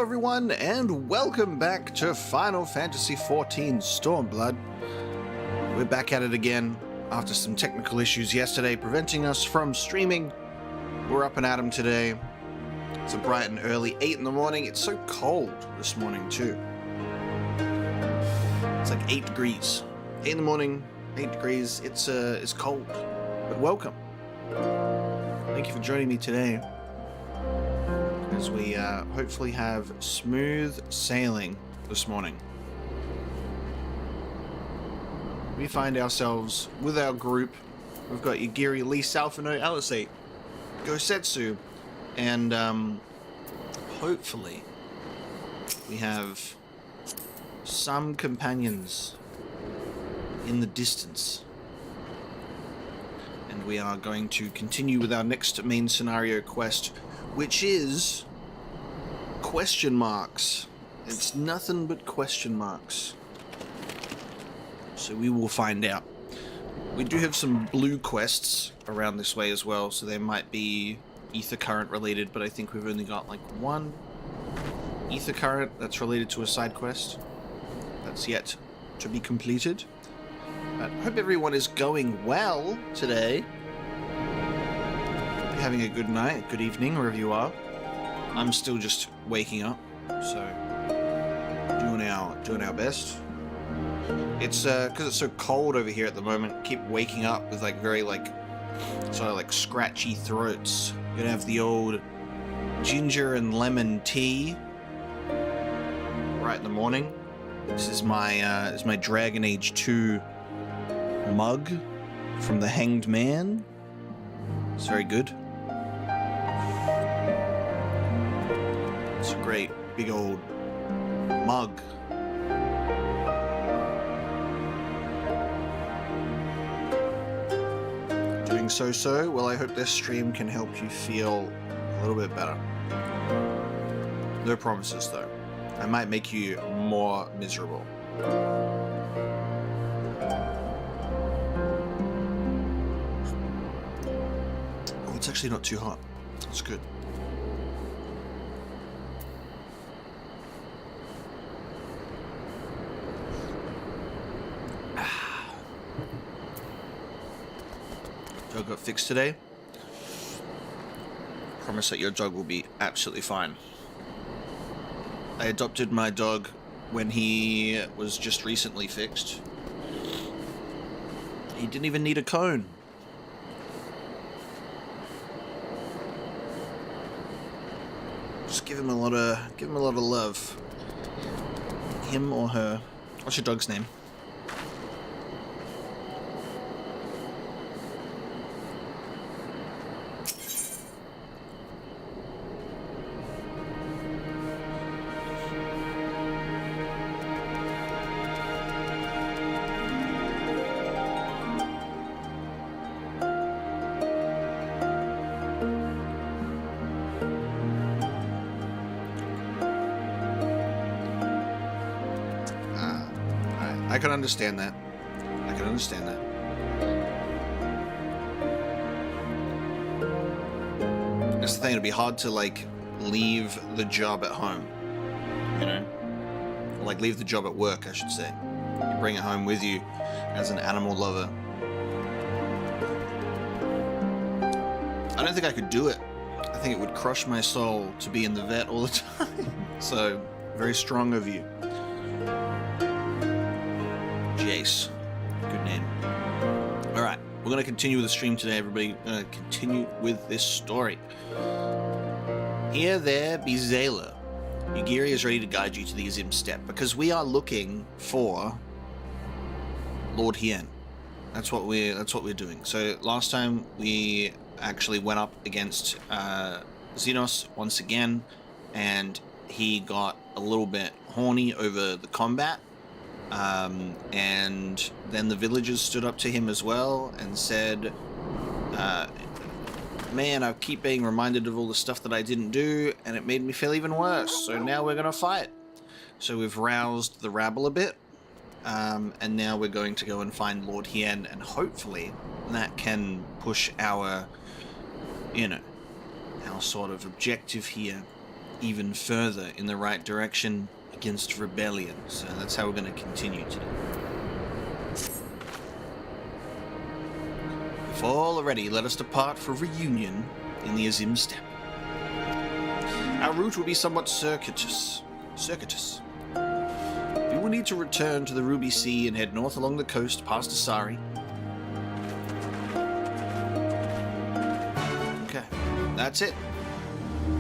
everyone, and welcome back to Final Fantasy XIV Stormblood. We're back at it again after some technical issues yesterday preventing us from streaming. We're up and at 'em today. It's a bright and early 8 in the morning. It's so cold this morning too. It's like 8 degrees. 8 in the morning, 8 degrees. It's cold, but welcome. Thank you for joining me today as we hopefully have smooth sailing this morning. We find ourselves with our group. We've got Yagiri, Lee, Salfano, Alisate, Gosetsu, and hopefully we have some companions in the distance. And we are going to continue with our next main scenario quest, which is question marks. It's nothing but question marks. So we will find out. We do have some blue quests around this way as well, so they might be ether current related, but I think we've only got like one ether current that's related to a side quest that's yet to be completed. But I hope everyone is going well today. Having a good night, good evening, wherever you are. I'm still just waking up, so doing our best. It's because it's so cold over here at the moment. Keep waking up with like very like sort of like scratchy throats. You're gonna have the old ginger and lemon tea right in the morning. This is my Dragon Age 2 mug from the Hanged Man. It's very good. It's a great big old mug. Doing so. Well, I hope this stream can help you feel a little bit better. No promises though. I might make you more miserable. Oh, it's actually not too hot. It's good. Dog got fixed today. Promise that your dog will be absolutely fine. I adopted my dog when he was just recently fixed. He didn't even need a cone. Just give him a lot of love. Him or her. What's your dog's name? I can understand that. That's the thing, it'd be hard to, like, leave the job at home, you know? Like, leave the job at work, I should say. You bring it home with you as an animal lover. I don't think I could do it. I think it would crush my soul to be in the vet all the time. So, very strong of you. Jace. Good name. Alright, we're going to continue with the stream today, everybody. We're going to continue with this story. Here, there, be Zayla. Yagiri is ready to guide you to the Azim Steppe, because we are looking for Lord Hien. That's what we're doing. So last time we actually went up against Xenos once again, and he got a little bit horny over the combat. And then the villagers stood up to him as well and said, man, I keep being reminded of all the stuff that I didn't do, and it made me feel even worse, so now we're gonna fight. So we've roused the rabble a bit, and now we're going to go and find Lord Hien, and hopefully that can push our, you know, our sort of objective here even further in the right direction against rebellion. So that's how we're going to continue today. If all are ready, let us depart for reunion in the Azim Steppe. Our route will be somewhat circuitous. We will need to return to the Ruby Sea and head north along the coast past Asari. Okay, that's it.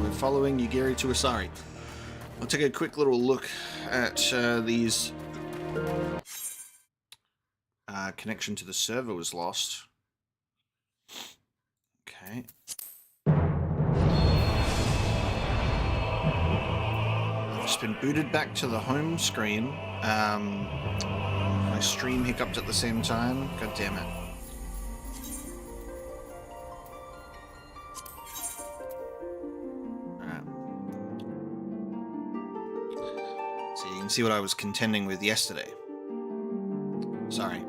We're following Yugiri to Asari. I'll take a quick little look at these. Connection to the server was lost. Okay. I've just been booted back to the home screen. My stream hiccuped at the same time. God damn it. So you can see what I was contending with yesterday. Sorry.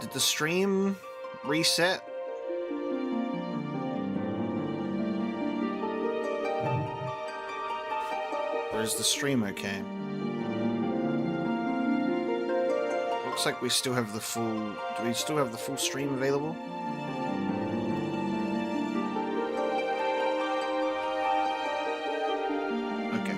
Did the stream reset? Or is the stream okay? Looks like we still have the full... Do we still have the full stream available? Okay.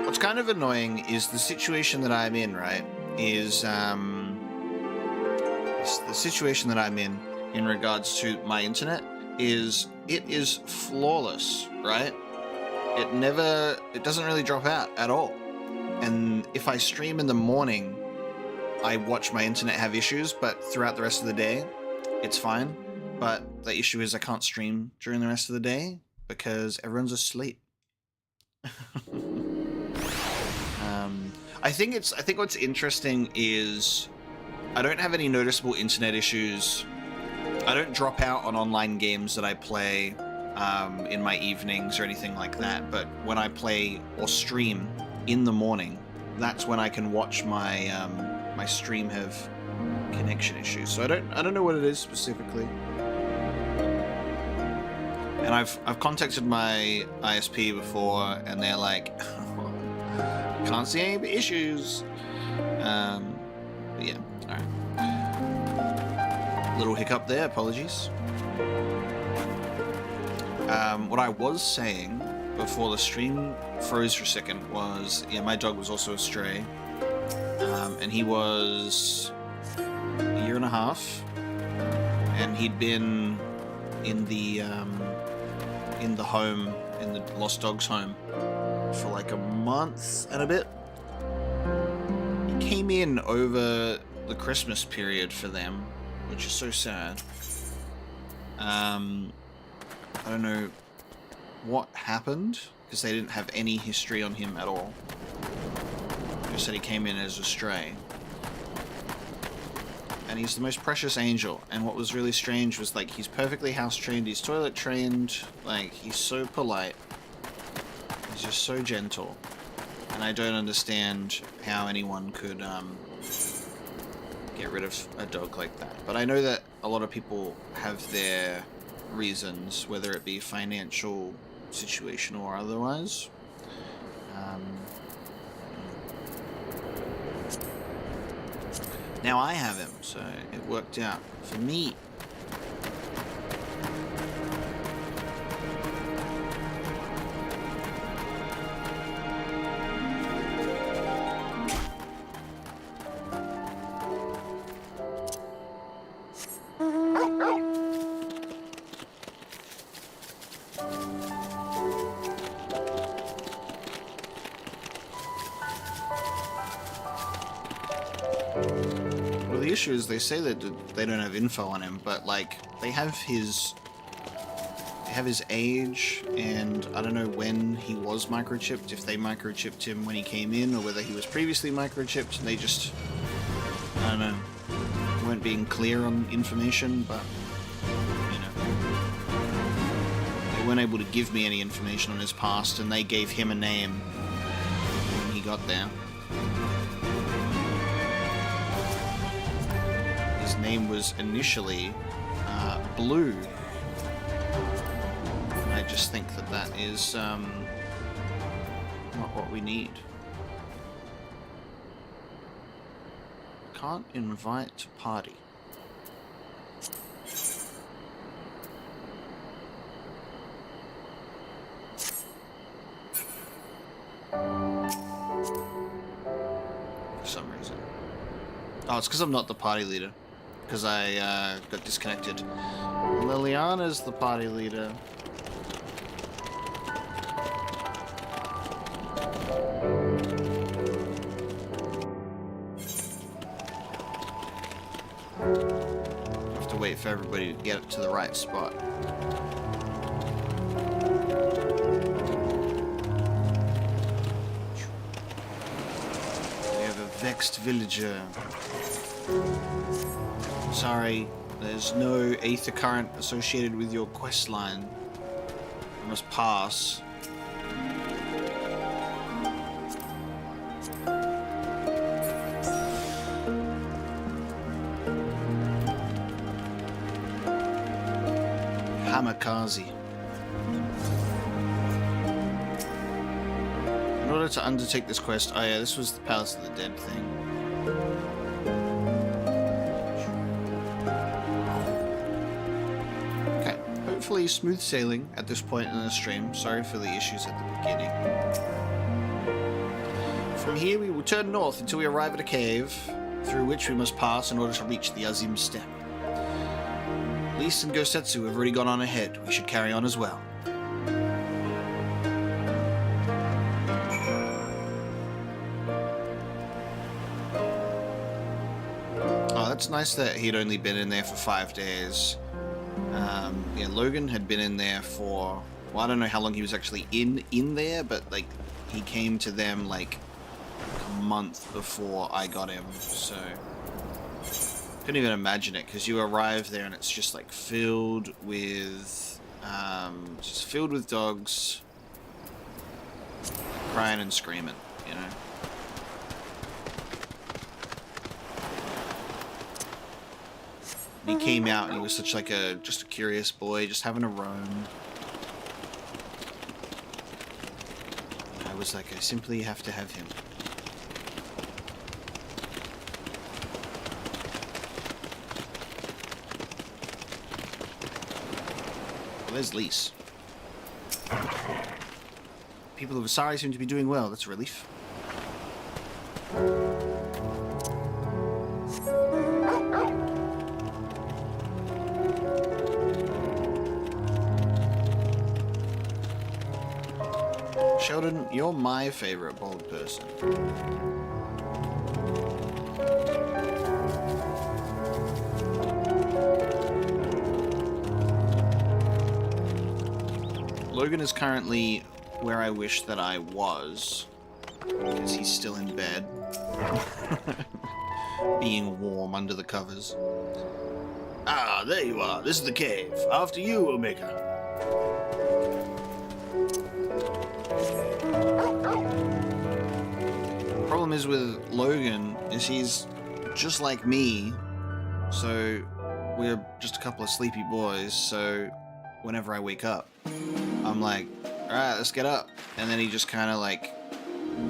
What's kind of annoying is the situation that I'm in, right? Is, the situation that I'm in regards to my internet is... It is flawless, right? It doesn't really drop out at all. And if I stream in the morning, I watch my internet have issues, but throughout the rest of the day, it's fine. But the issue is I can't stream during the rest of the day because everyone's asleep. I think what's interesting is I don't have any noticeable internet issues. I don't drop out on online games that I play in my evenings or anything like that, but when I play or stream in the morning, that's when I can watch my my stream have connection issues. So I don't know what it is specifically. And I've contacted my ISP before, and they're like, can't see any issues. But yeah, all right. Little hiccup there, apologies. What I was saying before the stream froze for a second was, yeah, my dog was also a stray, and he was a year and a half, and he'd been in the home, in the Lost Dogs home, for like a month and a bit. He came in over the Christmas period for them, which is so sad. I don't know what happened, because they didn't have any history on him at all. They just said he came in as a stray. And he's the most precious angel, and what was really strange was, like, he's perfectly house-trained, he's toilet-trained, like, he's so polite. He's just so gentle. And I don't understand how anyone could, get rid of a dog like that. But I know that a lot of people have their reasons, whether it be financial situation or otherwise. Now I have him, so it worked out for me. Is they say that they don't have info on him, but like they have his age, and I don't know when he was microchipped, if they microchipped him when he came in or whether he was previously microchipped, and they just, I don't know, weren't being clear on information. But you know, they weren't able to give me any information on his past, and they gave him a name when he got there. His name was initially Blue, just think that that is not what we need. Can't invite to party. For some reason. Oh, it's because I'm not the party leader. Because I got disconnected. Liliana's the party leader. Have to wait for everybody to get to the right spot. We have a vexed villager. Sorry, there's no aether current associated with your quest line. I must pass. Hamakazi. In order to undertake this quest, oh yeah, this was the Palace of the Dead thing. Okay, hopefully smooth sailing at this point in the stream. Sorry for the issues at the beginning. From here we will turn north until we arrive at a cave, through which we must pass in order to reach the Azim Steppe. Lise and Gosetsu have already gone on ahead. We should carry on as well. Oh, that's nice that he'd only been in there for 5 days. Yeah, Logan had been in there for... Well, I don't know how long he was actually in there, but, like, he came to them, like, a month before I got him, so... Couldn't even imagine it, because you arrive there and it's just like filled with dogs crying and screaming, you know. And he came out and he was such like just a curious boy, just having a roam. And I was like, I simply have to have him. There's Lise. People of Asari seem to be doing well. That's a relief. Sheldon, you're my favorite bald person. Logan is currently where I wish that I was, because he's still in bed, being warm under the covers. Ah, there you are. This is the cave. After you, Omega. The problem is with Logan is he's just like me, so we're just a couple of sleepy boys, so whenever I wake up, I'm like, alright, let's get up. And then he just kind of like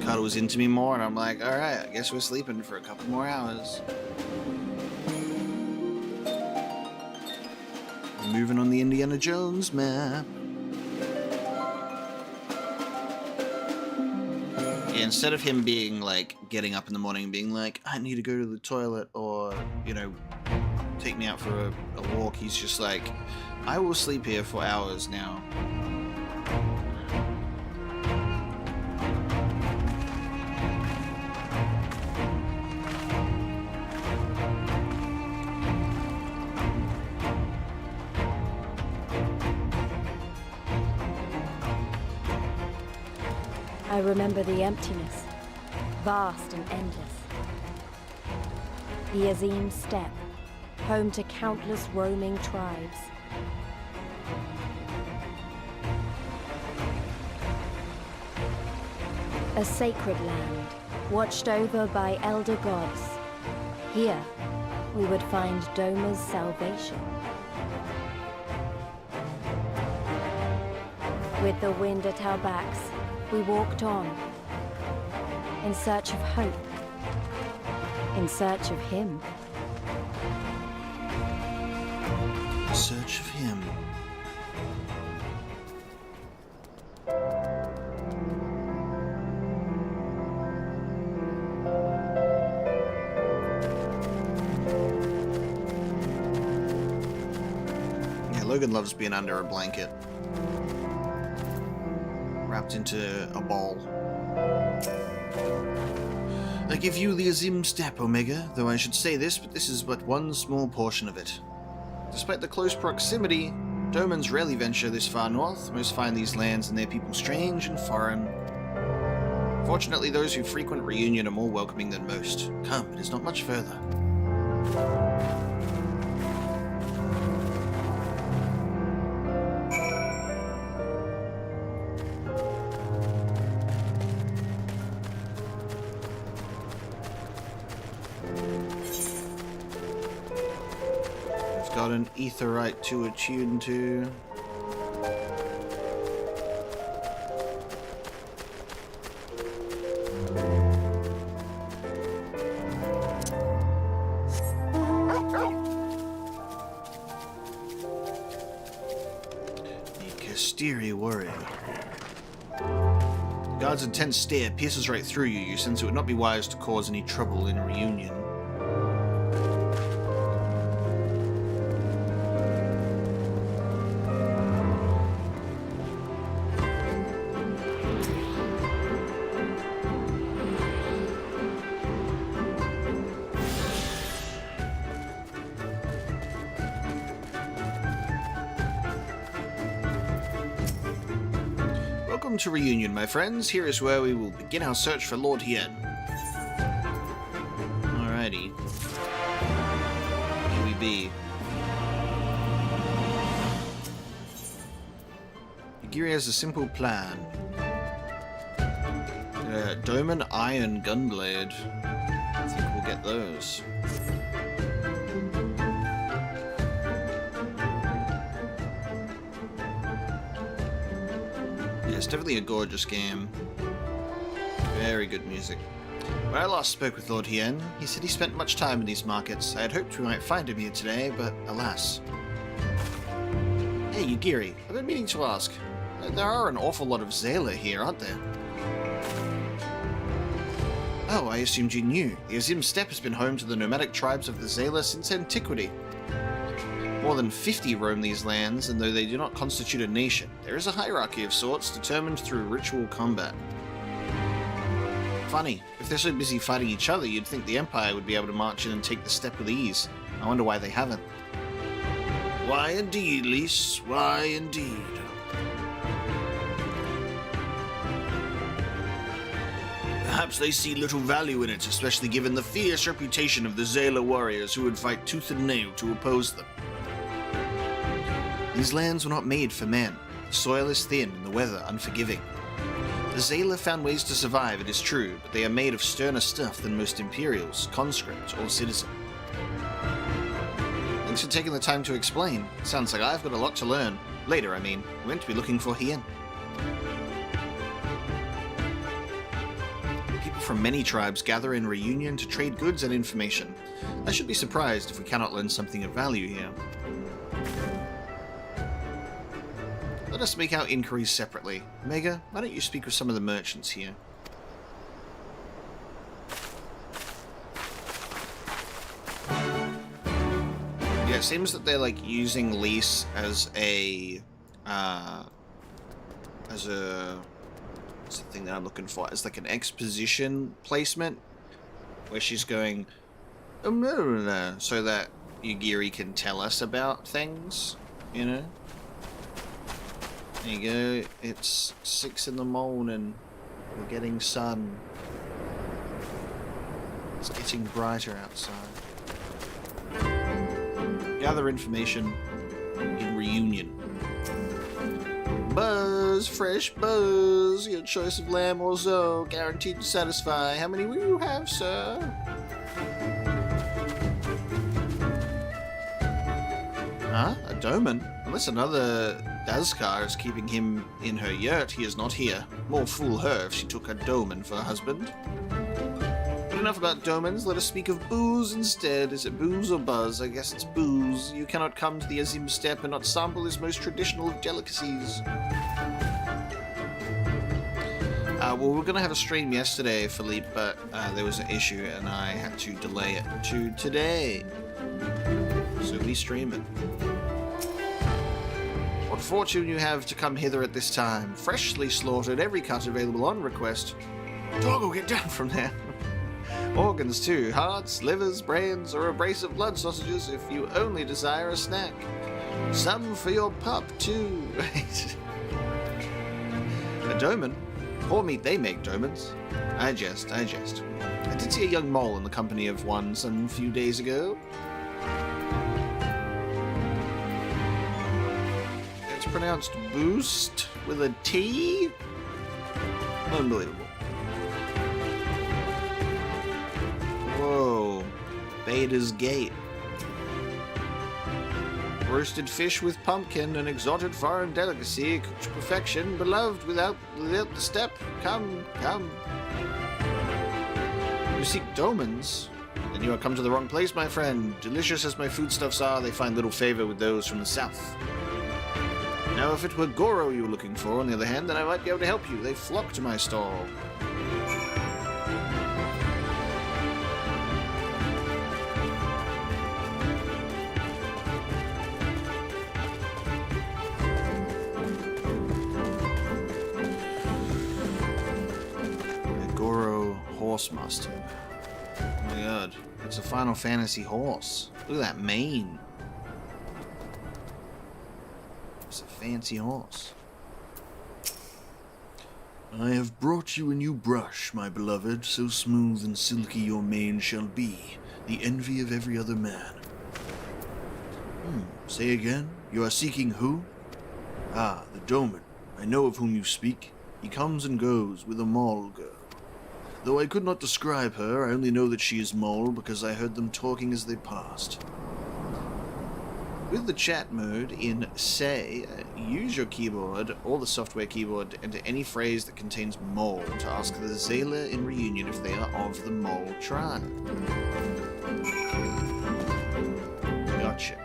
cuddles into me more, and I'm like, alright, I guess we're sleeping for a couple more hours. Moving on the Indiana Jones map. Yeah, instead of him being like, getting up in the morning and being like, I need to go to the toilet, or, you know, take me out for a walk, he's just like, I will sleep here for hours now. I remember the emptiness, vast and endless. The Azim Steppe, home to countless roaming tribes. A sacred land, watched over by elder gods. Here, we would find Doma's salvation. With the wind at our backs, we walked on, in search of hope, in search of him. In search of him. Yeah, Logan loves being under a blanket. Wrapped into a ball. I give you the Azim Steppe, Omega, though I should say this, but this is but one small portion of it. Despite the close proximity, Domans rarely venture this far north. Most find these lands and their people strange and foreign. Fortunately, those who frequent Reunion are more welcoming than most. Come, it is not much further. Got an etherite to attune to. The Castiri warrior. The guard's intense stare pierces right through you. You sense it would not be wise to cause any trouble in Reunion. Welcome to Reunion, my friends. Here is where we will begin our search for Lord Hien. Alrighty. Here we be. Yagiri has a simple plan. Doman Iron Gunblade. I think we'll get those. It's definitely a gorgeous game. Very good music. When I last spoke with Lord Hien, he said he spent much time in these markets. I had hoped we might find him here today, but alas. Hey, Yagiri, I've been meaning to ask. There are an awful lot of Zayla here, aren't there? Oh, I assumed you knew. The Azim Steppe has been home to the nomadic tribes of the Zayla since antiquity. More than 50 roam these lands, and though they do not constitute a nation, there is a hierarchy of sorts determined through ritual combat. Funny, if they're so busy fighting each other, you'd think the Empire would be able to march in and take the steppe with ease. I wonder why they haven't. Why indeed, Lys, why indeed. Perhaps they see little value in it, especially given the fierce reputation of the Zayla warriors who would fight tooth and nail to oppose them. These lands were not made for men. The soil is thin and the weather unforgiving. The Zayla found ways to survive, it is true, but they are made of sterner stuff than most Imperials, conscript, or citizen. Thanks for taking the time to explain. Sounds like I've got a lot to learn. Later, I mean. We're meant to be looking for Hien. People from many tribes gather in Reunion to trade goods and information. I should be surprised if we cannot learn something of value here. Let us make our inquiries separately. Omega, why don't you speak with some of the merchants here? Yeah, it seems that they're like using Lys as a what's the thing that I'm looking for? As like an exposition placement where she's going so that Yagiri can tell us about things, you know? There you go, it's 6 in the morning, we're getting sun. It's getting brighter outside. Gather information in Reunion. Buzz, fresh buzz, your choice of lamb or zo, guaranteed to satisfy. How many will you have, sir? Huh? A Doman? Unless another Dazkar is keeping him in her yurt, he is not here. More fool her if she took a Doman for a husband. But enough about Domans, let us speak of booze instead. Is it booze or buzz? I guess it's booze. You cannot come to the Azim Steppe and not sample this most traditional of delicacies. Well, we were going to have a stream yesterday, Philippe, but there was an issue and I had to delay it to today. So we stream it. What fortune you have to come hither at this time. Freshly slaughtered, every cut available on request. Doggo, get down from there. Organs too, hearts, livers, brains, or a brace of blood sausages if you only desire a snack. Some for your pup too. A Doman? Poor meat they make, Domans. I jest. I did see a young mole in the company of one some few days ago. It's pronounced boost with a T? Unbelievable. Whoa. Beta's Gate. Roasted fish with pumpkin, an exotic foreign delicacy, cooked to perfection, beloved without the step. Come. You seek Domans? Then you have come to the wrong place, my friend. Delicious as my foodstuffs are, they find little favor with those from the south. Now, if it were Goro you were looking for, on the other hand, then I might be able to help you. They flock to my stall. Master. Oh my god, it's a Final Fantasy horse. Look at that mane. It's a fancy horse. I have brought you a new brush, my beloved, so smooth and silky your mane shall be, the envy of every other man. Say again, you are seeking who? Ah, the Doman. I know of whom you speak. He comes and goes with a mall girl. Though I could not describe her, I only know that she is mole because I heard them talking as they passed. With the chat mode in Say, use your keyboard or the software keyboard to enter any phrase that contains mole to ask the Zayla in reunion if they are of the mole tribe. Gotcha.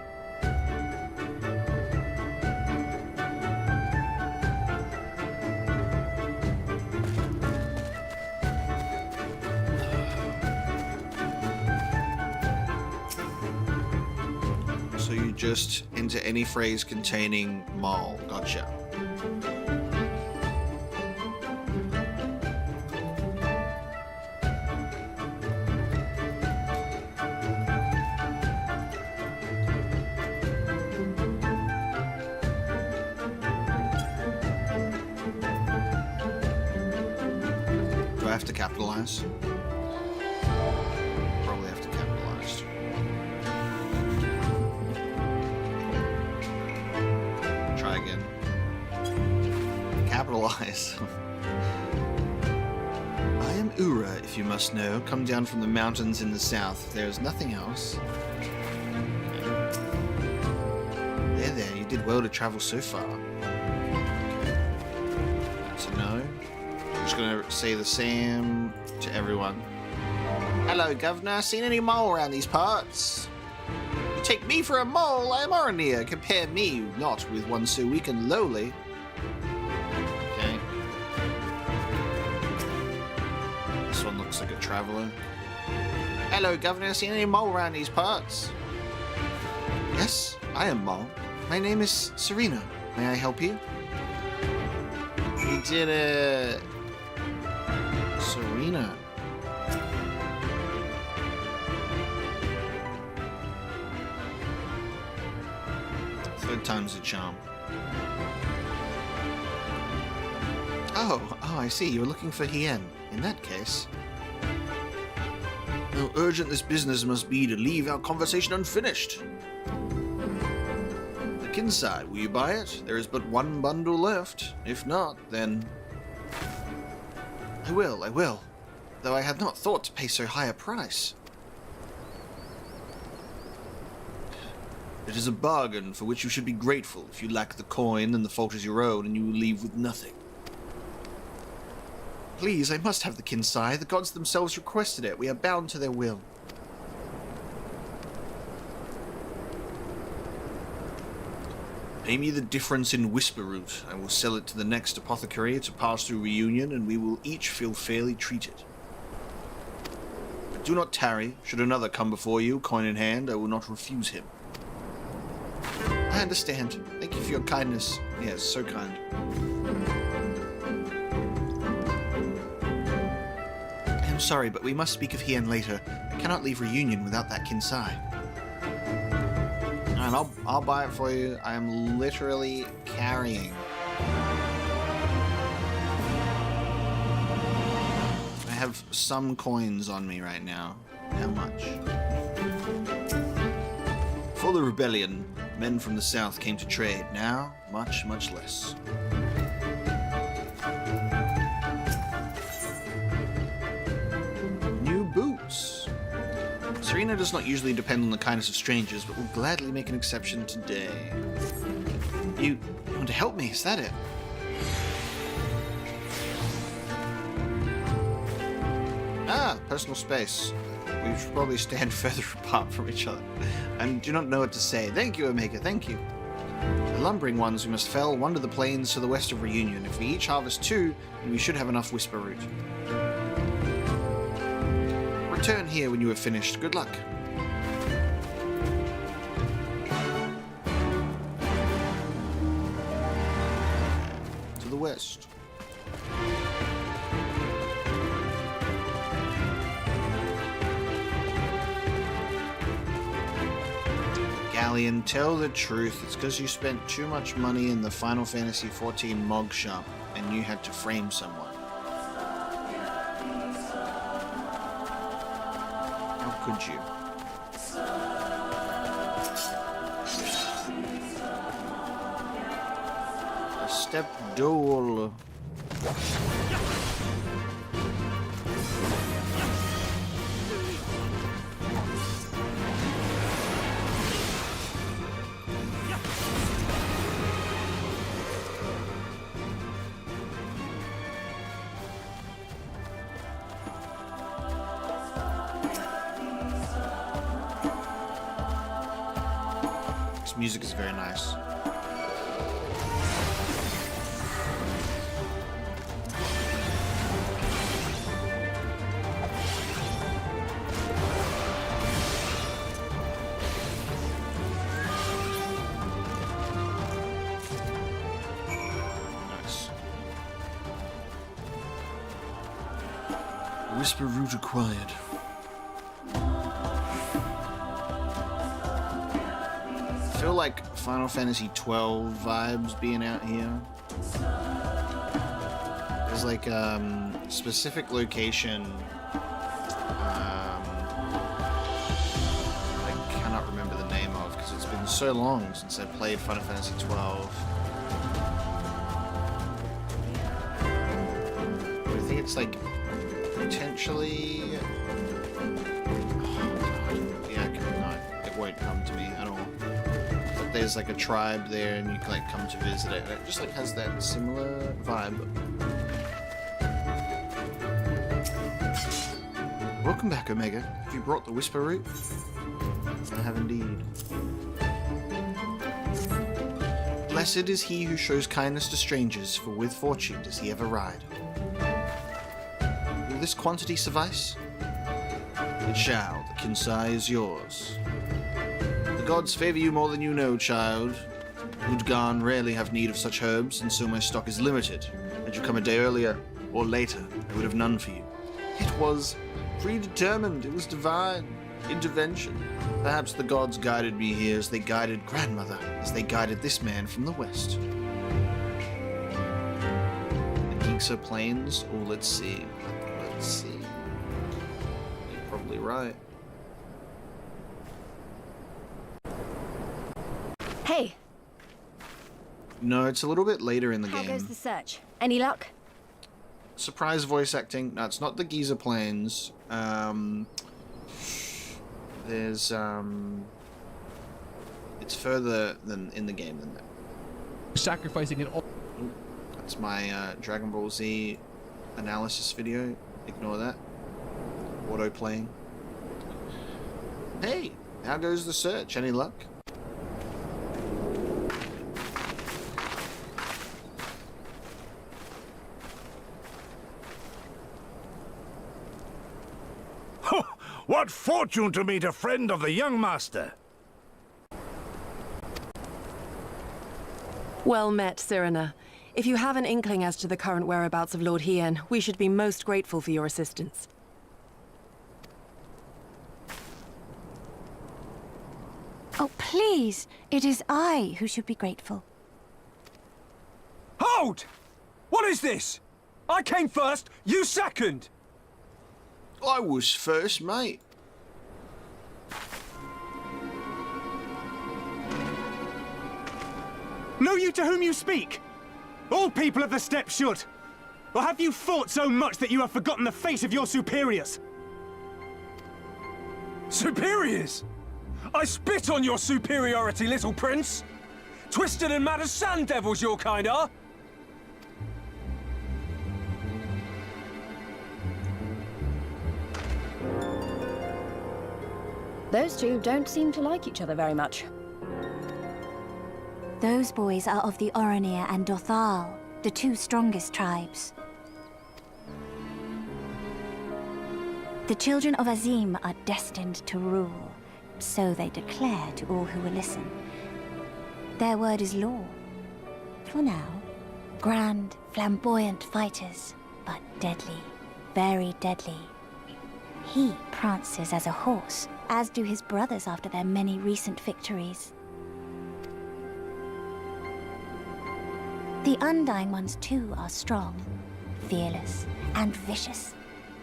Just enter any phrase containing mole. Gotcha. Do I have to capitalize? Probably have to capitalize. Try again. Capitalize. I am Ura, if you must know. Come down from the mountains in the south. There is nothing else. There. You did well to travel so far. So no. I'm just gonna say the same to everyone. Hello, Governor. Seen any mole around these parts? You take me for a mole, I am Oronir. Compare me not with one so weak and lowly. Okay. This one looks like a traveler. Hello, Governor. Seen any mole around these parts? Yes, I am Mole. My name is Serena. May I help you? You did it. Serena. Third time's a charm. Oh, I see. You're looking for Hien. In that case. How urgent this business must be to leave our conversation unfinished. The Kinsai, will you buy it? There is but one bundle left. If not, then... I will. Though I had not thought to pay so high a price. It is a bargain for which you should be grateful. If you lack the coin, then the fault is your own, and you will leave with nothing. Please, I must have the Kinsai. The gods themselves requested it. We are bound to their will. Pay me the difference in whisper root. I will sell it to the next apothecary to pass through reunion, and we will each feel fairly treated. But do not tarry. Should another come before you, coin in hand, I will not refuse him. I understand. Thank you for your kindness. Yes, so kind. I am sorry, but we must speak of Hien later. I cannot leave reunion without that Kinsai. And I'll buy it for you. I am literally carrying. I have some coins on me right now. How much? For the rebellion, men from the south came to trade. Now, much, much less. New boots. Serena does not usually depend on the kindness of strangers, but will gladly make an exception today. You want to help me, is that it? Ah, personal space. We should probably stand further apart from each other. And do not know what to say. Thank you, Omega, thank you. The lumbering ones we must fell wander the plains to the west of Reunion. If we each harvest 2, then we should have enough whisper root. Return here when you have finished. Good luck. To the west. Galleon, tell the truth. It's because you spent too much money in the Final Fantasy XIV Mog shop and you had to frame someone. Could you? A step duel. Music is very nice. Nice. Whisper root acquired. I feel like Final Fantasy XII vibes being out here. There's like a specific location. I cannot remember the name of because it's been so long since I played Final Fantasy XII. I think it's like potentially. Yeah, it won't come to me at all. There's like a tribe there and you can like come to visit it and it just like has that similar vibe. Welcome back, Omega. Have you brought the whisper root? I have indeed. Blessed is he who shows kindness to strangers, for with fortune does he ever ride. Will this quantity suffice? It shall. The Kinsai is yours. The gods favor you more than you know, child. Udgan rarely have need of such herbs, and so my stock is limited. Had you come a day earlier, or later, I would have none for you. It was predetermined. It was divine intervention. Perhaps the gods guided me here as they guided grandmother, as they guided this man from the west. The Geeksa Plains? Oh, let's see. Let's see. You're probably right. Hey! No, it's a little bit later in the How game. goes the search? Any luck? Surprise voice acting. No, it's not the Giza Plains. There's It's further than in the game than that. Sacrificing it all. That's my Dragon Ball Z analysis video. Ignore that. Auto playing. Hey, how goes the search? Any luck? What fortune to meet a friend of the young master! Well met, Cyrena. If you have an inkling as to the current whereabouts of Lord Hien, we should be most grateful for your assistance. Oh, please! It is I who should be grateful. Hold! What is this? I came first, you second! I was first, mate. Know you to whom you speak? All people of the steppe should. Or have you fought so much that you have forgotten the face of your superiors? Superiors? I spit on your superiority, little prince! Twisted and mad as sand devils your kind are! Those two don't seem to like each other very much. Those boys are of the Oronir and Dothal, the two strongest tribes. The children of Azim are destined to rule, so they declare to all who will listen. Their word is law. For now, grand, flamboyant fighters, but deadly, very deadly. He prances as a horse, as do his brothers after their many recent victories. The Undying ones too are strong, fearless, and vicious.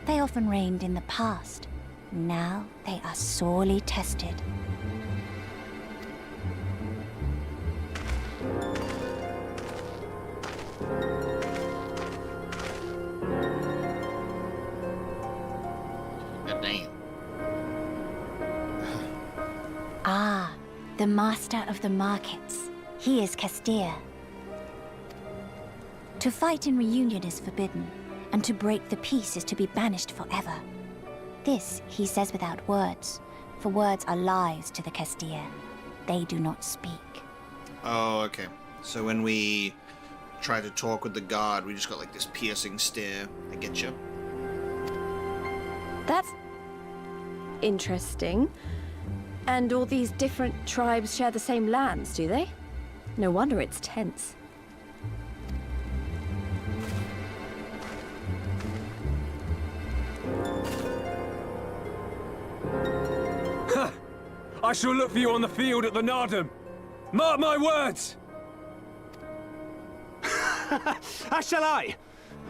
They often reigned in the past. Now they are sorely tested. Damn. Ah, the master of the markets. He is Castir. To fight in reunion is forbidden, and to break the peace is to be banished forever. This he says without words, for words are lies to the Castir. They do not speak. Oh, okay. So when we try to talk with the guard, we just got like this piercing stare. I get you. That's interesting. And all these different tribes share the same lands, do they? No wonder it's tense. I shall look for you on the field at the Nardum. Mark my words! As shall I.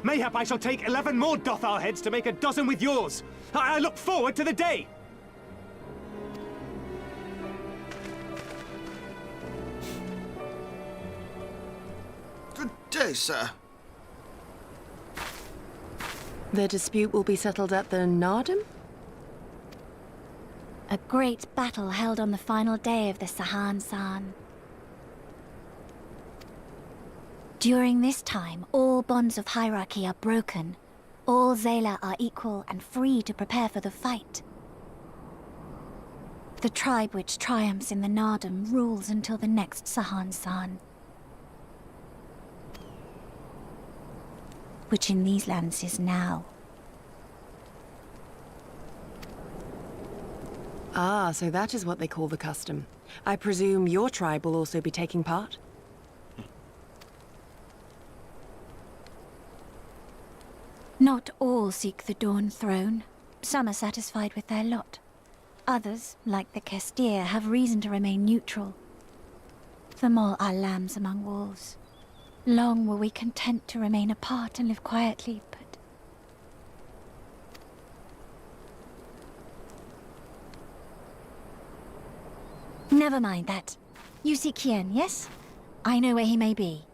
Mayhap I shall take 11 more Dothal heads to make a dozen with yours. I look forward to the day. Good day, sir. The dispute will be settled at the Nardum? A great battle held on the final day of the Sahan-San. During this time, all bonds of hierarchy are broken. All Zayla are equal and free to prepare for the fight. The tribe which triumphs in the Nardum rules until the next Sahan-San. Which in these lands is now. Ah, so that is what they call the custom. I presume your tribe will also be taking part? Not all seek the Dawn Throne. Some are satisfied with their lot. Others, like the Castir, have reason to remain neutral. Them all are lambs among wolves. Long were we content to remain apart and live quietly, but... Never mind that. You seek Hien, yes? I know where he may be.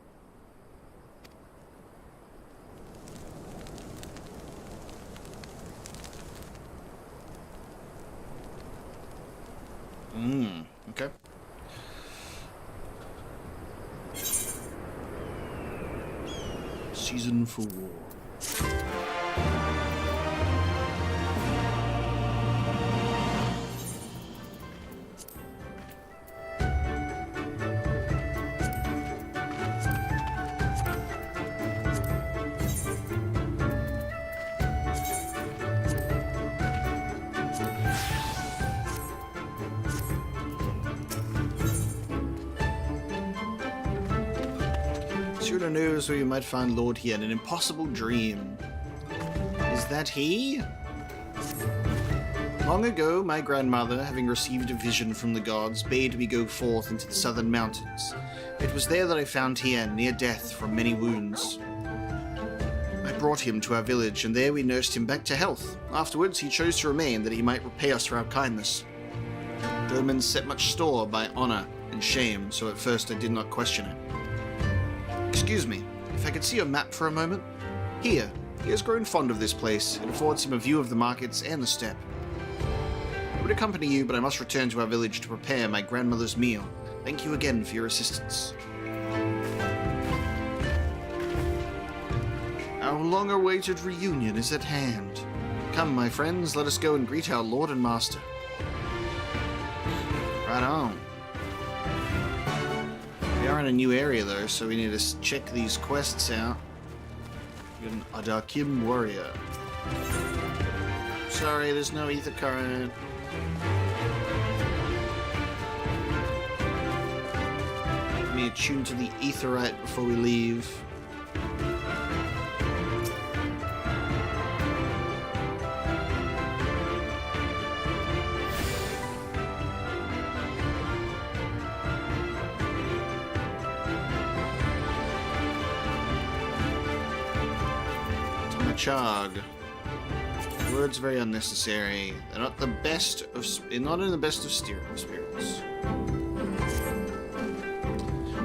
Okay. season for war. Shooter knows where you might find Lord Hien, an impossible dream. Is that he? Long ago, my grandmother, having received a vision from the gods, bade me go forth into the southern mountains. It was there that I found Hien, near death from many wounds. I brought him to our village, and there we nursed him back to health. Afterwards, he chose to remain, that he might repay us for our kindness. Domans set much store by honor and shame, so at first I did not question it. Excuse me, if I could see your map for a moment? Here, he has grown fond of this place. It affords him a view of the markets and the steppe. I would accompany you, but I must return to our village to prepare my grandmother's meal. Thank you again for your assistance. Our long-awaited reunion is at hand. Come, my friends, let us go and greet our lord and master. Right on. We are in a new area though, so we need to check these quests out. We've got an Adakim warrior. Sorry, there's no ether current. Let me attune to the etherite before we leave. Chog. Words very unnecessary. They're not the best of. Not in the best of spirits.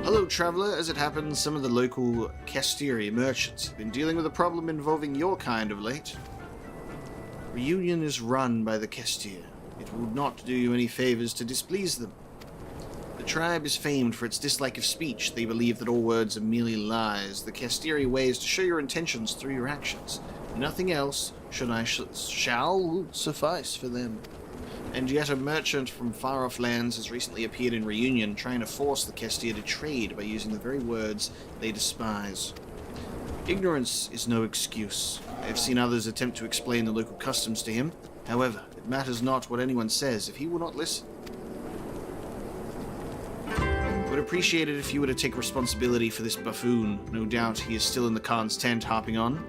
Hello, traveler. As it happens, some of the local Castiri merchants have been dealing with a problem involving your kind of late. Reunion is run by the Castir. It will not do you any favors to displease them. The tribe is famed for its dislike of speech. They believe that all words are merely lies. The Castiri way is to show your intentions through your actions. Nothing else shall suffice for them. And yet a merchant from far-off lands has recently appeared in Reunion, trying to force the Castir to trade by using the very words they despise. Ignorance is no excuse. I have seen others attempt to explain the local customs to him. However, it matters not what anyone says if he will not listen. I would appreciate it if you were to take responsibility for this buffoon. No doubt he is still in the Khan's tent harping on.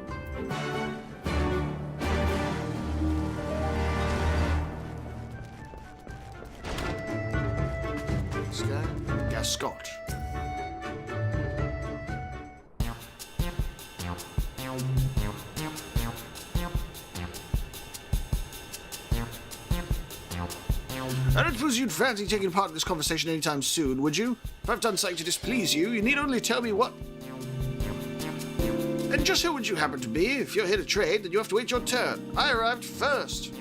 This guy? Gascot. I don't suppose you'd fancy taking part in this conversation anytime soon, would you? If I've done something to displease you, you need only tell me what. And just who would you happen to be? If you're here to trade, then you have to wait your turn. I arrived first.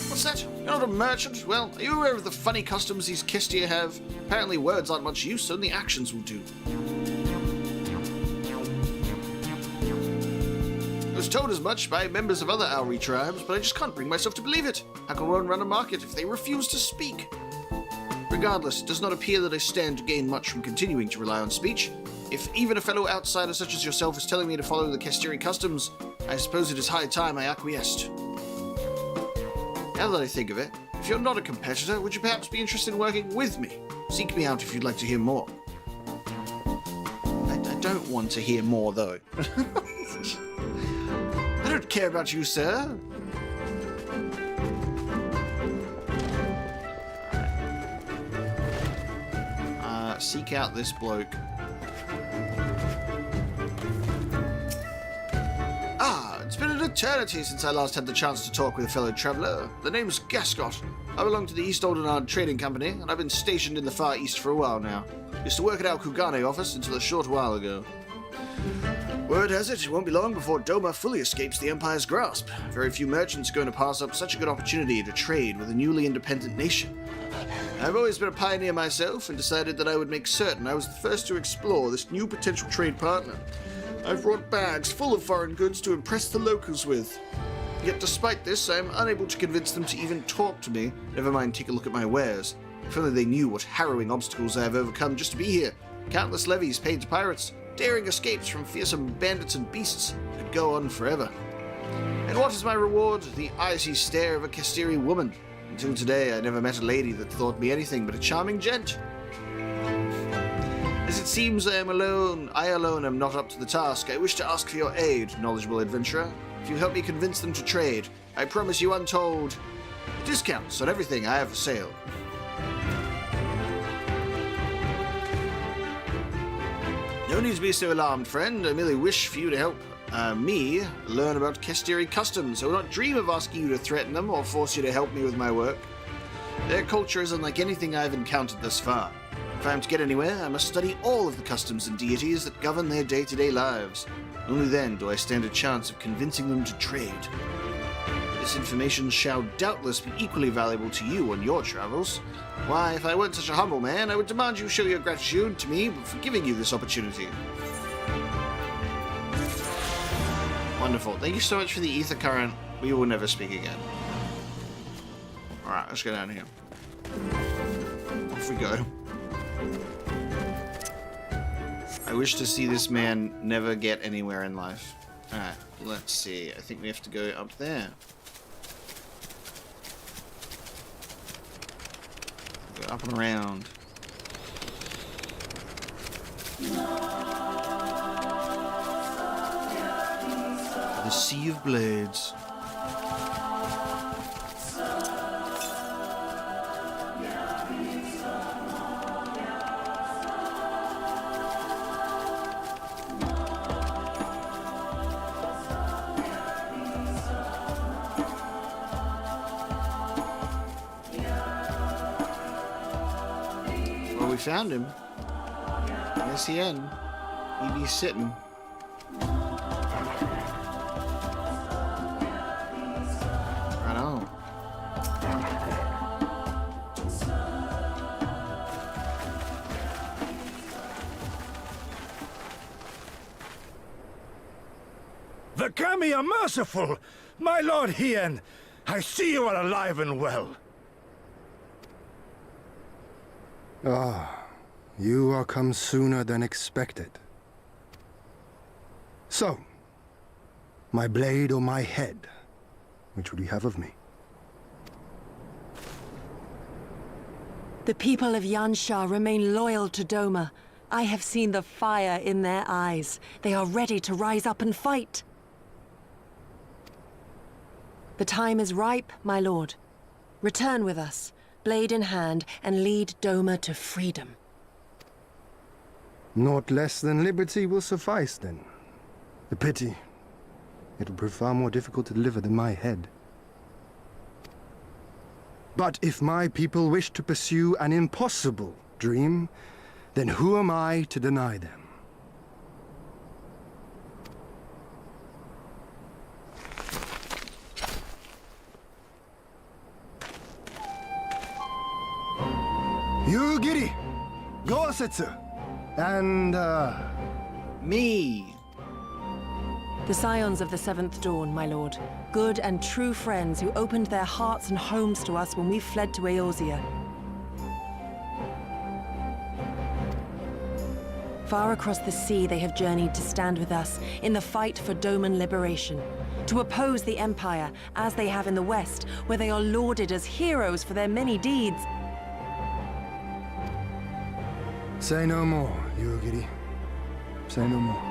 What's that? You're not a merchant? Well, are you aware of the funny customs these Kestia have? Apparently words aren't much use, only actions will do. I was told as much by members of other Auri tribes, but I just can't bring myself to believe it. How can one run a market if they refuse to speak? Regardless, it does not appear that I stand to gain much from continuing to rely on speech. If even a fellow outsider such as yourself is telling me to follow the Kestiri customs, I suppose it is high time I acquiesced. Now that I think of it, if you're not a competitor, would you perhaps be interested in working with me? Seek me out if you'd like to hear more. I don't want to hear more, though. I don't care about you, sir. Seek out this bloke. It's been an eternity since I last had the chance to talk with a fellow traveller. The name's Gascot. I belong to the East Oldenard Trading Company, and I've been stationed in the Far East for a while now. Used to work at our Kugane office until a short while ago. Word has it won't be long before Doma fully escapes the Empire's grasp. Very few merchants are going to pass up such a good opportunity to trade with a newly independent nation. I've always been a pioneer myself and decided that I would make certain I was the first to explore this new potential trade partner. I've brought bags full of foreign goods to impress the locals with. Yet despite this, I am unable to convince them to even talk to me, never mind take a look at my wares. If only they knew what harrowing obstacles I have overcome just to be here. Countless levies paid to pirates, daring escapes from fearsome bandits and beasts. Could go on forever. And what is my reward? The icy stare of a Kestiri woman. Until today, I never met a lady that thought me anything but a charming gent. As it seems I alone am not up to the task, I wish to ask for your aid, knowledgeable adventurer. If you help me convince them to trade, I promise you untold discounts on everything I have for sale. No need to be so alarmed, friend. I merely wish for you to help me learn about Kestiri customs. I will not dream of asking you to threaten them or force you to help me with my work. Their culture is unlike anything I have encountered thus far. If I am to get anywhere, I must study all of the customs and deities that govern their day-to-day lives. Only then do I stand a chance of convincing them to trade. This information shall doubtless be equally valuable to you on your travels. Why, if I weren't such a humble man, I would demand you show your gratitude to me for giving you this opportunity. Wonderful. Thank you so much for the ether current. We will never speak again. Alright, let's go down here. Off we go. I wish to see this man never get anywhere in life. Alright, let's see. I think we have to go up there. Go up and around. The Sea of Blades. Well, we found him. Yes, Hien. He'd be sitting. The Kami are merciful! My lord Hien, I see you are alive and well. Ah, you are come sooner than expected. So, my blade or my head, which would you have of me? The people of Yansha remain loyal to Doma. I have seen the fire in their eyes. They are ready to rise up and fight. The time is ripe, my lord. Return with us, blade in hand, and lead Doma to freedom. Naught less than liberty will suffice, then. A pity. It will prove far more difficult to deliver than my head. But if my people wish to pursue an impossible dream, then who am I to deny them? Yugiri, Gosetsu, and, Me! The scions of the Seventh Dawn, my lord. Good and true friends who opened their hearts and homes to us when we fled to Eorzea. Far across the sea they have journeyed to stand with us in the fight for Doman liberation. To oppose the Empire, as they have in the West, where they are lauded as heroes for their many deeds. Say no more, Yugiri. Say no more.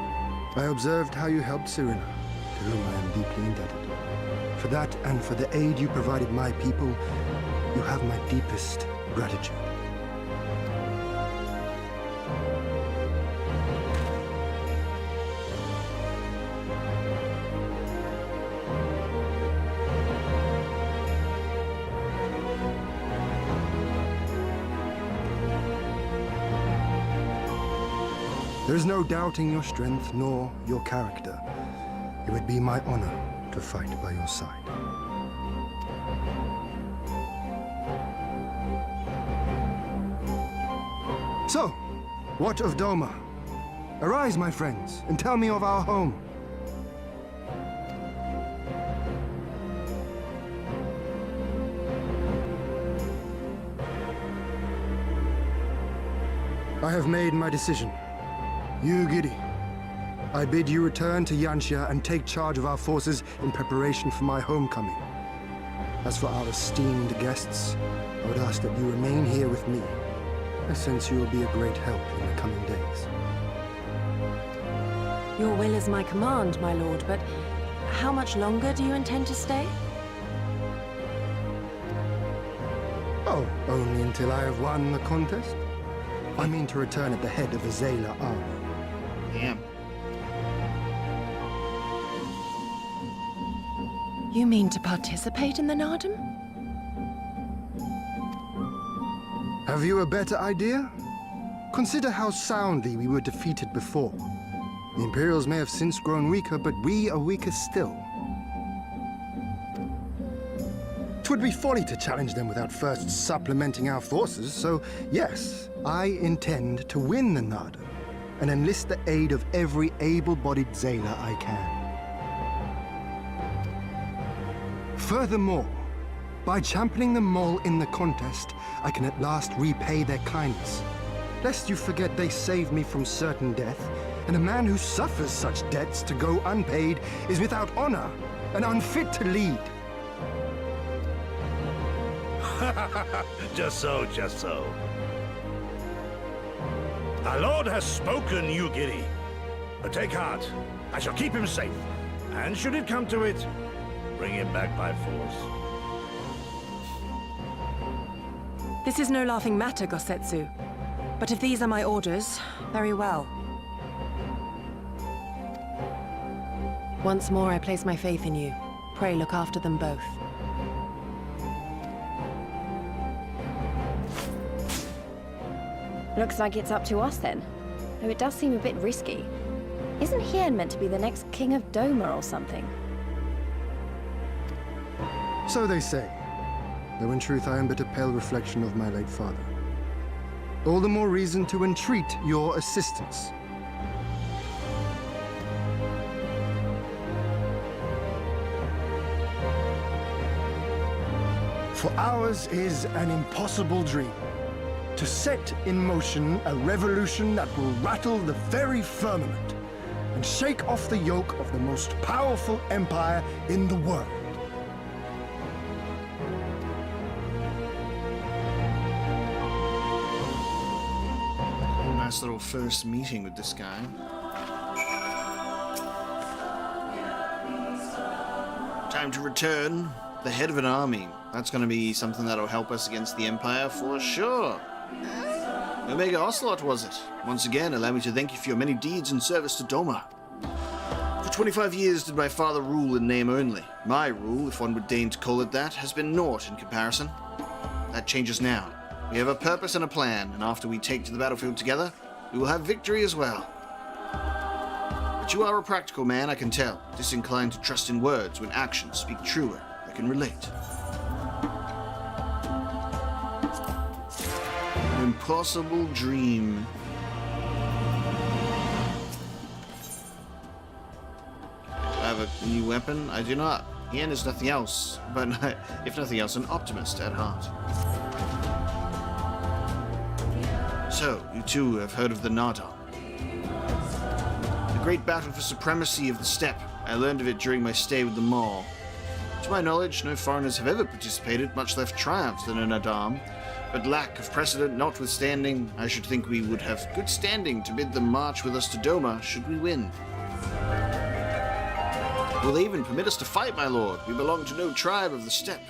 I observed how you helped Serena, to whom I am deeply indebted. For that and for the aid you provided my people, you have my deepest gratitude. There is no doubting your strength nor your character. It would be my honor to fight by your side. So, what of Doma? Arise, my friends, and tell me of our home. I have made my decision. You, Giddy, I bid you return to Yanxia and take charge of our forces in preparation for my homecoming. As for our esteemed guests, I would ask that you remain here with me. I sense you will be a great help in the coming days. Your will is my command, my lord, but how much longer do you intend to stay? Oh, only until I have won the contest? I mean to return at the head of the Zayla army. Damn. You mean to participate in the Nardam? Have you a better idea? Consider how soundly we were defeated before. The Imperials may have since grown weaker, but we are weaker still. 'Twould be folly to challenge them without first supplementing our forces, so yes, I intend to win the Nardam and enlist the aid of every able-bodied Zayla I can. Furthermore, by championing the Mole in the contest, I can at last repay their kindness. Lest you forget they saved me from certain death, and a man who suffers such debts to go unpaid is without honor and unfit to lead. Just so, just so. Our lord has spoken, you giddy. But take heart. I shall keep him safe. And should it come to it, bring him back by force. This is no laughing matter, Gosetsu. But if these are my orders, very well. Once more I place my faith in you. Pray look after them both. Looks like it's up to us then. Though it does seem a bit risky. Isn't Hien meant to be the next king of Doma or something? So they say, though in truth I am but a pale reflection of my late father. All the more reason to entreat your assistance. For ours is an impossible dream. To set in motion a revolution that will rattle the very firmament and shake off the yoke of the most powerful empire in the world. Nice little first meeting with this guy. Time to return. The head of an army. That's going to be something that'll help us against the Empire for sure. Omega Ocelot, was it? Once again, allow me to thank you for your many deeds in service to Doma. For 25 years did my father rule in name only. My rule, if one would deign to call it that, has been naught in comparison. That changes now. We have a purpose and a plan, and after we take to the battlefield together, we will have victory as well. But you are a practical man, I can tell, disinclined to trust in words when actions speak truer. I can relate. An impossible dream. Do I have a new weapon? I do not. Hien is nothing else, but if nothing else, an optimist at heart. So, you too have heard of the Nardam. The great battle for supremacy of the steppe. I learned of it during my stay with the Maul. To my knowledge, no foreigners have ever participated, much less triumphed in a Nardam. But lack of precedent notwithstanding, I should think we would have good standing to bid them march with us to Doma, should we win. Will they even permit us to fight, my lord? We belong to no tribe of the steppe.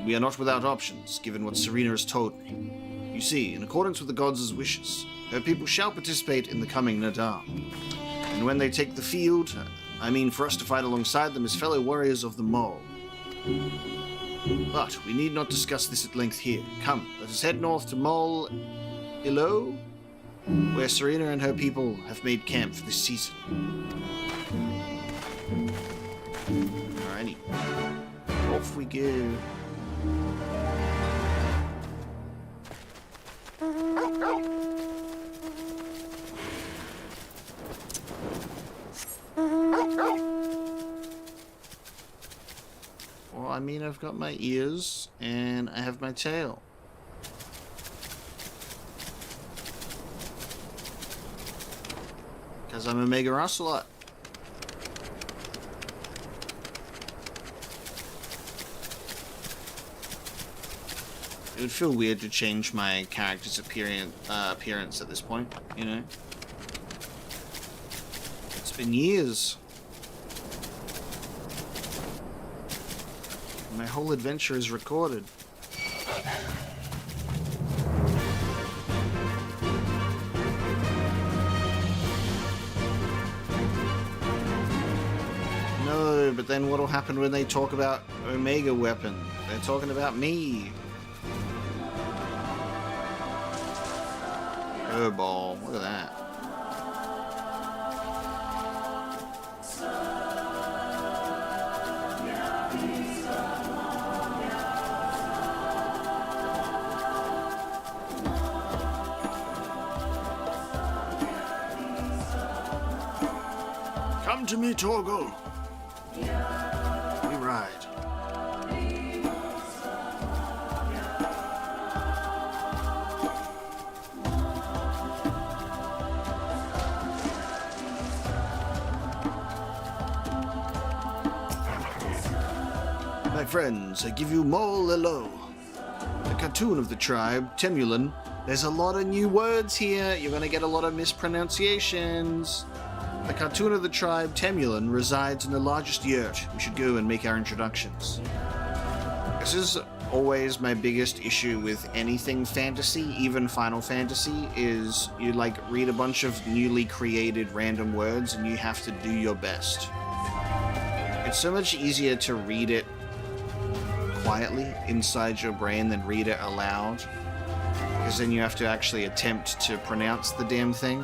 We are not without options, given what Serena has told me. You see, in accordance with the gods' wishes, her people shall participate in the coming Nardam. And when they take the field, I mean for us to fight alongside them as fellow warriors of the Mole. But we need not discuss this at length here. Come, let us head north to Mole Ilo, where Serena and her people have made camp for this season. Alrighty. Off we go. I mean, I've got my ears and I have my tail. Because I'm a mega ocelot. It would feel weird to change my character's appearance at this point, you know? It's been years. My whole adventure is recorded. No, but then what'll happen when they talk about Omega Weapon? They're talking about me. Oh, ball. Look at that. Come to me, Torgal. We ride. My friends, I give you Mol Elo, the cartoon of the tribe, Temulan. There's a lot of new words here. You're going to get a lot of mispronunciations. The cartoon of the tribe, Temulan, resides in the largest yurt. We should go and make our introductions. This is always my biggest issue with anything fantasy, even Final Fantasy, is you like read a bunch of newly created random words and you have to do your best. It's so much easier to read it quietly inside your brain than read it aloud, because then you have to actually attempt to pronounce the damn thing.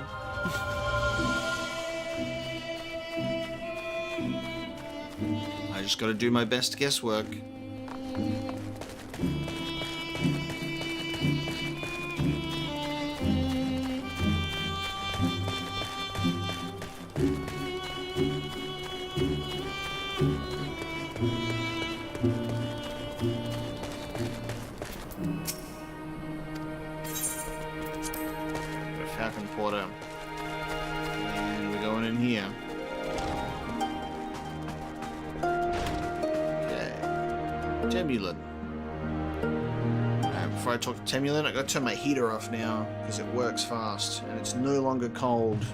I just gotta do my best guesswork. Falcon Porter. And we're going in here. Temulan. Before I talk to Temulan, I gotta turn my heater off now because it works fast and it's no longer cold.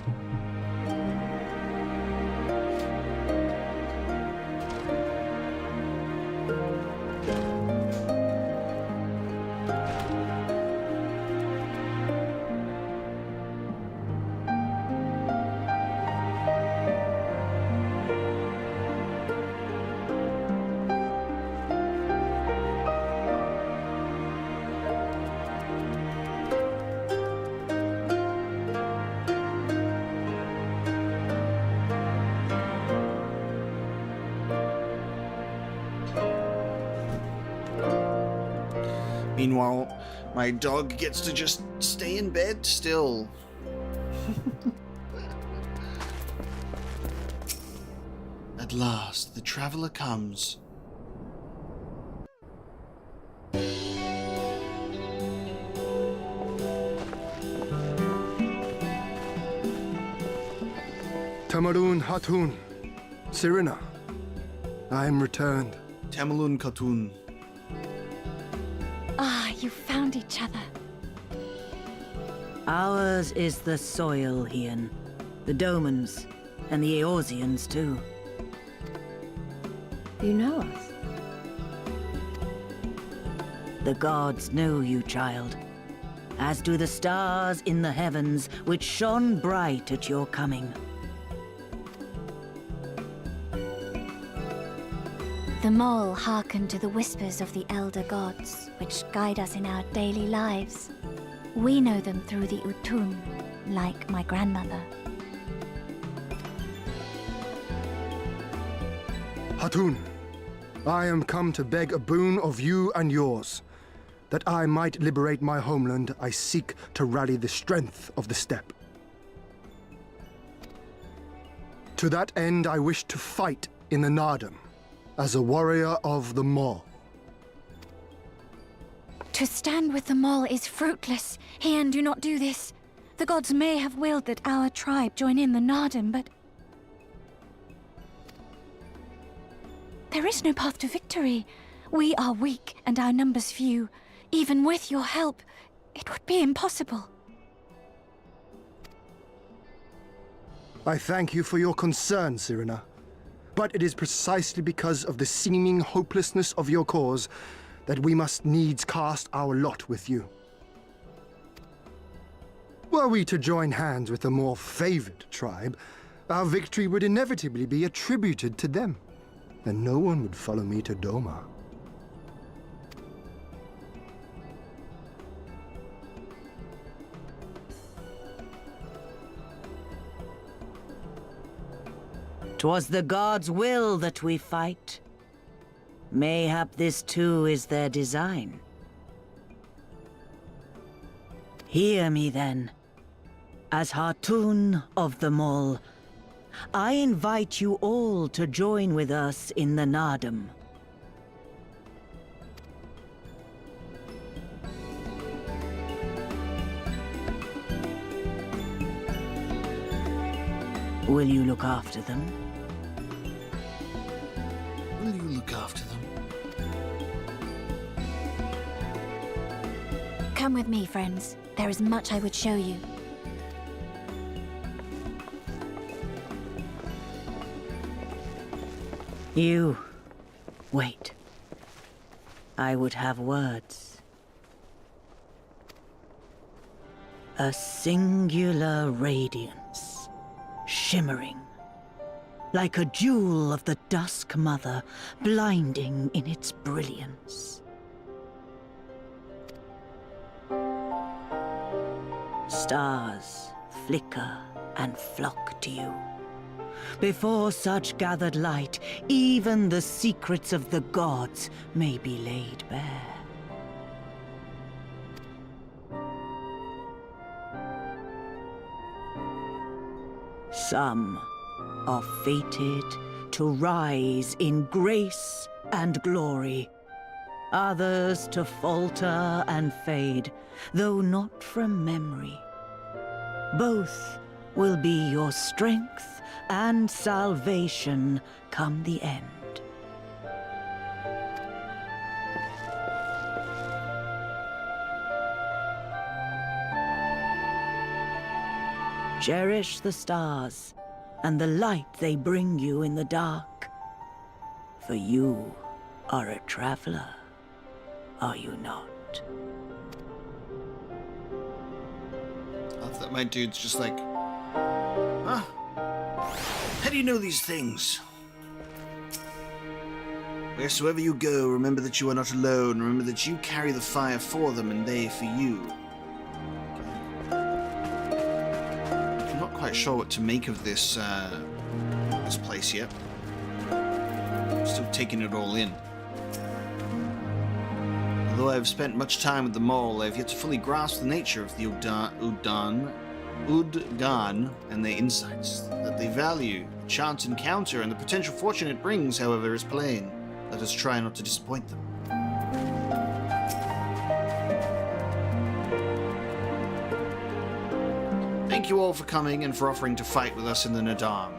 Meanwhile, my dog gets to just stay in bed still. At last, the traveler comes. Tamarun Hatun, Sirina, I am returned. Tamalun Khatun. Ah, you found each other. Ours is the soil, Hien. The Domans, and the Eorzeans, too. You know us? The gods know you, child. As do the stars in the heavens, which shone bright at your coming. The mole hearkened to the whispers of the elder gods, which guide us in our daily lives. We know them through the Utun, like my grandmother. Hatun, I am come to beg a boon of you and yours. That I might liberate my homeland, I seek to rally the strength of the steppe. To that end, I wish to fight in the Nardam. as a warrior of the Maul. To stand with the Maul is fruitless. Hien, do not do this. The gods may have willed that our tribe join in the Nardam, but there is no path to victory. We are weak and our numbers few. Even with your help, it would be impossible. I thank you for your concern, Cyrena. But it is precisely because of the seeming hopelessness of your cause that we must needs cast our lot with you. Were we to join hands with a more favored tribe, our victory would inevitably be attributed to them, and no one would follow me to Doma. 'Twas the gods' will that we fight. Mayhap this too is their design. Hear me then. As Hartun of the Mole, I invite you all to join with us in the Nardam. Will you look after them? Will you look after them? Come with me, friends. There is much I would show you. You... wait. I would have words. A singular radiance, shimmering, like a jewel of the Dusk Mother, blinding in its brilliance. Stars flicker and flock to you. Before such gathered light, even the secrets of the gods may be laid bare. Some are fated to rise in grace and glory, others to falter and fade, though not from memory. Both will be your strength and salvation come the end. Cherish the stars and the light they bring you in the dark. For you are a traveler, are you not? I love that my dude's just like, huh? How do you know these things? Wheresoever you go, remember that you are not alone. Remember that you carry the fire for them and they for you. I'm not quite sure what to make of this, this place yet. I'm still taking it all in. Although I have spent much time with the Mole, I have yet to fully grasp the nature of the Udgan and their insights. That they value the chance encounter and the potential fortune it brings, however, is plain. Let us try not to disappoint them. Thank you all for coming and for offering to fight with us in the Nadam.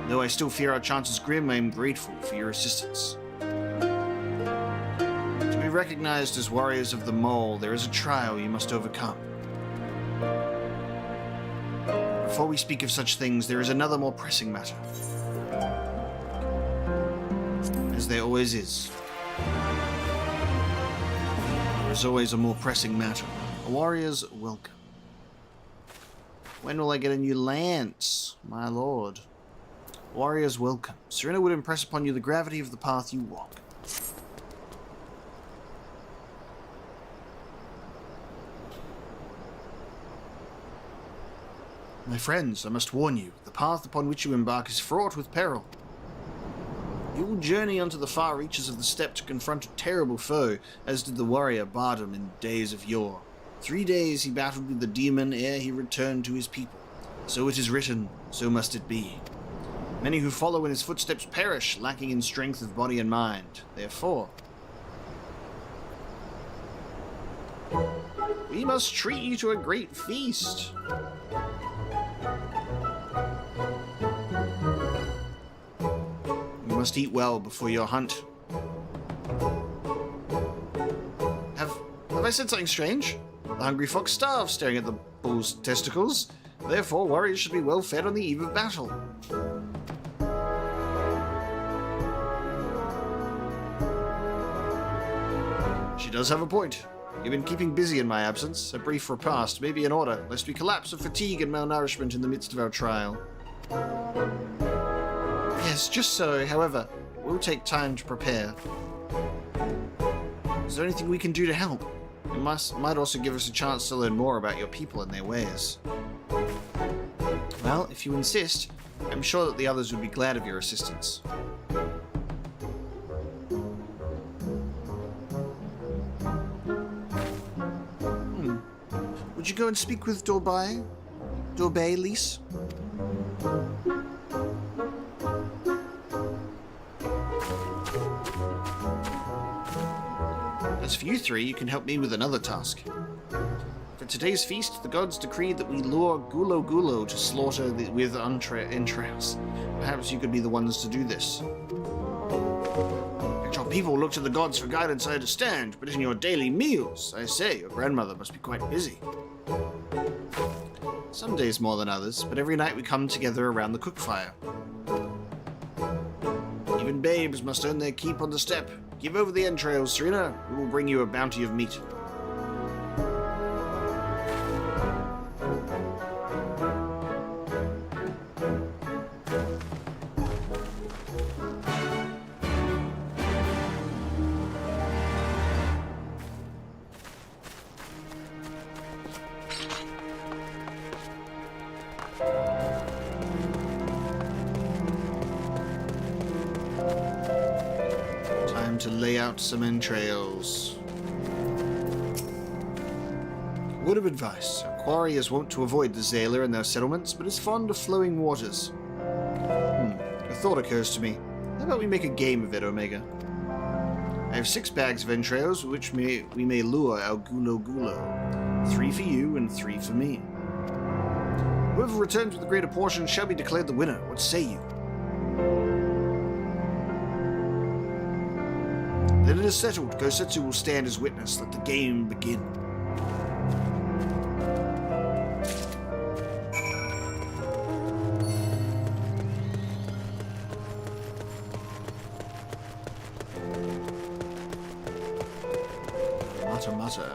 Though I still fear our chances grim, I am grateful for your assistance. To be recognized as warriors of the Mole, there is a trial you must overcome. Before we speak of such things, there is another more pressing matter. As there always is. There is always a more pressing matter. A warrior's welcome. When will I get a new lance, my lord? Warrior's welcome. Cyrena would impress upon you the gravity of the path you walk. My friends, I must warn you, the path upon which you embark is fraught with peril. You will journey onto the far reaches of the steppe to confront a terrible foe, as did the warrior Bardam in days of yore. 3 days he battled with the demon ere he returned to his people. So it is written, so must it be. Many who follow in his footsteps perish, lacking in strength of body and mind. Therefore, we must treat you to a great feast. You must eat well before your hunt. Have I said something strange? The hungry fox starves staring at the bull's testicles. Therefore, warriors should be well fed on the eve of battle. She does have a point. You've been keeping busy in my absence. A brief repast may be in order, lest we collapse of fatigue and malnourishment in the midst of our trial. Yes, just so. However, it will take time to prepare. Is there anything we can do to help? It might also give us a chance to learn more about your people and their ways. Well, if you insist, I'm sure that the others would be glad of your assistance. Would you go and speak with Dorbay? Dorbay, Lise? As for you three, you can help me with another task. For today's feast, the gods decreed that we lure Gulo Gulo to slaughter with entrails. Perhaps you could be the ones to do this. That your people look to the gods for guidance, I understand, but in your daily meals, I say, your grandmother must be quite busy. Some days more than others, but every night we come together around the cook fire. Even babes must earn their keep on the steppe. Give over the entrails, Serena. We will bring you a bounty of meat. To lay out some entrails. Word of advice. A quarry is wont to avoid the Zayla and their settlements, but is fond of flowing waters. A thought occurs to me. How about we make a game of it, Omega? I have 6 bags of entrails, with which we may lure our Gulo Gulo. 3 for you and 3 for me. Whoever returns with the greater portion shall be declared the winner. What say you? Then it is settled. Gosetsu will stand as witness. Let the game begin. Mutter, mutter.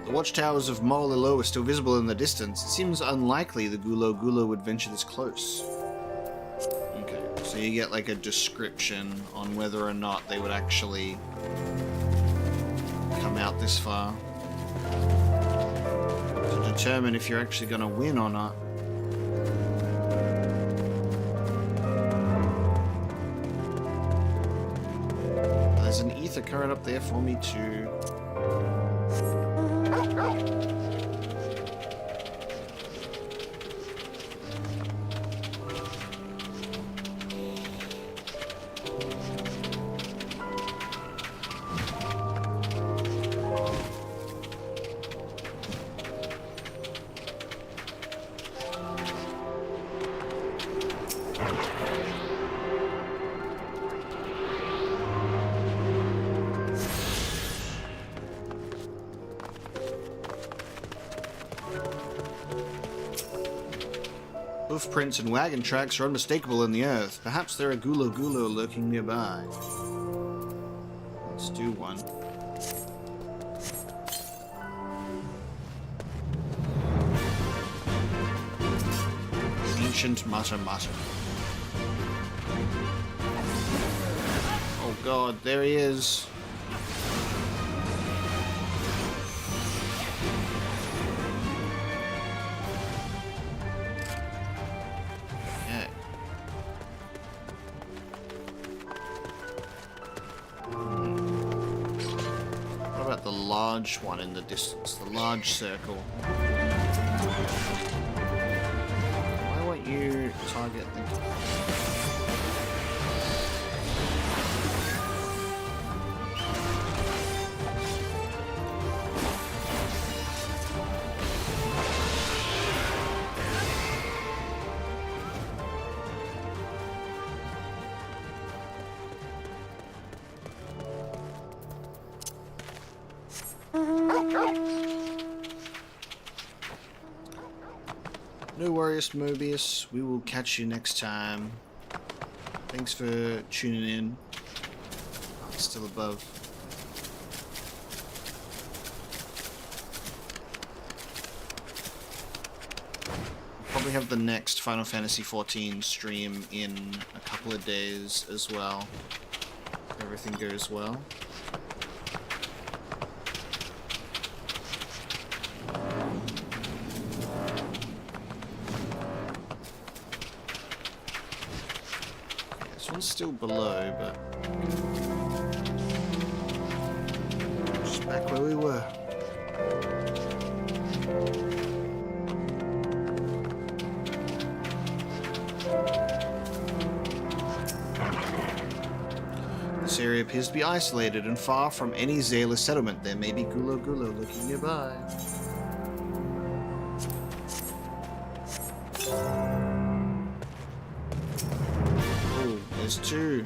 The watchtowers of Molilo are still visible in the distance. It seems unlikely the Gulo Gulo would venture this close. Okay, so you get like a description on whether or not they would actually come out this far. To determine if you're actually going to win or not. There's an ether current up there for me to... Hoofprints and wagon tracks are unmistakable in the earth. Perhaps there are Gulo Gulo lurking nearby. Let's do one. Ancient mutter mutter. Oh god, there he is. about the large one in the distance? The large circle. Why won't you target the... No worries, Mobius. We will catch you next time. Thanks for tuning in. Oh, it's still above. We'll probably have the next Final Fantasy XIV stream in a couple of days as well. If everything goes well. Still below, but just back where we were. This area appears to be isolated and far from any Zayla settlement. There may be Gulo Gulo lurking nearby. Two.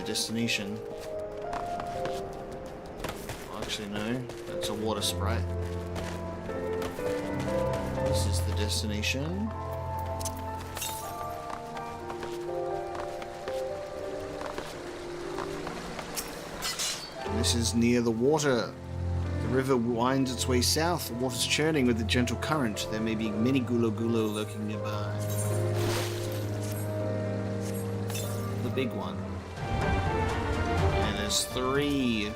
Destination. Well, actually, no. That's a water sprite. This is the destination. And this is near the water. The river winds its way south. The water's churning with a gentle current. There may be many Gulo Gulo lurking nearby. The big one. There's 3.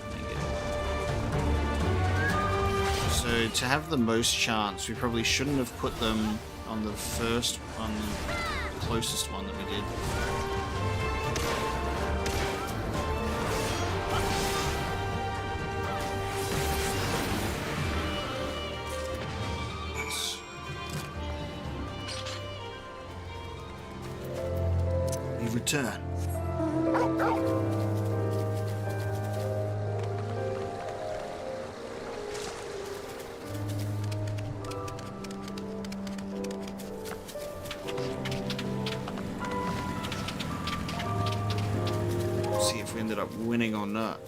So to have the most chance, we probably shouldn't have put them on the first, on the closest one that we did. We return. Winning or not.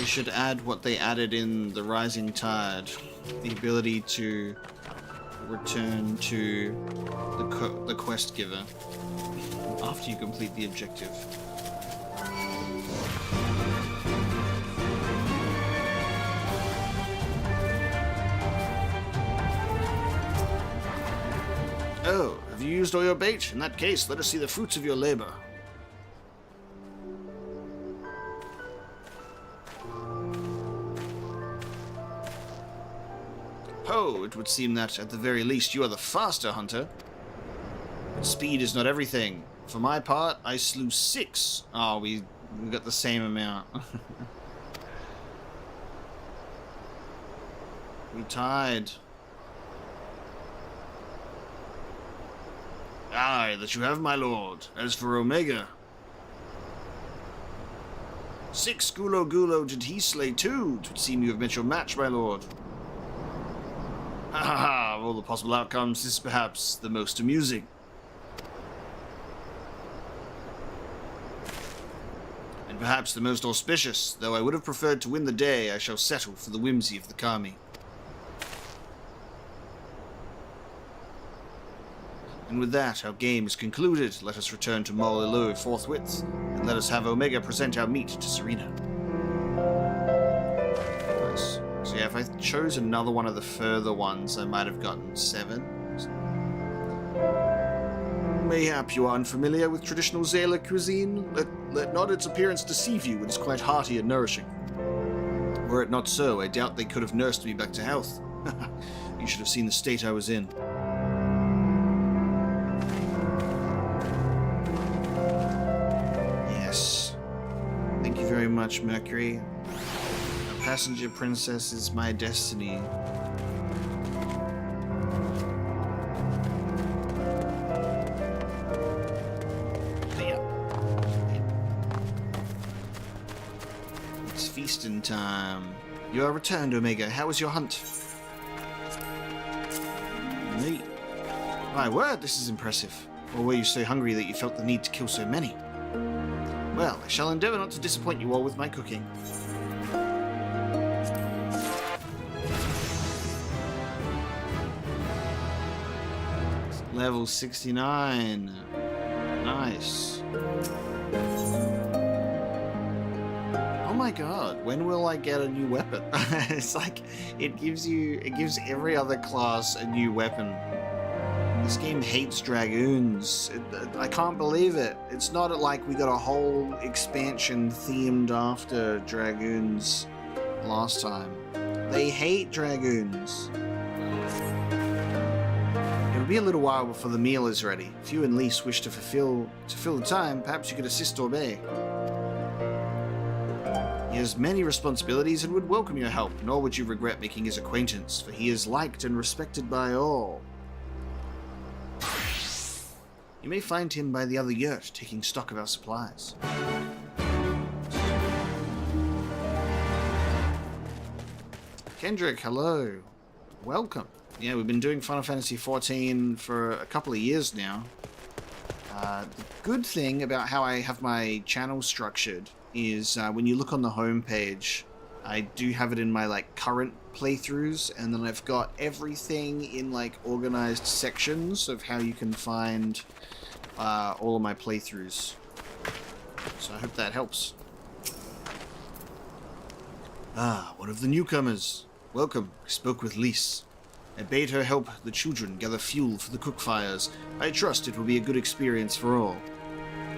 Should add what they added in the Rising Tide, the ability to return to the quest giver after you complete the objective. Oh, have you used all your bait? In that case, let us see the fruits of your labor. Oh, it would seem that, at the very least, you are the faster hunter. But speed is not everything. For my part, I slew 6. Oh, we We got the same amount. We tied. Aye, that you have, my lord. As for Omega, 6 gulo did he slay 2. 'Twould seem you have met your match, my lord. Ha ha ha! Of all the possible outcomes, this is perhaps the most amusing. And perhaps the most auspicious. Though I would have preferred to win the day, I shall settle for the whimsy of the Kami. And with that, our game is concluded. Let us return to Mol Elu forthwith, and let us have Omega present our meat to Serena. Nice. So yeah, if I chose another one of the further ones, I might have gotten 7. Mayhap you are unfamiliar with traditional Zala cuisine? Let not its appearance deceive you, it is quite hearty and nourishing. Were it not so, I doubt they could have nursed me back to health. You should have seen the state I was in. Thank you very much, Mercury. A passenger princess is my destiny. Yeah. It's feasting time. You are returned, Omega. How was your hunt? Neat. My word, this is impressive. Or were you so hungry that you felt the need to kill so many? Well, I shall endeavour not to disappoint you all with my cooking. Level 69. Nice. Oh my god, when will I get a new weapon? It's like, it gives every other class a new weapon. This game hates dragoons. I can't believe it. It's not like we got a whole expansion themed after dragoons last time. They hate dragoons. It'll be a little while before the meal is ready. If you and Lise wish to fill the time, perhaps you could assist Orbet. He has many responsibilities and would welcome your help, nor would you regret making his acquaintance, for he is liked and respected by all. You may find him by the other yurt, taking stock of our supplies. Kendrick, hello. Welcome. Yeah, we've been doing Final Fantasy XIV for a couple of years now. The good thing about how I have my channel structured is when you look on the home page, I do have it in my current playthroughs, and then I've got everything in organized sections of how you can find all of my playthroughs. So I hope that helps. Ah, one of the newcomers. Welcome. I spoke with Lise. I bade her help the children gather fuel for the cook fires. I trust it will be a good experience for all.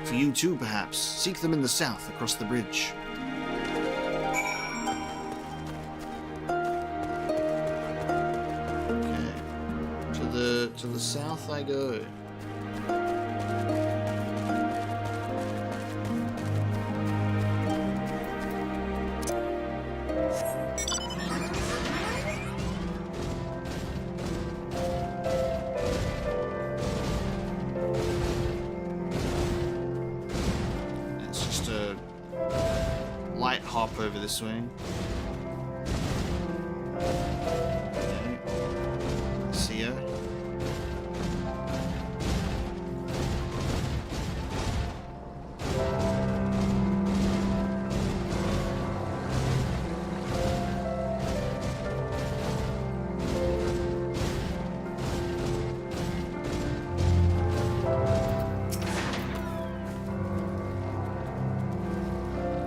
For you too, perhaps. Seek them in the south, across the bridge. Okay. To the south I go. Hop over this way. Okay. See ya.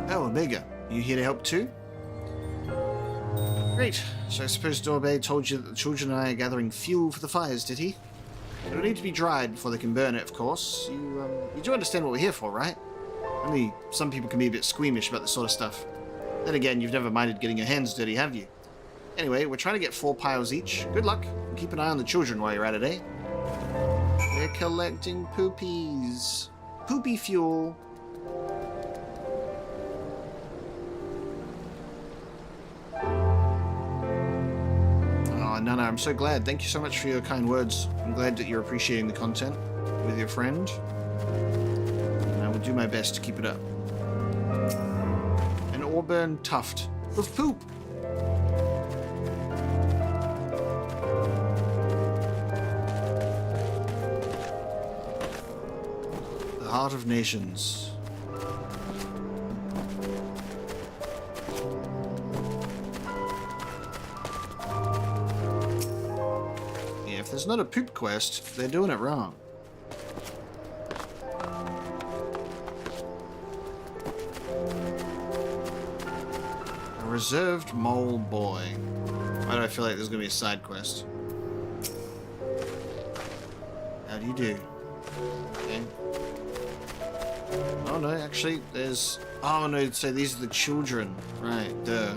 Oh, Omega. You here to help too? Great. So I suppose Dorbe told you that the children and I are gathering fuel for the fires, did he? It'll need to be dried before they can burn it, of course. You do understand what we're here for, right? Only some people can be a bit squeamish about this sort of stuff. Then again, you've never minded getting your hands dirty, have you? Anyway, we're trying to get 4 piles each. Good luck, and keep an eye on the children while you're at it, eh? They're collecting poopies. Poopy fuel. No, I'm so glad. Thank you so much for your kind words. I'm glad that you're appreciating the content with your friend. And I will do my best to keep it up. An auburn tuft of poop. The heart of nations. If there's not a poop quest, they're doing it wrong. A reserved mole boy. Why do I feel like there's gonna be a side quest? How do you do? Okay. Oh no, actually, there's... Oh no, so these are the children. Right, duh.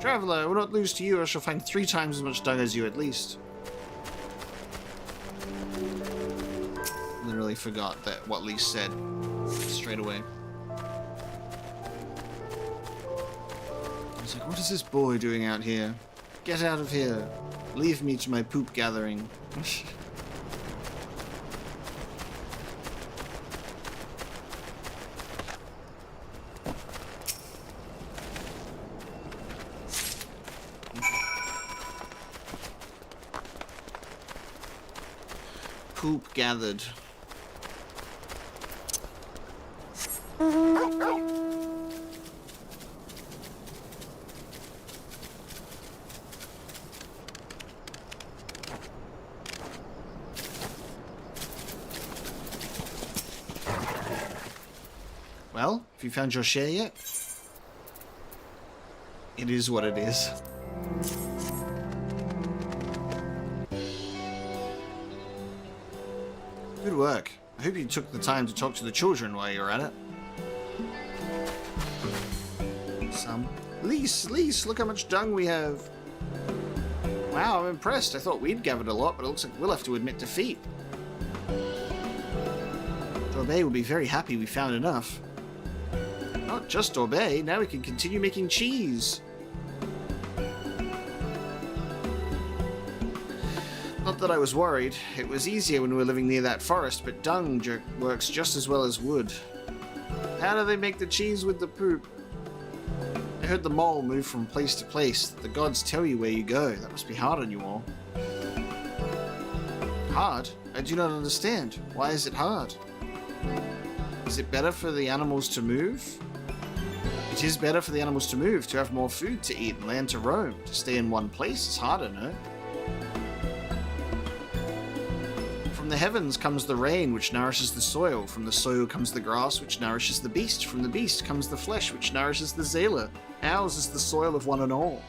Traveler, I will not lose to you. I shall find 3 times as much dung as you at least. Literally forgot that what Lee said straight away. I was like, what is this boy doing out here? Get out of here. Leave me to my poop gathering. Poop gathered. Well, have you found your share yet? It is what it is. Good work. I hope you took the time to talk to the children while you're at it. Lise, look how much dung we have. Wow, I'm impressed. I thought we'd gathered a lot, but it looks like we'll have to admit defeat. Dorbet will be very happy we found enough. Not just Dorbet, now we can continue making cheese. Not that I was worried. It was easier when we were living near that forest, but dung works just as well as wood. How do they make the cheese with the poop? I heard the mole move from place to place. The gods tell you where you go. That must be hard on you all. Hard? I do not understand. Why is it hard? Is it better for the animals to move? It is better for the animals to move, to have more food to eat and land to roam. To stay in one place is harder, no? From the heavens comes the rain, which nourishes the soil. From the soil comes the grass, which nourishes the beast. From the beast comes the flesh, which nourishes the Zayla. Ours is the soil of one and all.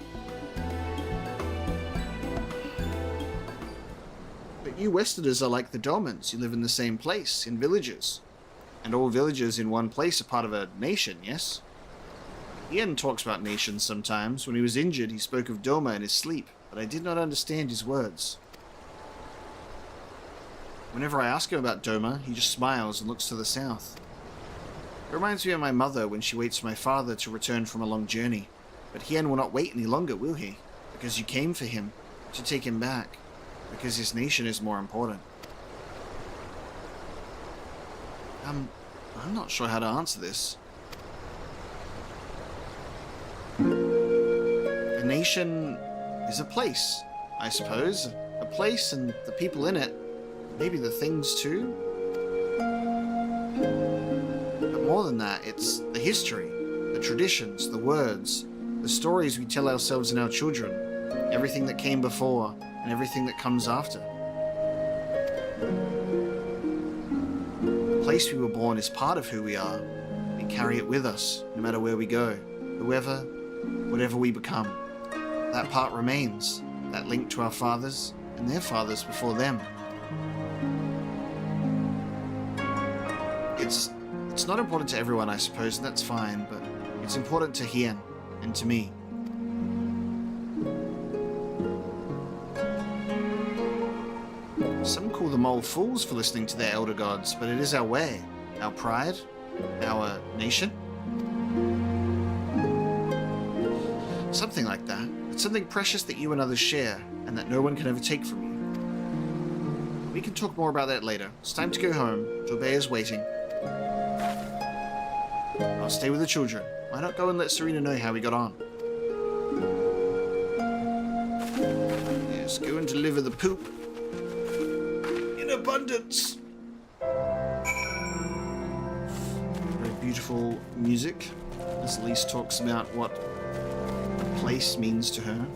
But you Westerners are like the Domans. You live in the same place, in villages. And all villages in one place are part of a nation, yes? Hien talks about nations sometimes. When he was injured, he spoke of Doma in his sleep, but I did not understand his words. Whenever I ask him about Doma, he just smiles and looks to the south. It reminds me of my mother when she waits for my father to return from a long journey. But Hien will not wait any longer, will he? Because you came for him, to take him back. Because his nation is more important. I'm not sure how to answer this. A nation is a place, I suppose. A place and the people in it. Maybe the things too? But more than that, it's the history, the traditions, the words, the stories we tell ourselves and our children, everything that came before and everything that comes after. The place we were born is part of who we are. We carry it with us, no matter where we go, whatever we become. That part remains, that link to our fathers and their fathers before them. It's not important to everyone, I suppose, and that's fine, but it's important to Hien and to me. Some call the mole fools for listening to their elder gods, but it is our way, our pride, our nation. Something like that. It's something precious that you and others share, and that no one can ever take from you. We can talk more about that later. It's time to go home. Dorbei is waiting. I'll stay with the children. Why not go and let Serena know how we got on? Yes, go and deliver the poop. In abundance. Very beautiful music. As Elise talks about what a place means to her.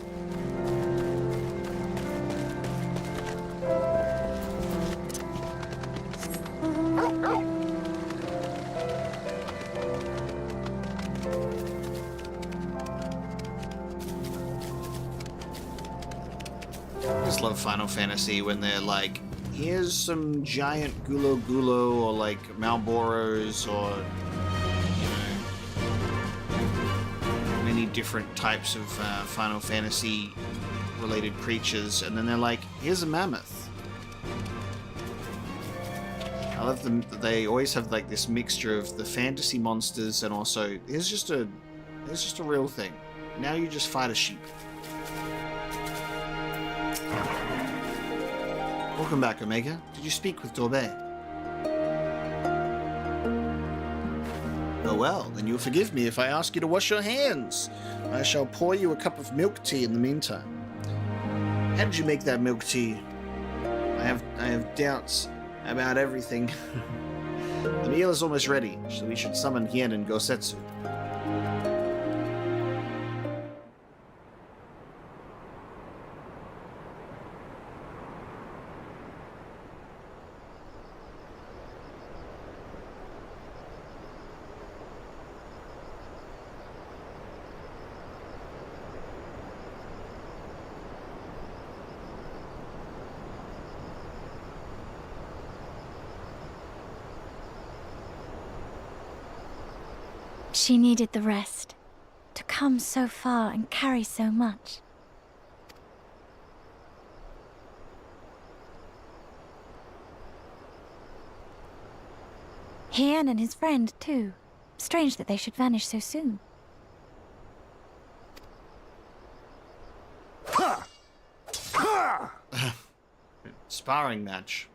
I just love Final Fantasy when they're like, here's some giant Gulo Gulo or like Malboros or, you know, many different types of Final Fantasy related creatures, and then they're like, here's a mammoth. I love them. They always have like this mixture of the fantasy monsters and also here's just a real thing. Now you just fight a sheep. Welcome back, Omega. Did you speak with Dorbei? Oh well, then you'll forgive me if I ask you to wash your hands. I shall pour you a cup of milk tea in the meantime. How did you make that milk tea? I have doubts about everything. The meal is almost ready, so we should summon Hien and Gosetsu. She needed the rest. To come so far and carry so much. Hien and his friend, too. Strange that they should vanish so soon. Sparring match.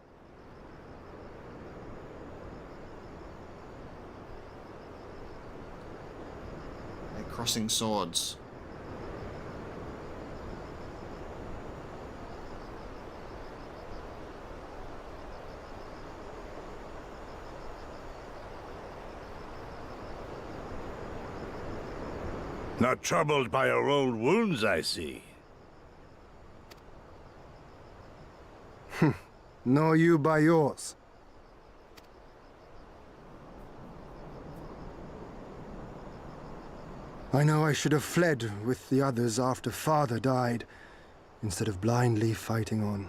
They're crossing swords. Not troubled by your old wounds, I see. Nor you by yours. I know I should have fled with the others after Father died, instead of blindly fighting on.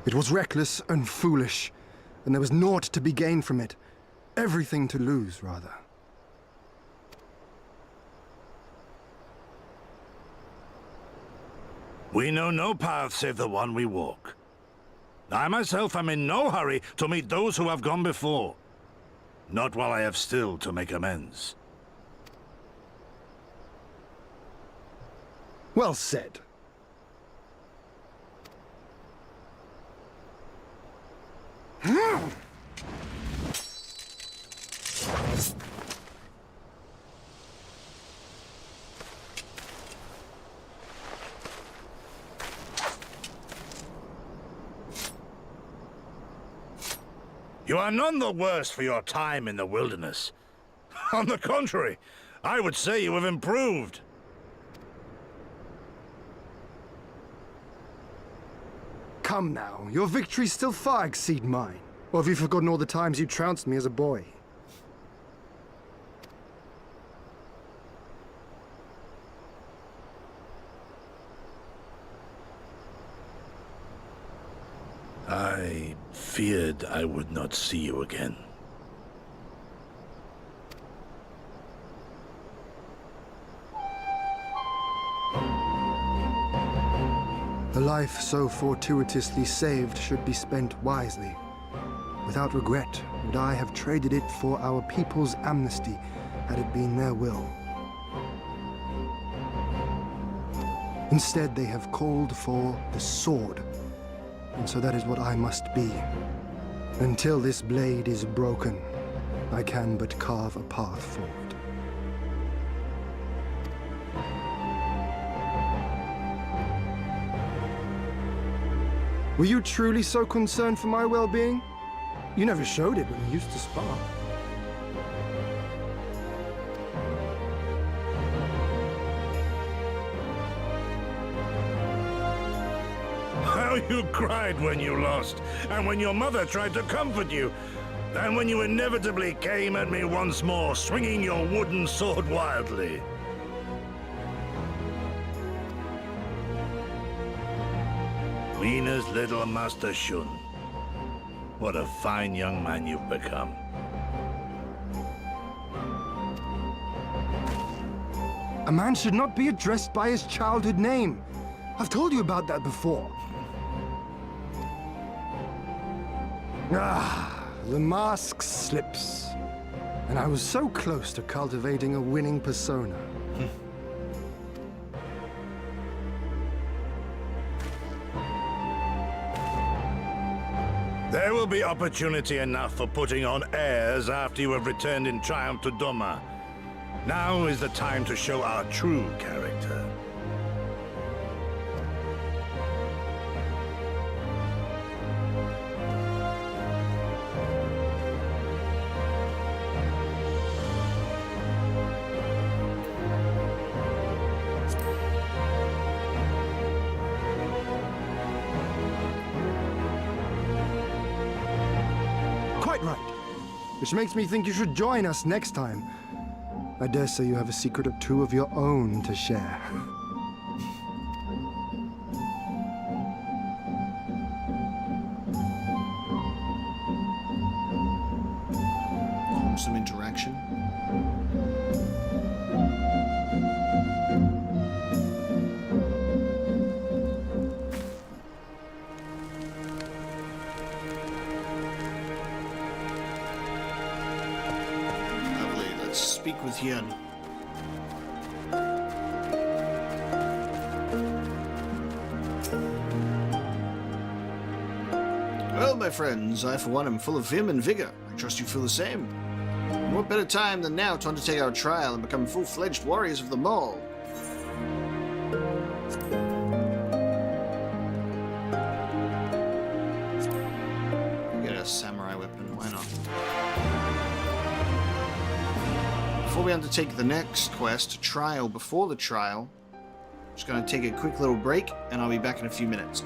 It was reckless and foolish, and there was naught to be gained from it. Everything to lose, rather. We know no path save the one we walk. I myself am in no hurry to meet those who have gone before. Not while I have still to make amends. Well said. You are none the worse for your time in the wilderness. On the contrary, I would say you have improved. Come now, your victories still far exceed mine. Or have you forgotten all the times you trounced me as a boy? I feared I would not see you again. A life so fortuitously saved should be spent wisely. Without regret, would I have traded it for our people's amnesty, had it been their will. Instead, they have called for the sword. And so that is what I must be. Until this blade is broken, I can but carve a path forward. Were you truly so concerned for my well-being? You never showed it when we used to spar. How you cried when you lost, and when your mother tried to comfort you, and when you inevitably came at me once more, swinging your wooden sword wildly. Wiener's little Master Shun. What a fine young man you've become. A man should not be addressed by his childhood name. I've told you about that before. Ah, the mask slips. And I was so close to cultivating a winning persona. There will be opportunity enough for putting on airs after you have returned in triumph to Doma. Now is the time to show our true character. Quite right. Which makes me think you should join us next time. I dare say you have a secret or two of your own to share. Some interaction. Lovely. Let's speak with Hien. Well, my friends, I for one am full of vim and vigor. I trust you feel the same. What better time than now to undertake our trial and become full-fledged warriors of the Mall? Get a samurai weapon, why not? Before we undertake the next quest, trial before the trial, I'm just going to take a quick little break, and I'll be back in a few minutes.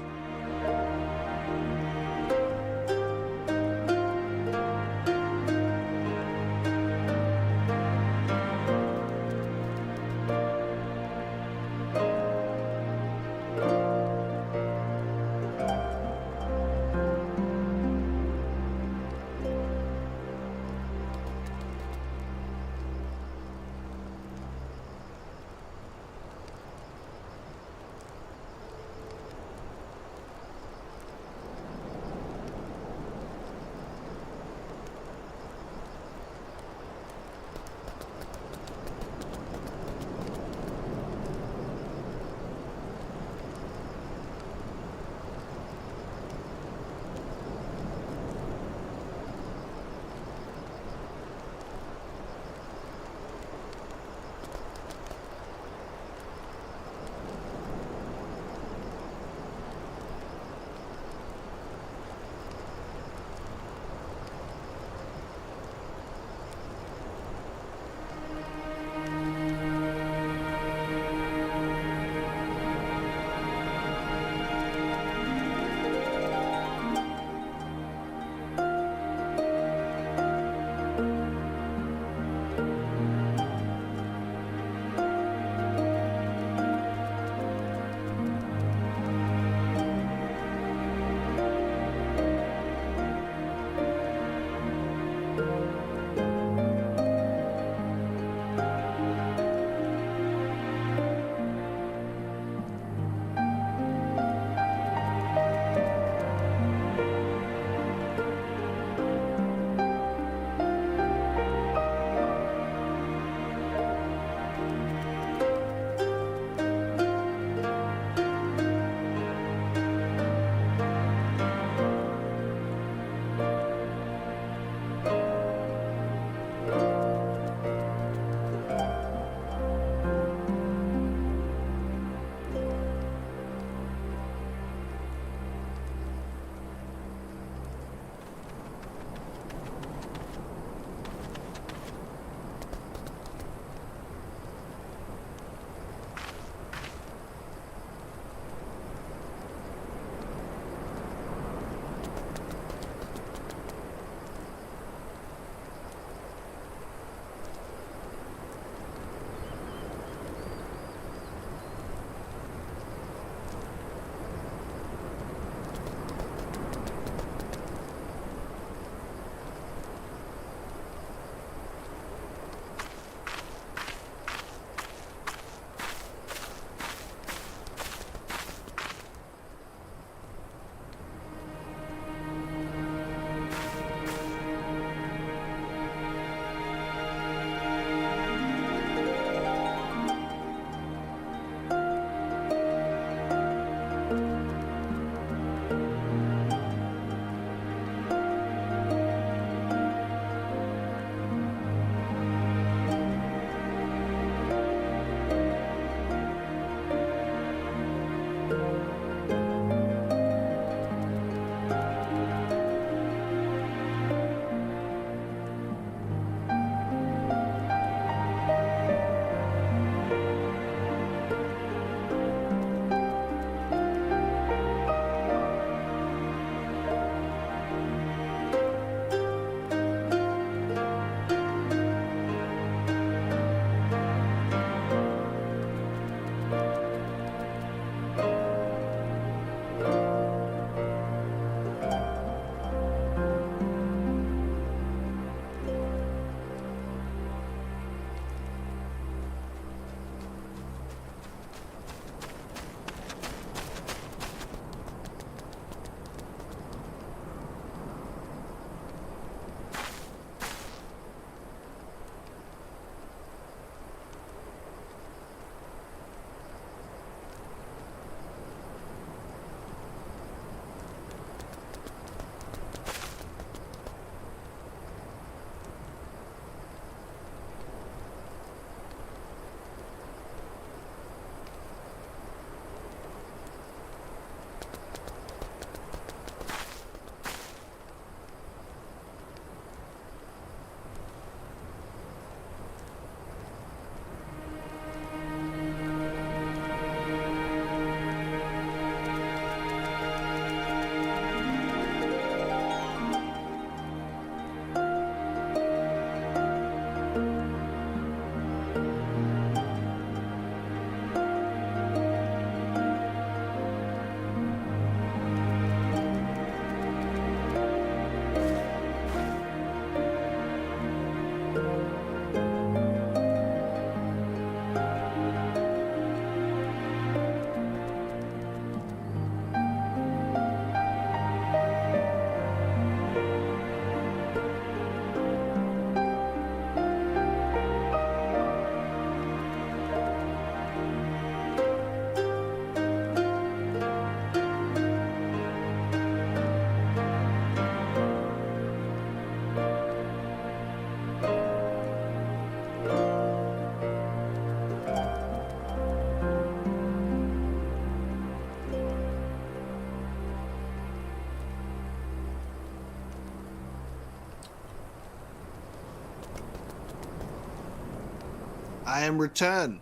I am returned.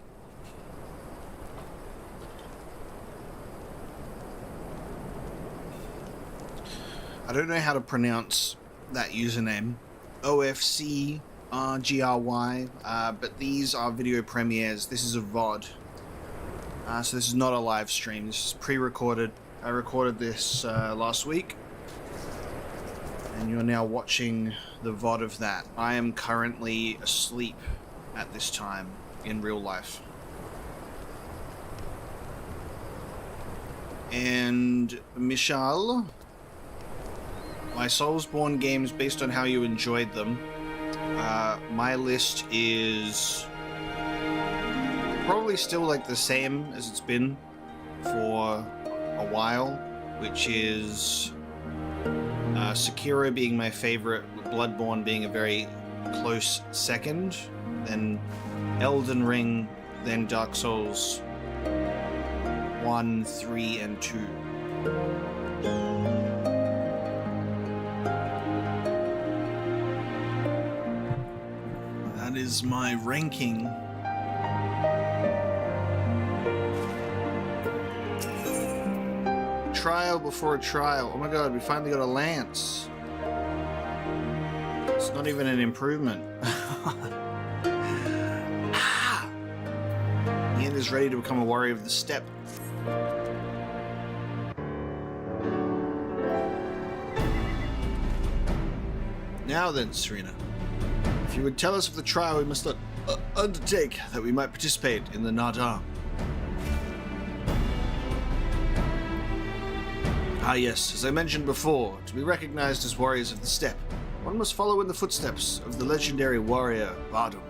I don't know how to pronounce that username. OFCRGRY, but these are video premieres. This is a VOD. So this is not a live stream. This is pre-recorded. I recorded this last week. And you're now watching the VOD of that. I am currently asleep at this time in real life. And Michal, my Soulsborne games based on how you enjoyed them. My list is probably still like the same as it's been for a while, which is Sekiro being my favorite, Bloodborne being a very close second, then Elden Ring, then Dark Souls 1, 3, and 2. That is my ranking. Trial before a trial. Oh my god, we finally got a lance. It's not even an improvement. Hien is ready to become a warrior of the steppe. Now then, Serena, if you would tell us of the trial we must undertake that we might participate in the Nadam. Ah yes, as I mentioned before, to be recognized as warriors of the steppe, one must follow in the footsteps of the legendary warrior Bardam.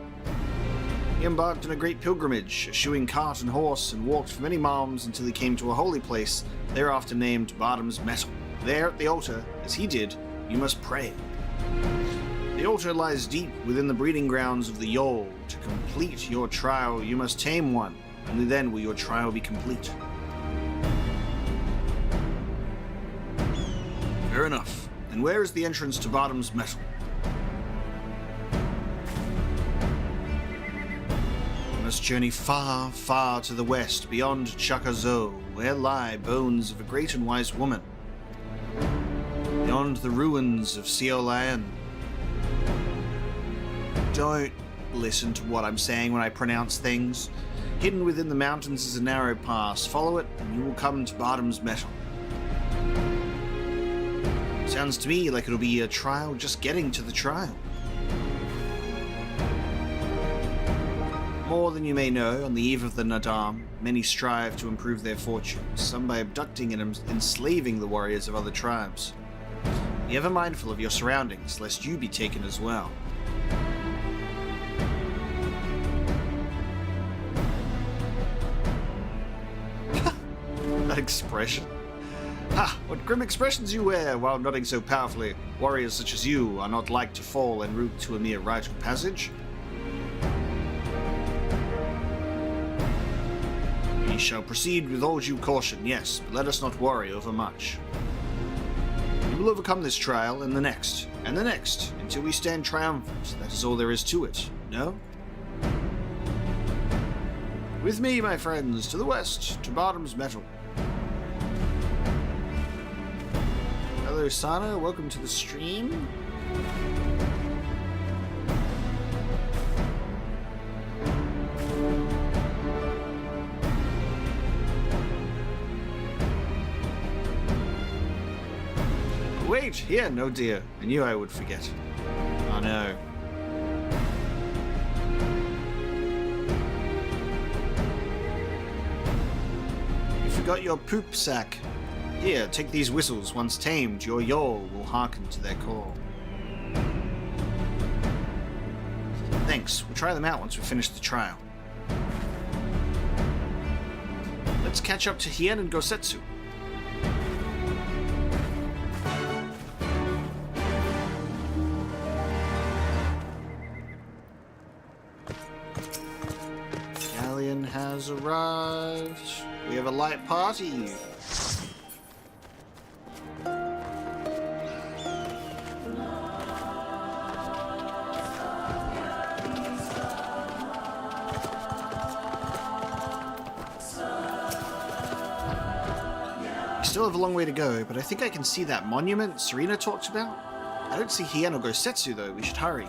He embarked on a great pilgrimage, eschewing cart and horse, and walked for many miles until he came to a holy place, thereafter named Bardam's Mettle. There, at the altar, as he did, you must pray. The altar lies deep within the breeding grounds of the Yol. To complete your trial, you must tame one. Only then will your trial be complete. Fair enough. And where is the entrance to Bardam's Mettle? You must journey far, far to the west, beyond Chakazo, where lie bones of a great and wise woman. Beyond the ruins of Seolayan. Don't listen to what I'm saying when I pronounce things. Hidden within the mountains is a narrow pass. Follow it, and you will come to Bardam's Mettle. Sounds to me like it'll be a trial just getting to the trial. More than you may know, on the eve of the Nadam, many strive to improve their fortunes, some by abducting and enslaving the warriors of other tribes. Be ever mindful of your surroundings, lest you be taken as well. That expression. Ha! What grim expressions you wear while nodding so powerfully. Warriors such as you are not like to fall en route to a mere rite of passage. We shall proceed with all due caution, yes, but let us not worry overmuch. We will overcome this trial and the next, until we stand triumphant. That is all there is to it, no? With me, my friends, to the west, to Bardam's Mettle. Hello, Sana. Welcome to the stream. Wait, here, no dear. I knew I would forget. Oh no. You forgot your poop sack. Here, take these whistles. Once tamed, your Yol will hearken to their call. Thanks. We'll try them out once we finish the trial. Let's catch up to Hien and Gosetsu. Galleon has arrived. We have a light party. still have a long way to go, but I think I can see that monument Serena talked about. I don't see Hien or Gosetsu though, we should hurry.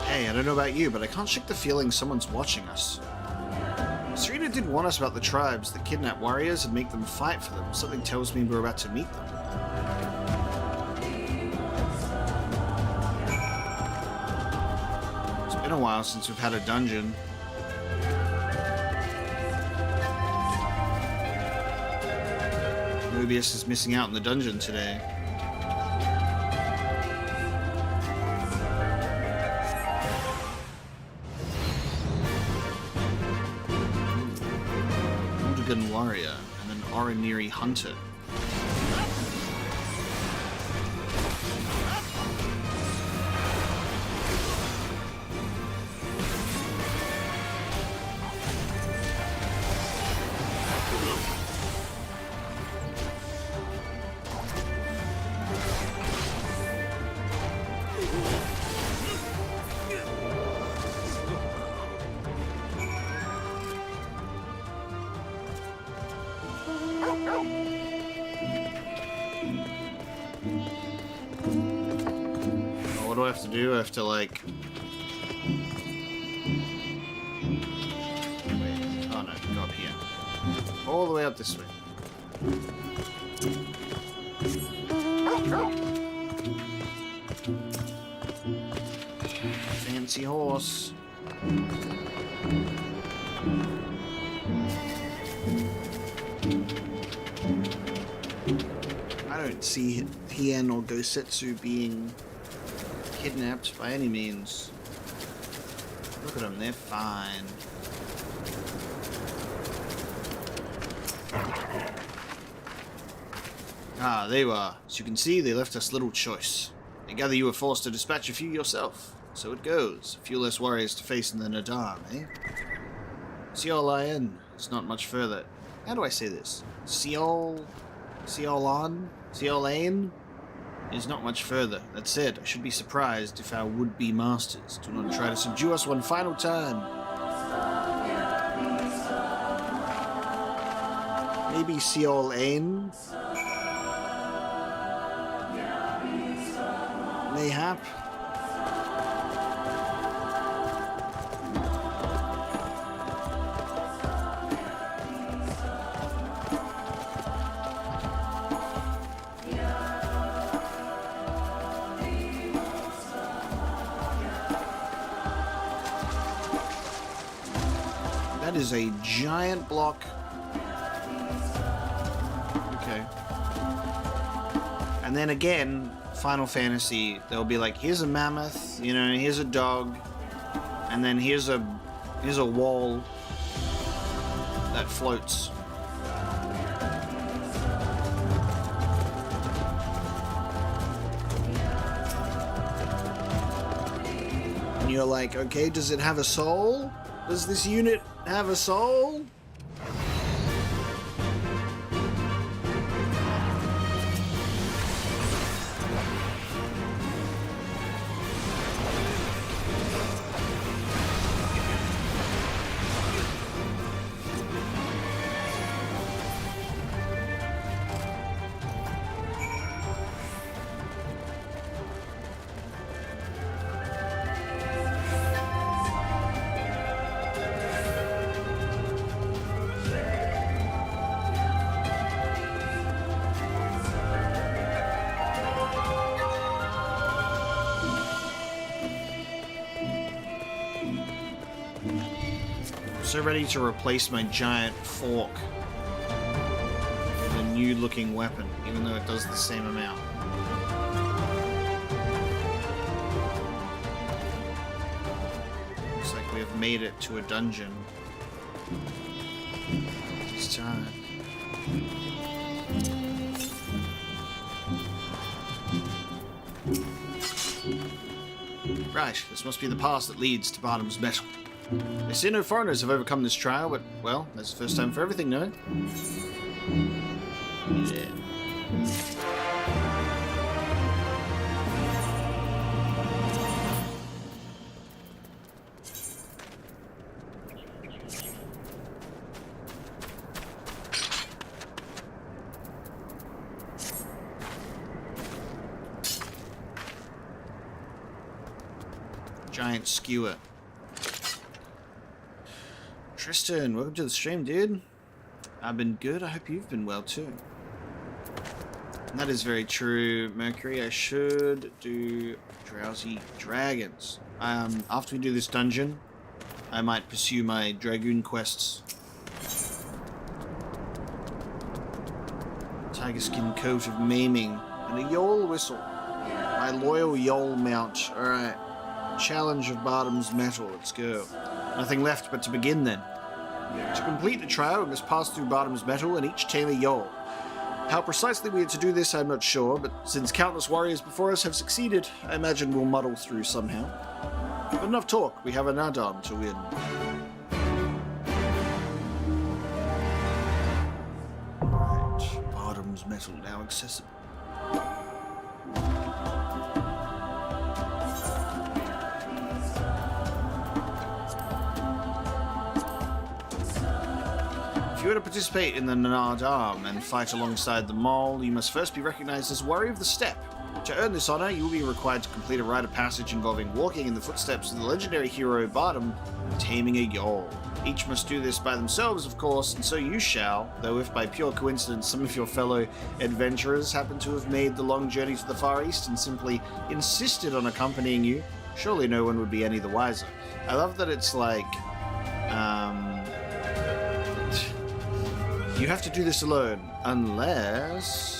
Hey, I don't know about you, but I can't shake the feeling someone's watching us. Serena did warn us about the tribes that kidnap warriors and make them fight for them. Something tells me we're about to meet them. It's been a while since we've had a dungeon. Mobius is missing out on the dungeon today. Warrior and an Oroniri hunter. What do I have to do? I have to, like... Wait. Oh no, go up here. All the way up this way. Fancy horse. I don't see Hien or Gosetsu being kidnapped by any means. Look at them, they're fine. Ah, there you are. As you can see, they left us little choice. I gather you were forced to dispatch a few yourself. So it goes. A few less warriors to face in the Nadam, eh? Seol-Lien is not much further. How do I say this? Seol-Lien is not much further. That said, I should be surprised if our would-be masters do not try to subdue us one final time. Maybe Seol-Lien? Mayhap? That is a giant block. Okay. And then again, Final Fantasy, they'll be like, here's a mammoth, you know, here's a dog, and then here's a wall that floats. And you're like, okay, does it have a soul? Does this unit have a soul? So ready to replace my giant fork with a new looking weapon, even though it does the same amount. Looks like we have made it to a dungeon. It's time. Right, this must be the pass that leads to Bardam's Mettle. They say no foreigners have overcome this trial, but, well, that's the first time for everything, no? Yeah. Giant skewer. Tristan, welcome to the stream, dude. I've been good. I hope you've been well too. And that is very true, Mercury. I should do Drowsy Dragons. After we do this dungeon, I might pursue my Dragoon quests. Tiger skin coat of maiming and a Yol whistle. My loyal Yol mount. Alright. Challenge of Bardam's Mettle. Let's go. Nothing left but to begin then. To complete the trial, we must pass through Bardam's Mettle and each tame a Yol. How precisely we are to do this, I'm not sure, but since countless warriors before us have succeeded, I imagine we'll muddle through somehow. But enough talk. We have an add-on to win. Right. Bardam's Mettle now accessible. If you were to participate in the Nardam and fight alongside the Mole, you must first be recognized as Warrior of the Steppe. To earn this honor, you will be required to complete a rite of passage involving walking in the footsteps of the legendary hero Bardam, taming a Yol. Each must do this by themselves, of course, and so you shall, though if by pure coincidence some of your fellow adventurers happen to have made the long journey to the Far East and simply insisted on accompanying you, surely no one would be any the wiser. I love that it's like, you have to do this alone, unless...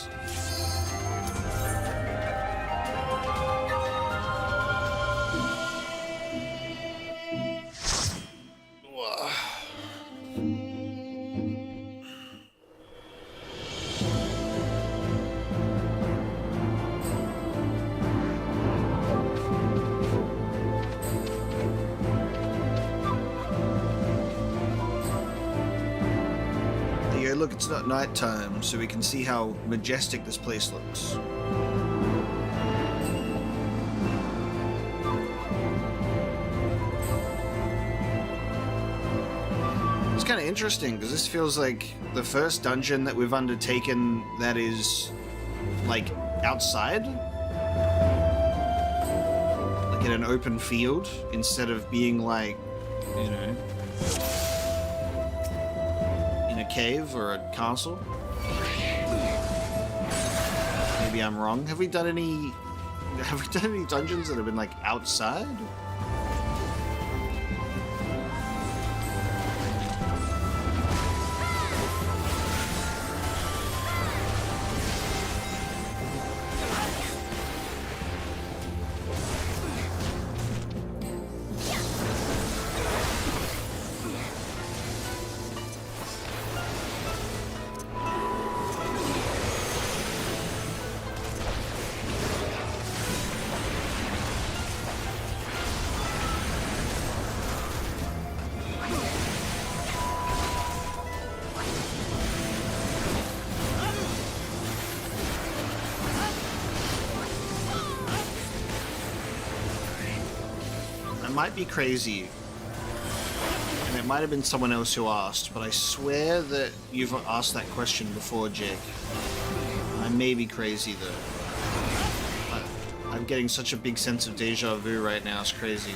Look, it's not nighttime, so we can see how majestic this place looks. It's kind of interesting, because this feels like the first dungeon that we've undertaken that is, like, outside? Like in an open field, instead of being like, you know... cave or a castle. Maybe I'm wrong. Have we done any dungeons that have been like outside? Might be crazy, and it might have been someone else who asked, but I swear that you've asked that question before, Jake. I may be crazy though. I'm getting such a big sense of deja vu right now, it's crazy.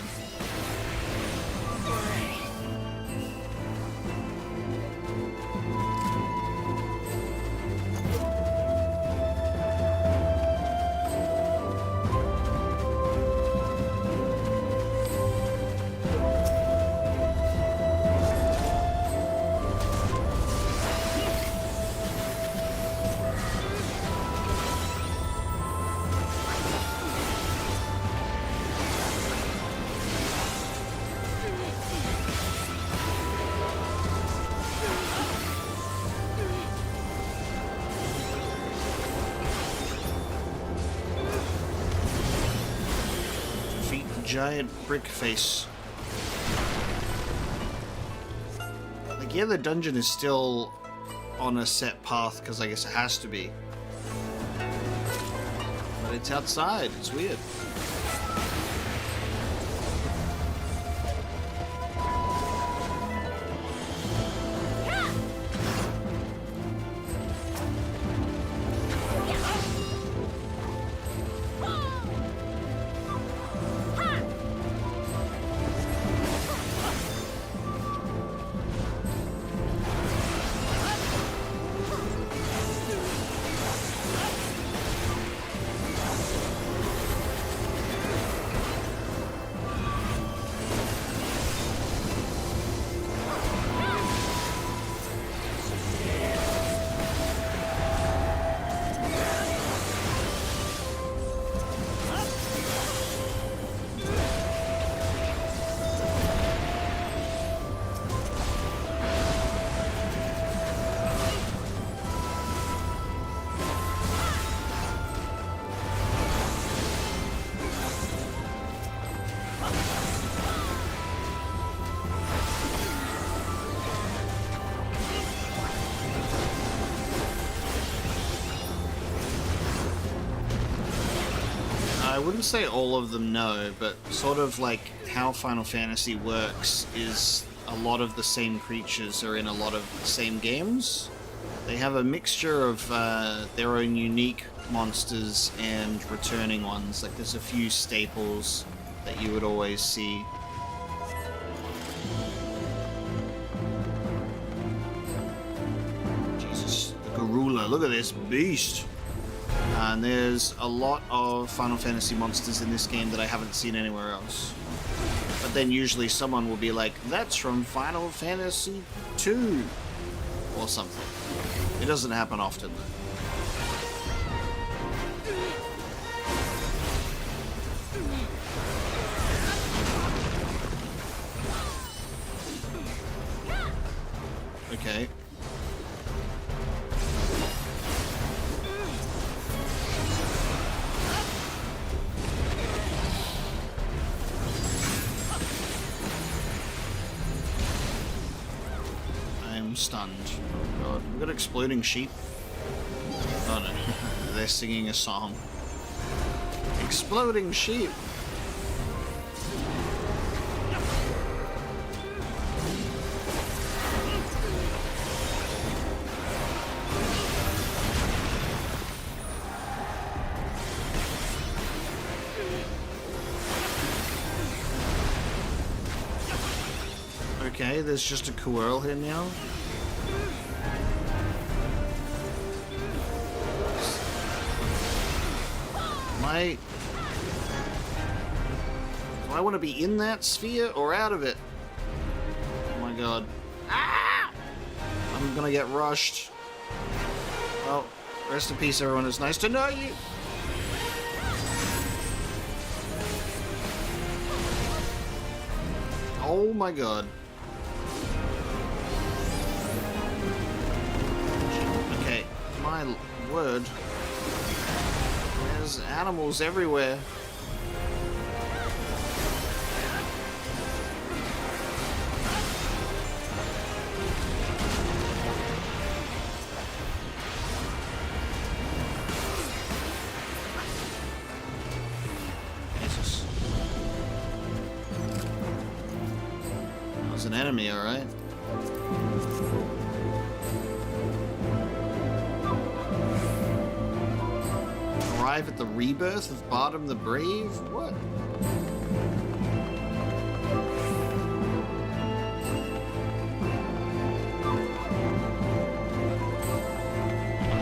giant brick face. Like, yeah, the dungeon is still on a set path, because I guess it has to be. But it's outside, it's weird. I wouldn't say all of them know, but sort of like how Final Fantasy works is a lot of the same creatures are in a lot of the same games. They have a mixture of their own unique monsters and returning ones. Like there's a few staples that you would always see. Jesus, the Garula, look at this beast! And there's a lot of Final Fantasy monsters in this game that I haven't seen anywhere else. But then usually someone will be like, that's from Final Fantasy 2 or something. It doesn't happen often though. Okay. Stunned. Oh god. We've got exploding sheep. Oh no. They're singing a song. Exploding sheep! Okay, there's just a Quirrell here now. Do I want to be in that sphere or out of it? Oh my god. Ah! I'm gonna get rushed. Well, rest in peace everyone, it's nice to know you! Oh my god. Okay, my word. There's animals everywhere. Jesus. That was an enemy, alright. Arrive at the rebirth of Bardam the Brave? What?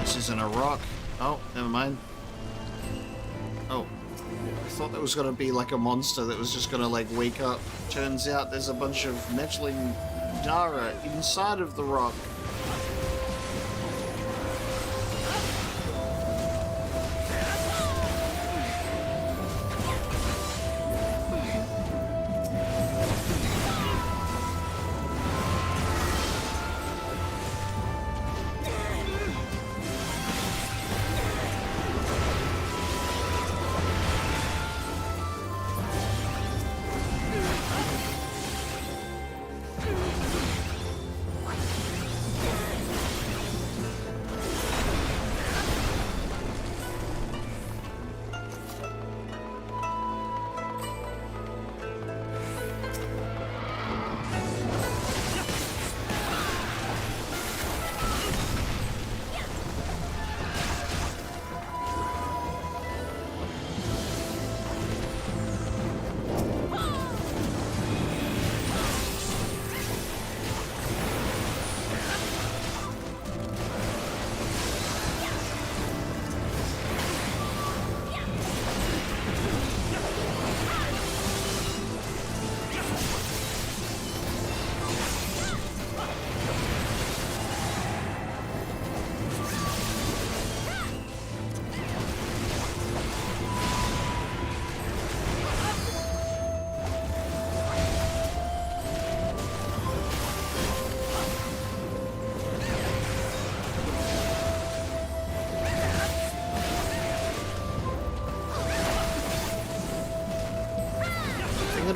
This isn't a rock. Oh, never mind. Oh. I thought that was gonna be like a monster that was just gonna like wake up. Turns out there's a bunch of meddling Dara inside of the rock.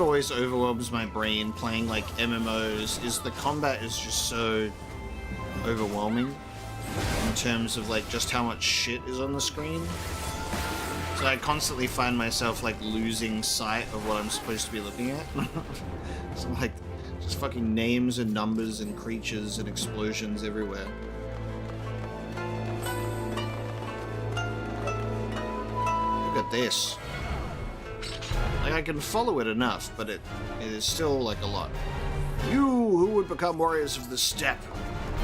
always overwhelms my brain playing like MMOs is the combat is just so overwhelming in terms of like just how much shit is on the screen. So I constantly find myself like losing sight of what I'm supposed to be looking at. So like just fucking names and numbers and creatures and explosions everywhere. Look at this. Like, I can follow it enough, but it is still, like, a lot. You who would become warriors of the steppe.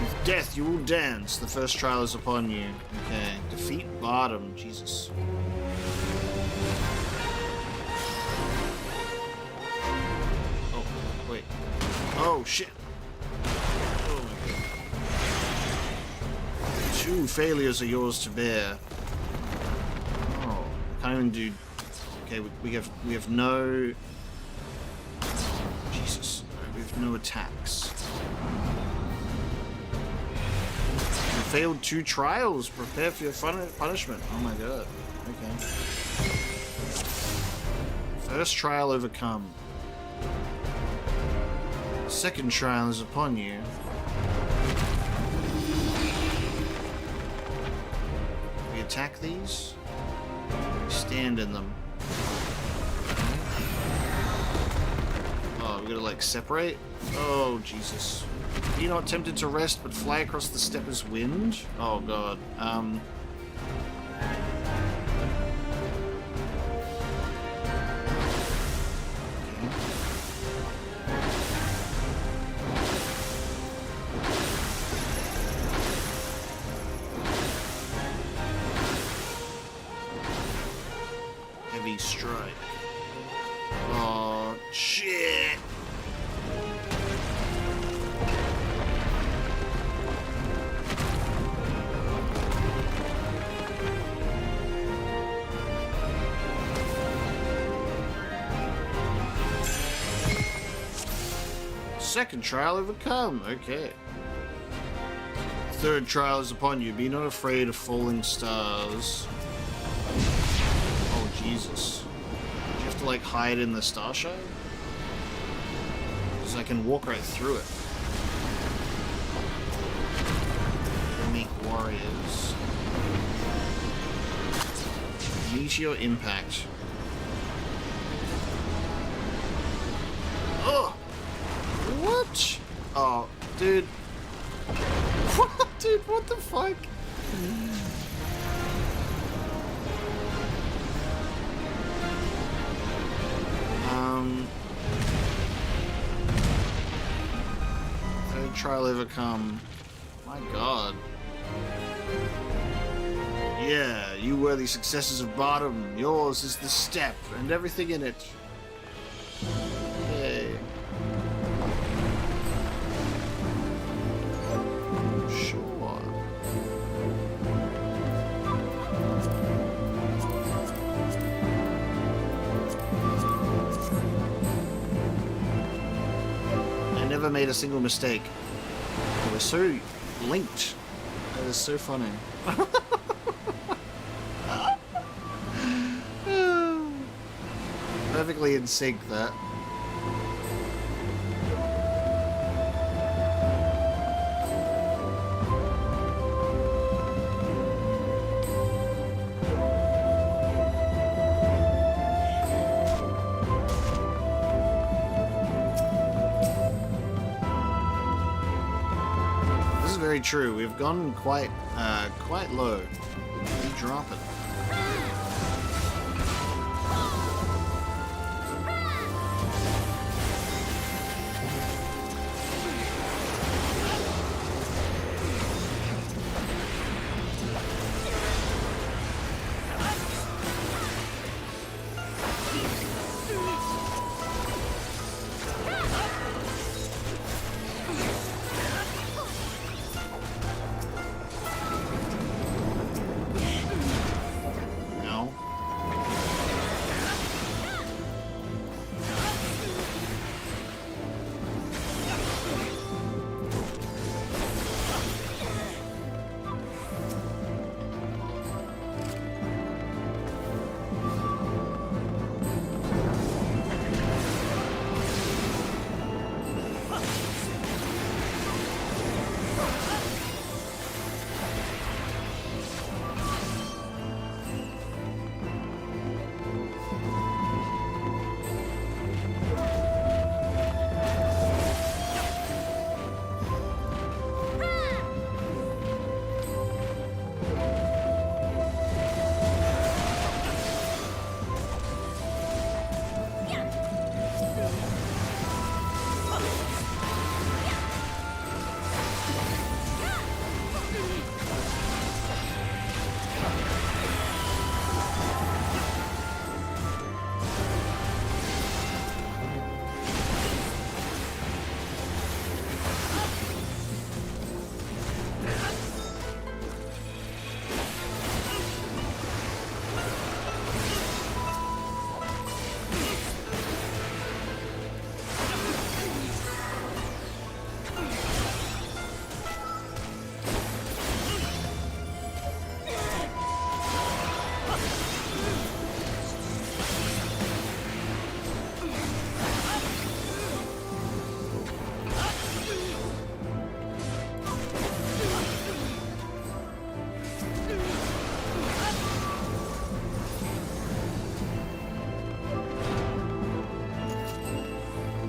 With death you will dance. The first trial is upon you. Okay. Defeat Bardam. Jesus. Oh, wait. Oh, shit. Oh, my God. 2 failures are yours to bear. Oh, can't even do... Okay, we have no... Jesus. We have no attacks. You failed 2 trials. Prepare for your punishment. Oh my god. Okay. First trial overcome. Second trial is upon you. We attack these. We stand in them. Oh, we gotta like separate? Oh, Jesus. Are you not tempted to rest but fly across the steppe as wind? Oh, God. Heavy strike. Oh, shit. Second trial overcome. Okay. Third trial is upon you. Be not afraid of falling stars. Oh, Jesus. Do you have to, like, hide in the star show? Because I can walk right through it. Meek warriors. Meteor impact. Oh! What? Oh, dude. Dude, what the fuck? Third trial overcome. My god. Yeah, you worthy successors of Bardam. Yours is the steppe and everything in it. Yay. Sure. I never made a single mistake. We're so linked. That is so funny. Perfectly in sync, that. This is very true. We've gone quite low. We drop it.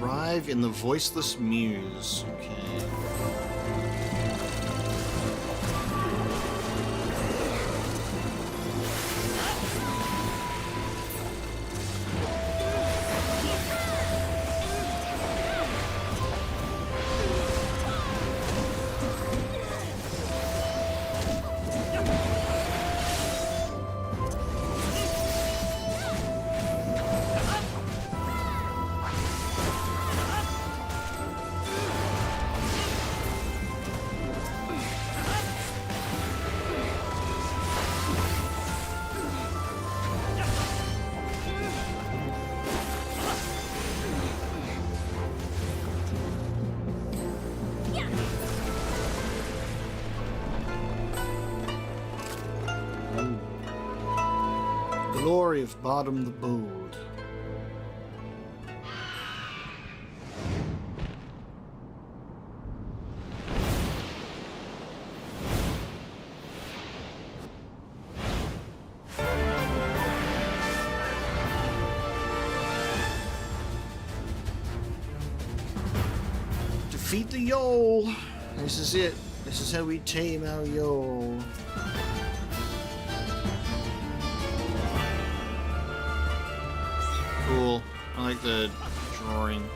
Arrive in the Voiceless Muse. Okay. Glory of Bardam the Bold. Defeat the Yol. This is it. This is how we tame our Yol. Cool. I like the drawing.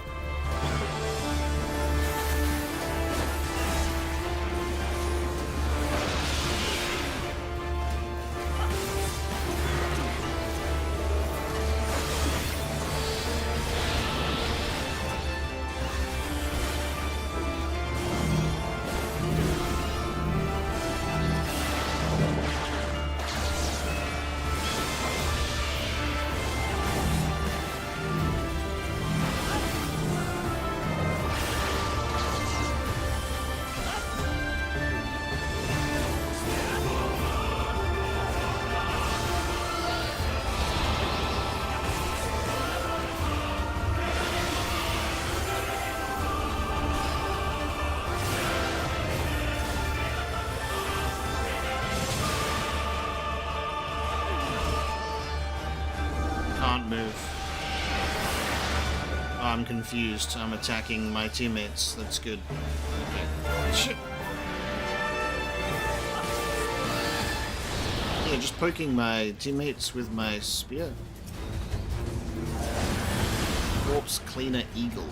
I'm confused. I'm attacking my teammates. That's good. Okay. Shit. Yeah, just poking my teammates with my spear. Corpse Cleaner Eagle.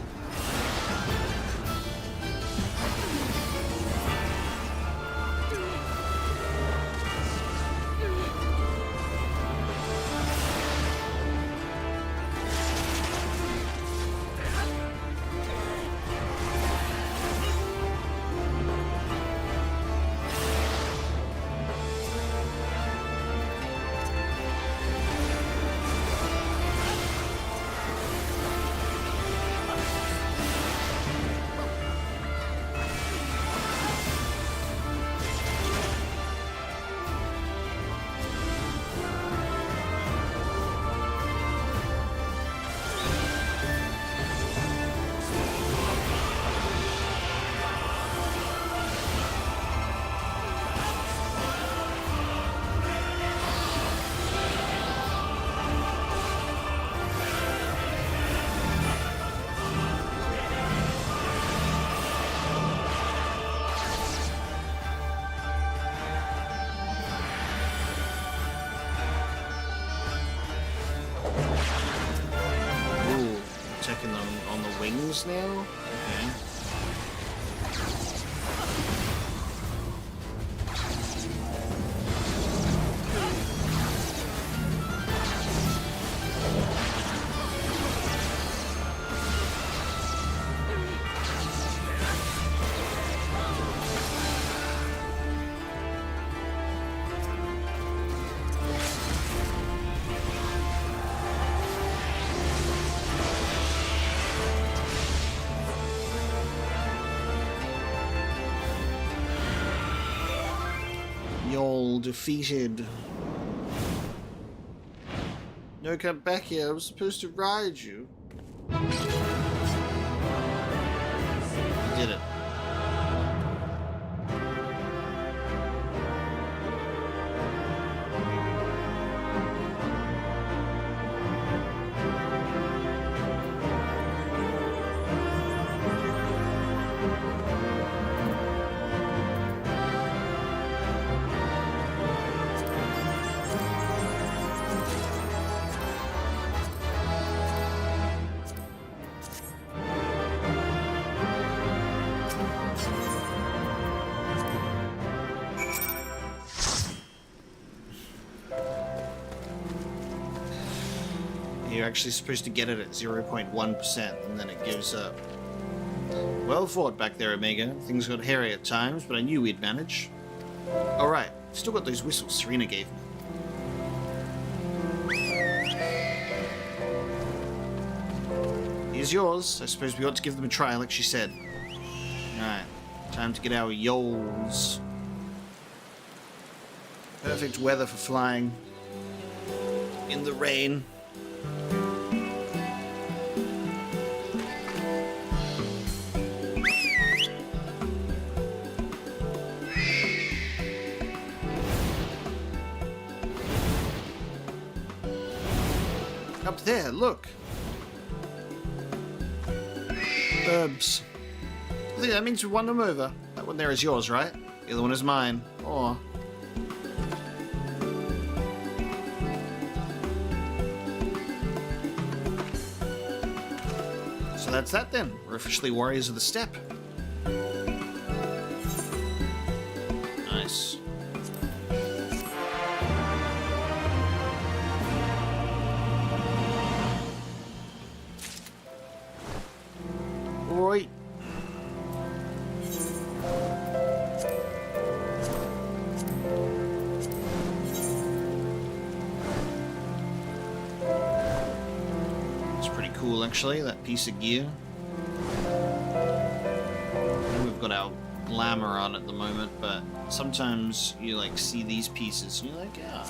Now? Okay. Y'all defeated. No, come back here. I was supposed to ride you. I did it. you're actually supposed to get it at 0.1%, and then it gives up. Well fought back there, Omega. Things got hairy at times, but I knew we'd manage. Alright, still got those whistles Serena gave me. Here's yours. I suppose we ought to give them a try, like she said. Alright, time to get our yoles. Perfect weather for flying. In the rain. Up there, look. Herbs. I think that means we won them over. That one there is yours, right? The other one is mine. Or... so that's that then. We're officially warriors of the steppe. Nice. Alright. It's pretty cool actually, that piece of gear. We've got our glamour on at the moment, but sometimes you like see these pieces and you're like, yeah,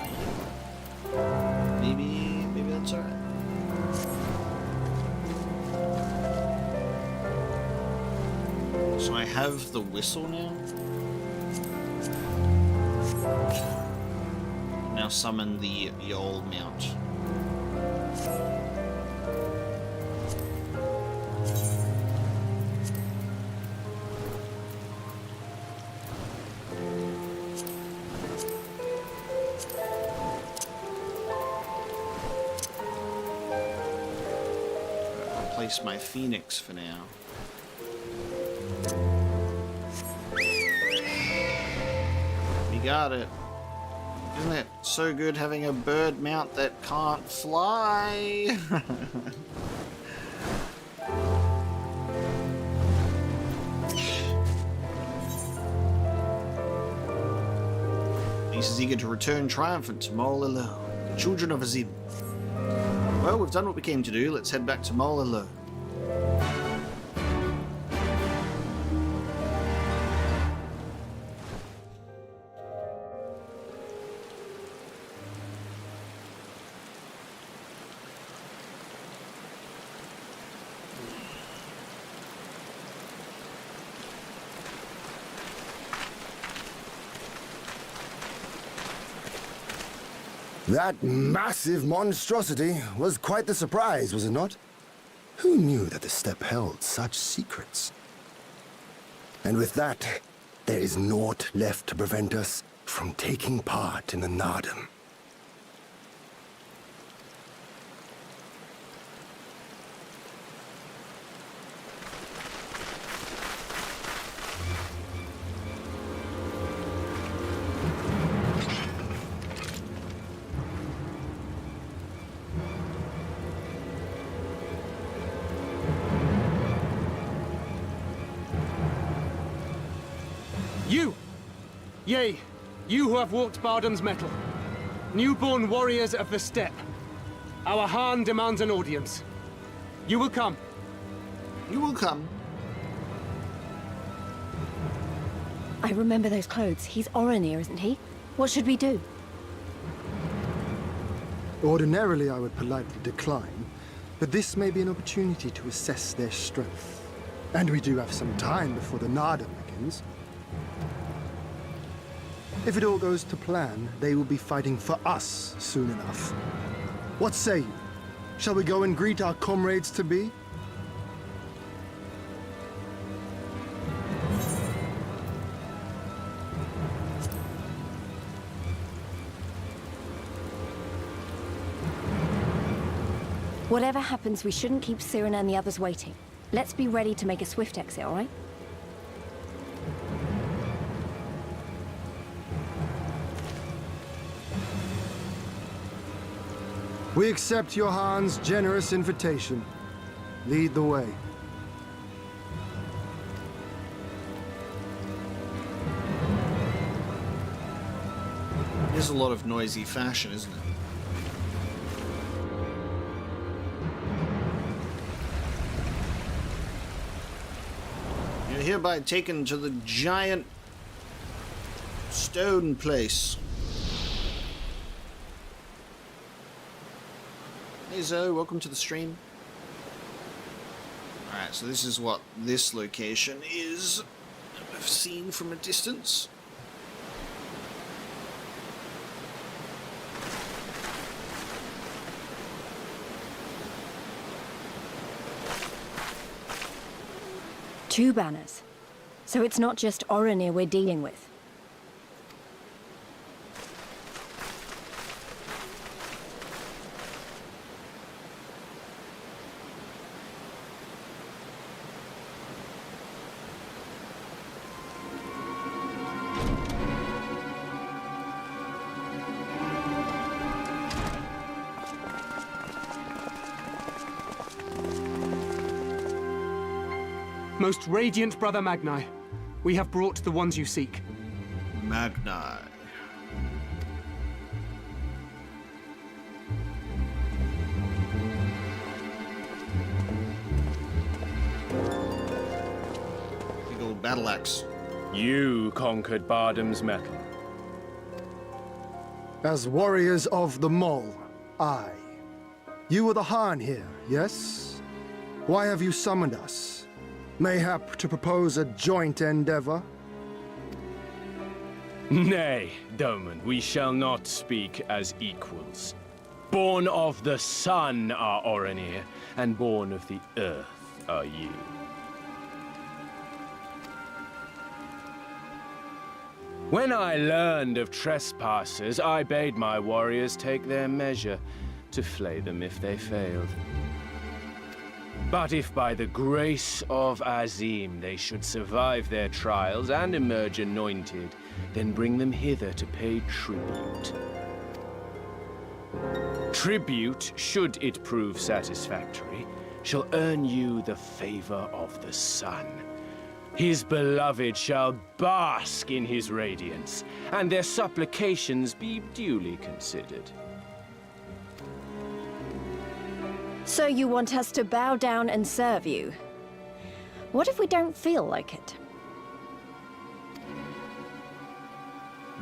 maybe that's alright. So I have the whistle now. Now summon the Yol mount. I'll place my phoenix for now. Got it. Isn't it so good having a bird mount that can't fly? Ace is eager to return triumphant to Mol Elo, the children of Azim. Well, we've done what we came to do. Let's head back to Mol Elo. That massive monstrosity was quite the surprise, was it not? Who knew that the steppe held such secrets? And with that, there is naught left to prevent us from taking part in the Nardam. You! Yea, you who have walked Bardam's Mettle. Newborn warriors of the steppe. Our Hien demands an audience. You will come. You will come. I remember those clothes. He's Oronir, isn't he? What should we do? Ordinarily, I would politely decline, but this may be an opportunity to assess their strength. And we do have some time before the Nardam begins. If it all goes to plan, they will be fighting for us soon enough. What say you? Shall we go and greet our comrades-to-be? Whatever happens, we shouldn't keep Cyrena and the others waiting. Let's be ready to make a swift exit, all right? We accept your Han's generous invitation. Lead the way. It is a lot of noisy fashion, isn't it? You're hereby taken to the giant stone place. Hey Zoe, welcome to the stream. Alright, so this is what this location is seen from a distance. Two banners. So it's not just Oronir we're dealing with. Most radiant Brother Magni, we have brought the ones you seek. Magni. Big old battle axe. You conquered Bardam's Mettle. As warriors of the Mole, aye. You were the Hien here, yes? Why have you summoned us? Mayhap to propose a joint endeavor? Nay, Doman, we shall not speak as equals. Born of the sun are Oronir, and born of the earth are you. When I learned of trespassers, I bade my warriors take their measure, to flay them if they failed. But if by the grace of Azim they should survive their trials and emerge anointed, then bring them hither to pay tribute. Tribute, should it prove satisfactory, shall earn you the favor of the sun. His beloved shall bask in his radiance, and their supplications be duly considered. So you want us to bow down and serve you? What if we don't feel like it?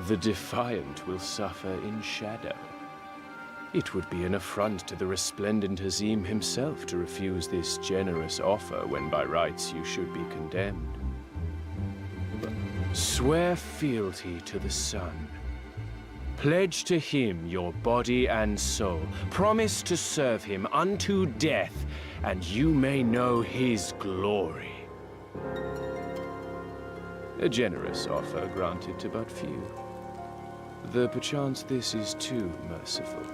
The defiant will suffer in shadow. It would be an affront to the resplendent Azim himself to refuse this generous offer when by rights you should be condemned. Swear fealty to the sun. Pledge to him your body and soul. Promise to serve him unto death, and you may know his glory. A generous offer granted to but few. Though perchance this is too merciful.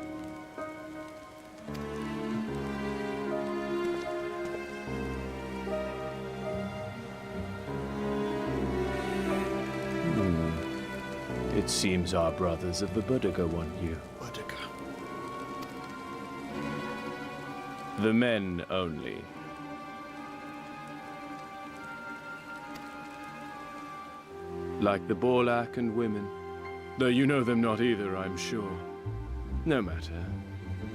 It seems our brothers of the Boudica want you. Boudica. The men only. Like the Borlak and women. Though you know them not either, I'm sure. No matter.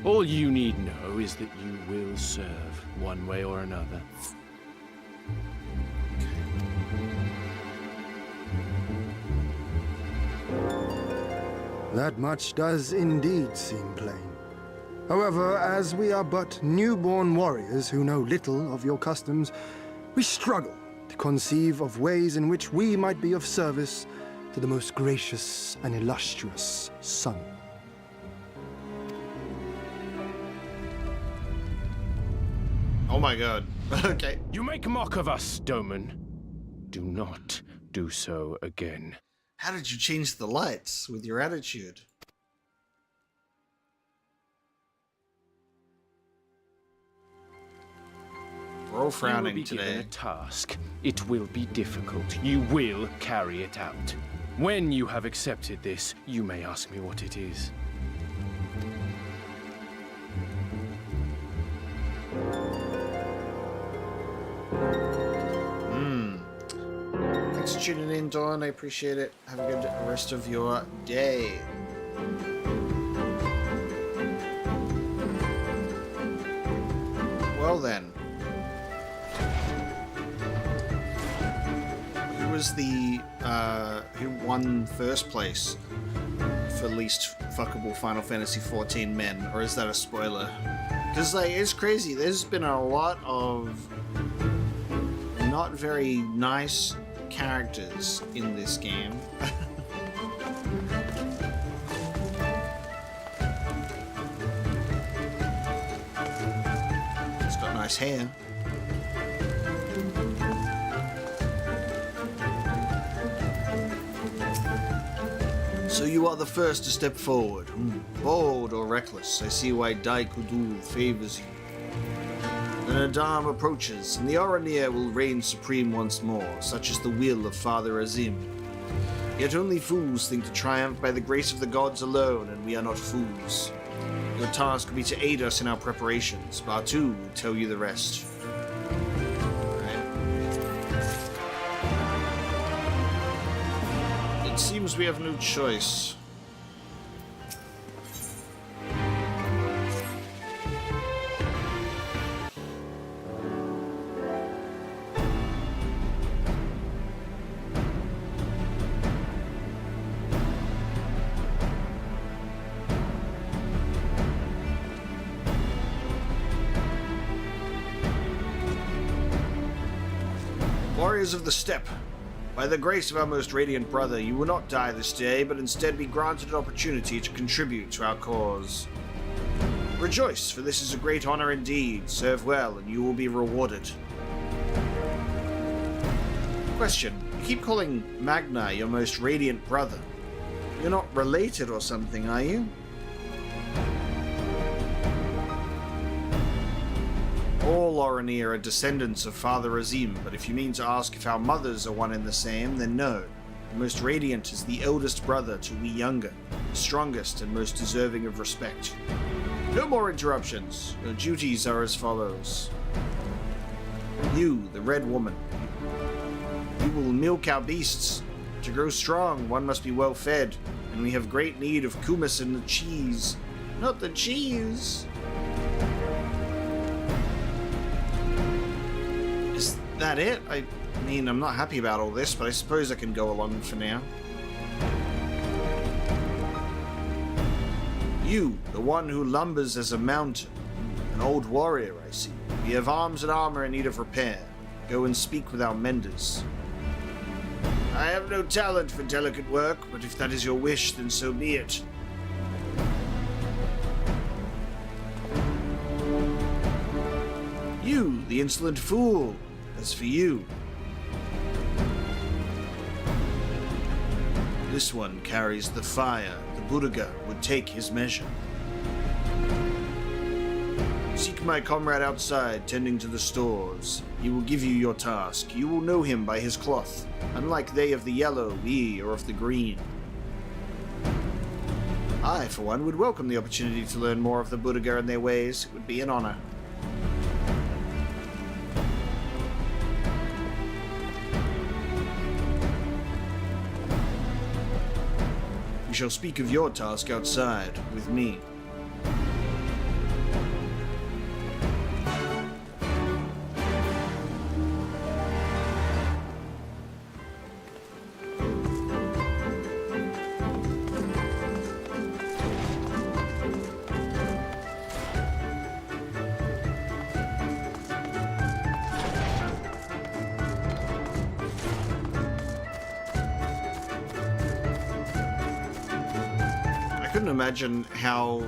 All you need know is that you will serve, one way or another. That much does indeed seem plain. However, as we are but newborn warriors who know little of your customs, we struggle to conceive of ways in which we might be of service to the most gracious and illustrious sun. Oh my god. Okay. You make mock of us, Doman. Do not do so again. How did you change the lights with your attitude? We're all frowning you will be today. Given a task. It will be difficult. You will carry it out. When you have accepted this, you may ask me what it is. for tuning in, Dawn. I appreciate it. Have a good rest of your day. Well then. Who was the, who won first place for least fuckable Final Fantasy XIV men? Or is that a spoiler? Because, like, it's crazy. There's been a lot of not very nice characters in this game. It's got nice hair. So you are the first to step forward. Bold or reckless, I see why Dai Kudul favors you. Then Adam approaches, and the Oronir will reign supreme once more, such is the will of Father Azim. Yet only fools think to triumph by the grace of the gods alone, and we are not fools. Your task will be to aid us in our preparations. Batu will tell you the rest. It seems we have no choice. Warriors of the Steppe, by the grace of our most radiant brother, you will not die this day, but instead be granted an opportunity to contribute to our cause. Rejoice, for this is a great honor indeed. Serve well, and you will be rewarded. Question. You keep calling Magna your most radiant brother. You're not related or something, are you? All Oronir are descendants of Father Azim, but if you mean to ask if our mothers are one and the same, then no. The most radiant is the eldest brother to we younger, the strongest and most deserving of respect. No more interruptions. Your duties are as follows. You, the Red Woman. You will milk our beasts. To grow strong, one must be well fed, and we have great need of kumis and the cheese. Not the cheese! Is that it? I mean, I'm not happy about all this, but I suppose I can go along for now. You, the one who lumbers as a mountain. An old warrior, I see. We have arms and armor in need of repair. Go and speak with our menders. I have no talent for delicate work, but if that is your wish, then so be it. You, the insolent fool. As for you, this one carries the fire. The Buddha would take his measure. Seek my comrade outside, tending to the stores. He will give you your task. You will know him by his cloth. Unlike they of the yellow, we are of the green. I, for one, would welcome the opportunity to learn more of the Buddha and their ways. It would be an honor. We shall speak of your task outside, with me. I couldn't imagine how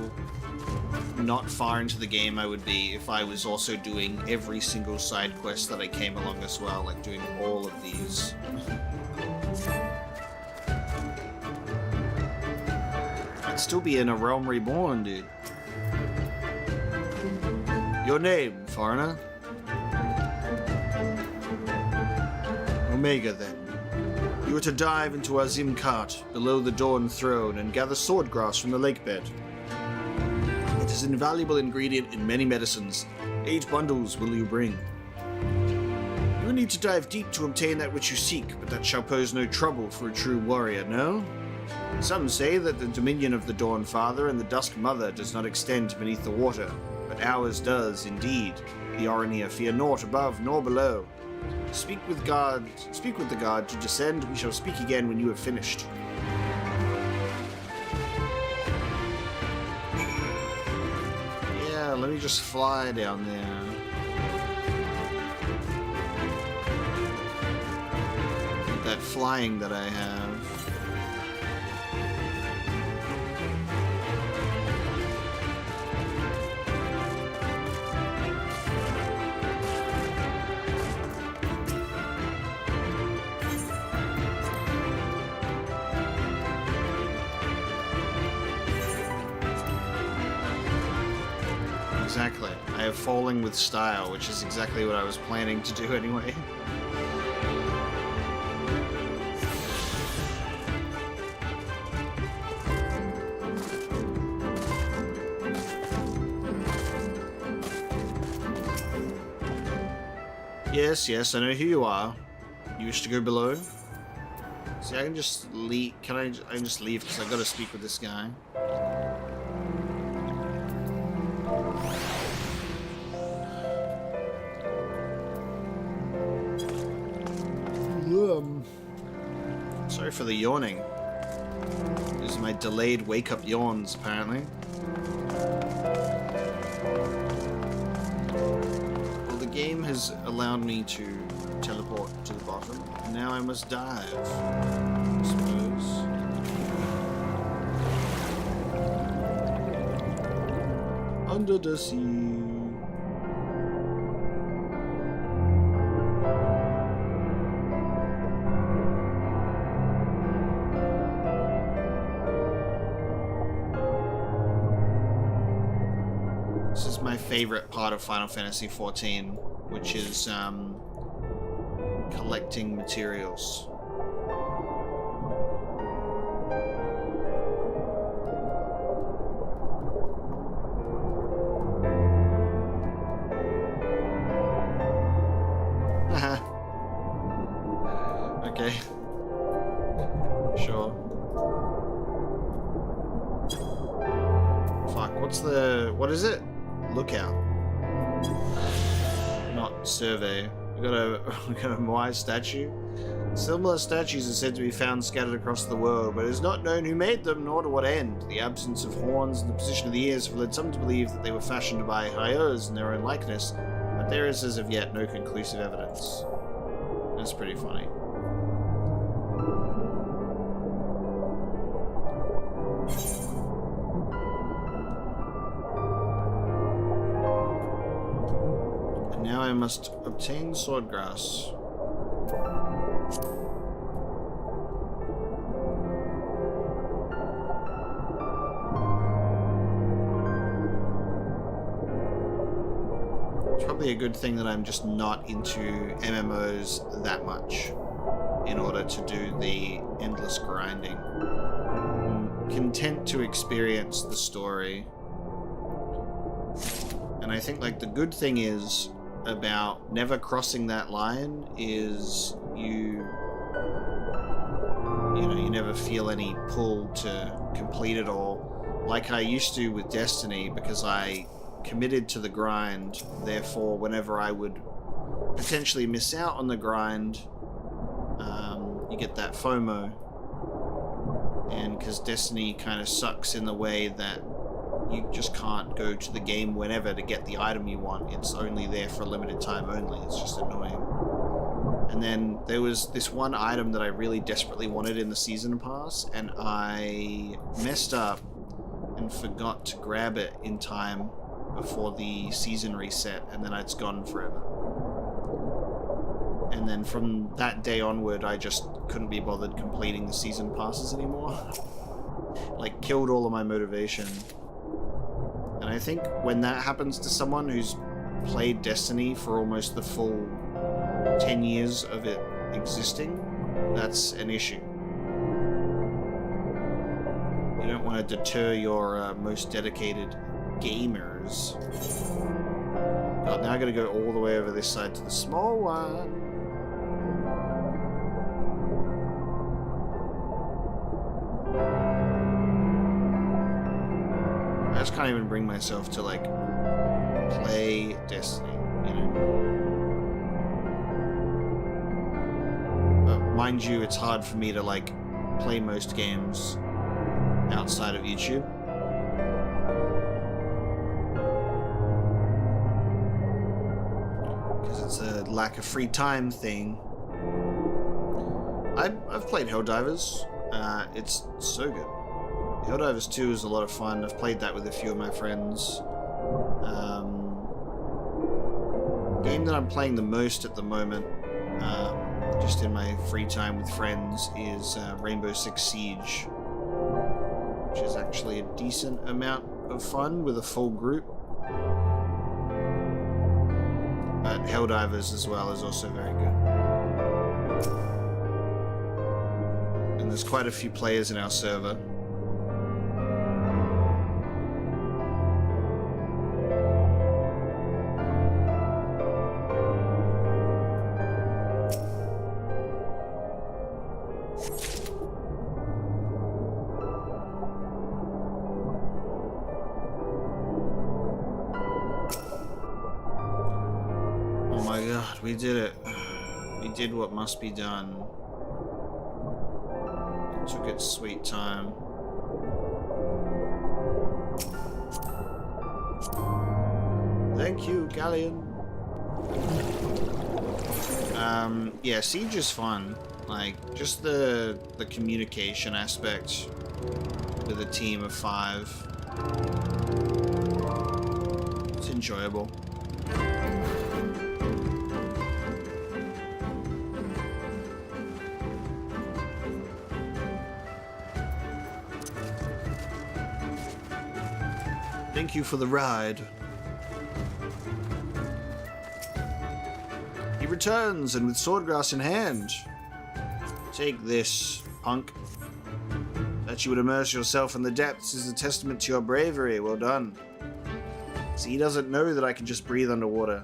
not far into the game I would be if I was also doing every single side quest that I came along as well, like doing all of these. I'd still be in a realm reborn, dude. Your name, foreigner? Omega, then. You are to dive into Azim Cart, below the Dawn Throne, and gather sword grass from the lake bed. It is an invaluable ingredient in many medicines. 8 bundles will you bring. You never need to dive deep to obtain that which you seek, but that shall pose no trouble for a true warrior, no? Some say that the dominion of the Dawn Father and the Dusk Mother does not extend beneath the water, but ours does, indeed. The Oronir fear naught above nor below. Speak with the guard to descend. We shall speak again when you have finished. Yeah, let me just fly down there. That flying that I have. Exactly. I have falling with style, which is exactly what I was planning to do anyway. Yes, yes, I know who you are. You wish to go below? See, I can just leave. I can just leave because I've got to speak with this guy. Sorry for the yawning. These are my delayed wake-up yawns, apparently. Well, the game has allowed me to teleport to the bottom, and now I must dive, I suppose. Under the sea. Favorite part of Final Fantasy XIV, which is collecting materials. Okay. Sure. Fuck, what is it? Lookout. Not survey. We got a Moai statue. Similar statues are said to be found scattered across the world, but it is not known who made them nor to what end. The absence of horns and the position of the ears have led some to believe that they were fashioned by Haios in their own likeness, but there is as of yet no conclusive evidence. That's pretty funny. Now I must obtain swordgrass. It's probably a good thing that I'm just not into MMOs that much in order to do the endless grinding. I'm content to experience the story. And I think like the good thing is about never crossing that line is you never feel any pull to complete it all like I used to with Destiny, because I committed to the grind. Therefore, whenever I would potentially miss out on the grind, you get that FOMO. And because Destiny kind of sucks in the way that you just can't go to the game whenever to get the item you want. It's only there for a limited time only. It's just annoying. And then there was this one item that I really desperately wanted in the season pass, and I messed up and forgot to grab it in time before the season reset, and then it's gone forever. And then from that day onward, I just couldn't be bothered completing the season passes anymore. Like, killed all of my motivation. And I think when that happens to someone who's played Destiny for almost the full 10 years of it existing, that's an issue. You don't want to deter your most dedicated gamers. God, now I gotta go all the way over this side to the small one. can't even bring myself to, like, play Destiny, you know? But mind you, it's hard for me to, like, play most games outside of YouTube. Because it's a lack of free time thing. I've played Helldivers. It's so good. Helldivers 2 is a lot of fun. I've played that with a few of my friends. Game that I'm playing the most at the moment, just in my free time with friends, is Rainbow Six Siege, which is actually a decent amount of fun with a full group. But Helldivers as well is also very good. And there's quite a few players in our server. We did it. We did what must be done. It took its sweet time. Thank you, Galleon. Yeah, Siege is fun. Like, just the communication aspect with a team of 5. It's enjoyable. Thank you for the ride. He returns, and with swordgrass in hand. Take this, punk. That you would immerse yourself in the depths is a testament to your bravery. Well done. See, he doesn't know that I can just breathe underwater.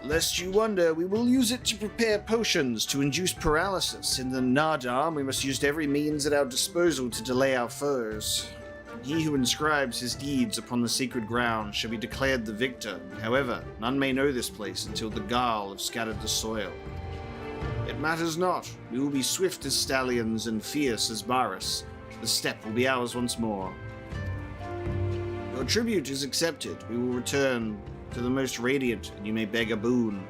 Lest you wonder, we will use it to prepare potions to induce paralysis. In the Bardam, we must use every means at our disposal to delay our foes. He who inscribes his deeds upon the sacred ground shall be declared the victor. However, none may know this place until the Garl have scattered the soil. It matters not. We will be swift as stallions and fierce as Varus. The steppe will be ours once more. Your tribute is accepted. We will return to the most radiant, and you may beg a boon.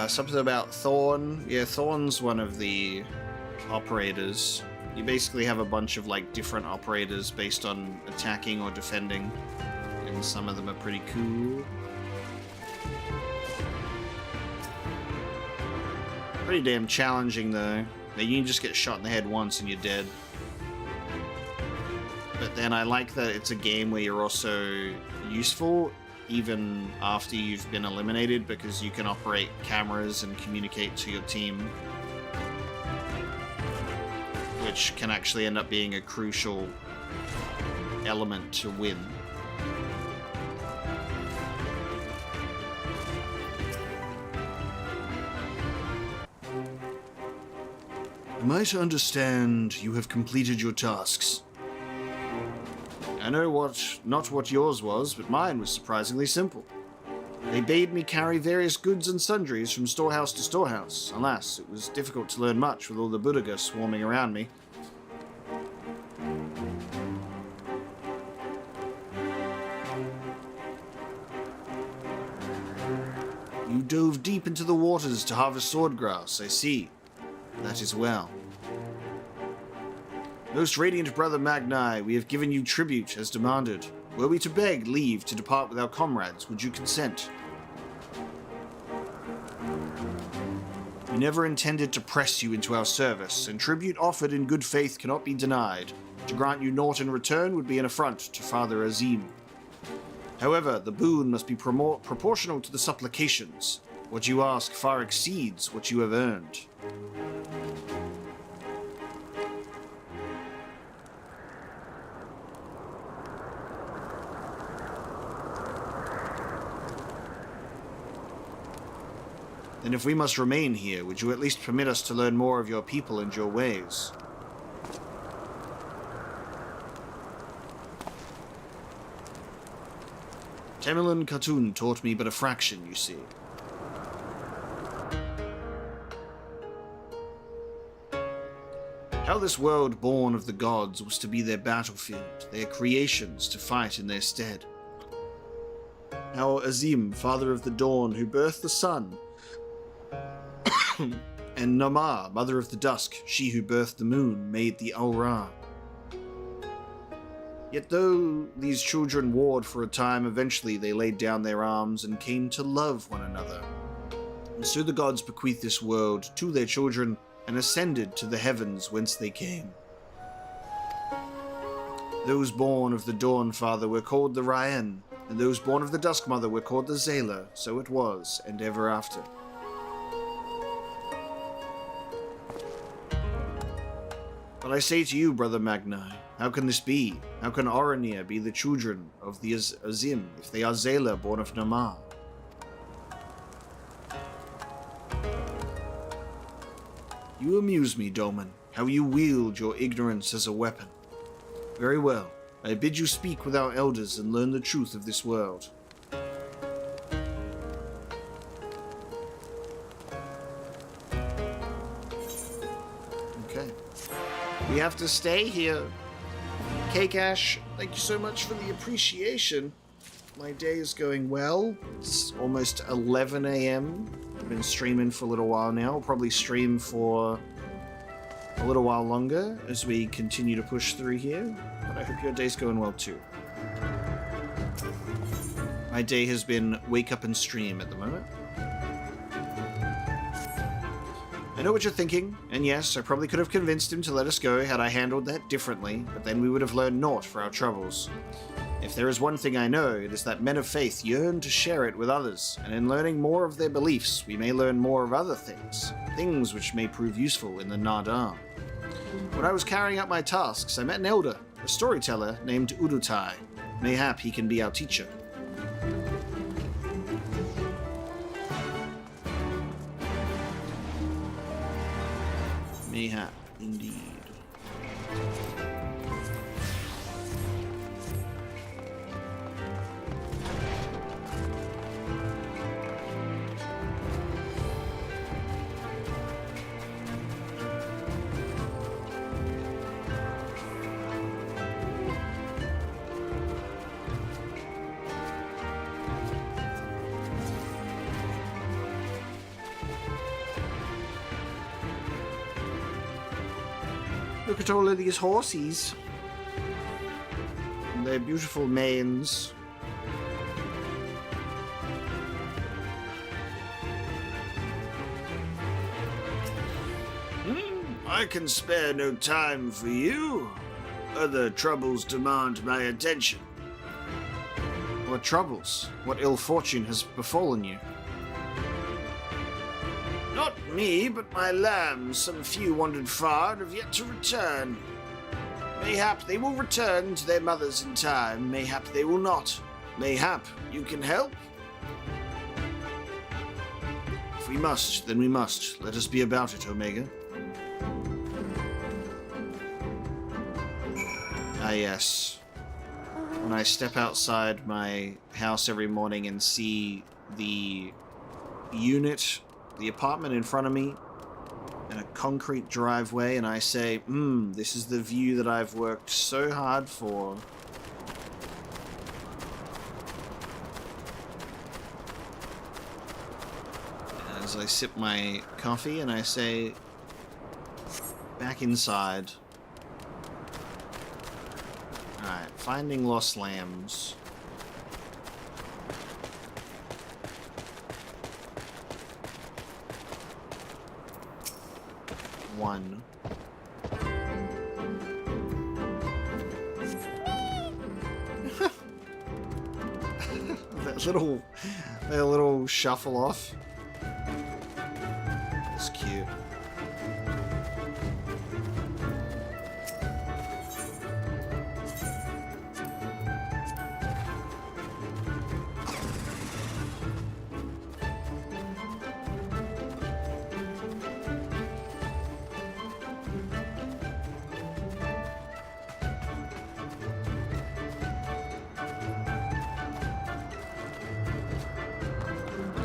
Something about Thorn. Yeah, Thorn's one of the operators. You basically have a bunch of like different operators based on attacking or defending, and some of them are pretty cool. Pretty damn challenging though. You can just get shot in the head once and you're dead. But then I like that it's a game where you're also useful even after you've been eliminated, because you can operate cameras and communicate to your team, which can actually end up being a crucial element to win. Am I to understand you have completed your tasks? I know not what yours was, but mine was surprisingly simple. They bade me carry various goods and sundries from storehouse to storehouse. Alas, it was difficult to learn much with all the Buddhaga swarming around me. You dove deep into the waters to harvest swordgrass, I see. That is well. Most radiant brother Magni, we have given you tribute as demanded. Were we to beg leave to depart with our comrades, would you consent? We never intended to press you into our service, and tribute offered in good faith cannot be denied. To grant you naught in return would be an affront to Father Azim. However, the boon must be proportional to the supplications. What you ask far exceeds what you have earned. Then if we must remain here, would you at least permit us to learn more of your people and your ways? Temelin Khatun taught me but a fraction, you see. How this world born of the gods was to be their battlefield, their creations to fight in their stead. How Azim, father of the dawn, who birthed the sun, and Namah, mother of the dusk, she who birthed the moon, made the Al-Ra. Yet though these children warred for a time, eventually they laid down their arms and came to love one another. And so the gods bequeathed this world to their children and ascended to the heavens whence they came. Those born of the Dawn Father were called the Hien, and those born of the Dusk Mother were called the Zayla, so it was, and ever after. But I say to you, Brother Magni, how can this be? How can Oronir be the children of the Azim, if they are Zayla, born of Namah? You amuse me, Doman, how you wield your ignorance as a weapon. Very well, I bid you speak with our elders and learn the truth of this world. Okay. We have to stay here. Cake Ash, thank you so much for the appreciation. My day is going well. It's almost 11 a.m. I've been streaming for a little while now. I'll probably stream for a little while longer as we continue to push through here. But I hope your day's going well too. My day has been wake up and stream at the moment. I know what you're thinking, and yes, I probably could have convinced him to let us go had I handled that differently, but then we would have learned naught for our troubles. If there is one thing I know, it is that men of faith yearn to share it with others, and in learning more of their beliefs, we may learn more of other things, things which may prove useful in the Nardam. When I was carrying out my tasks, I met an elder, a storyteller named Udutai. Mayhap he can be our teacher. Mayhap, indeed. Look at all of these horsies. And their beautiful manes. I can spare no time for you. Other troubles demand my attention. What troubles? What ill fortune has befallen you? Not me, but my lambs. Some few wandered far and have yet to return. Mayhap they will return to their mothers in time. Mayhap they will not. Mayhap you can help? If we must, then we must. Let us be about it, Omega. Ah, yes. When I step outside my house every morning and see the unit, the apartment in front of me, and a concrete driveway, and I say, this is the view that I've worked so hard for. As I sip my coffee and I say, back inside. Alright, finding lost lambs. One. that little shuffle off. It's cute.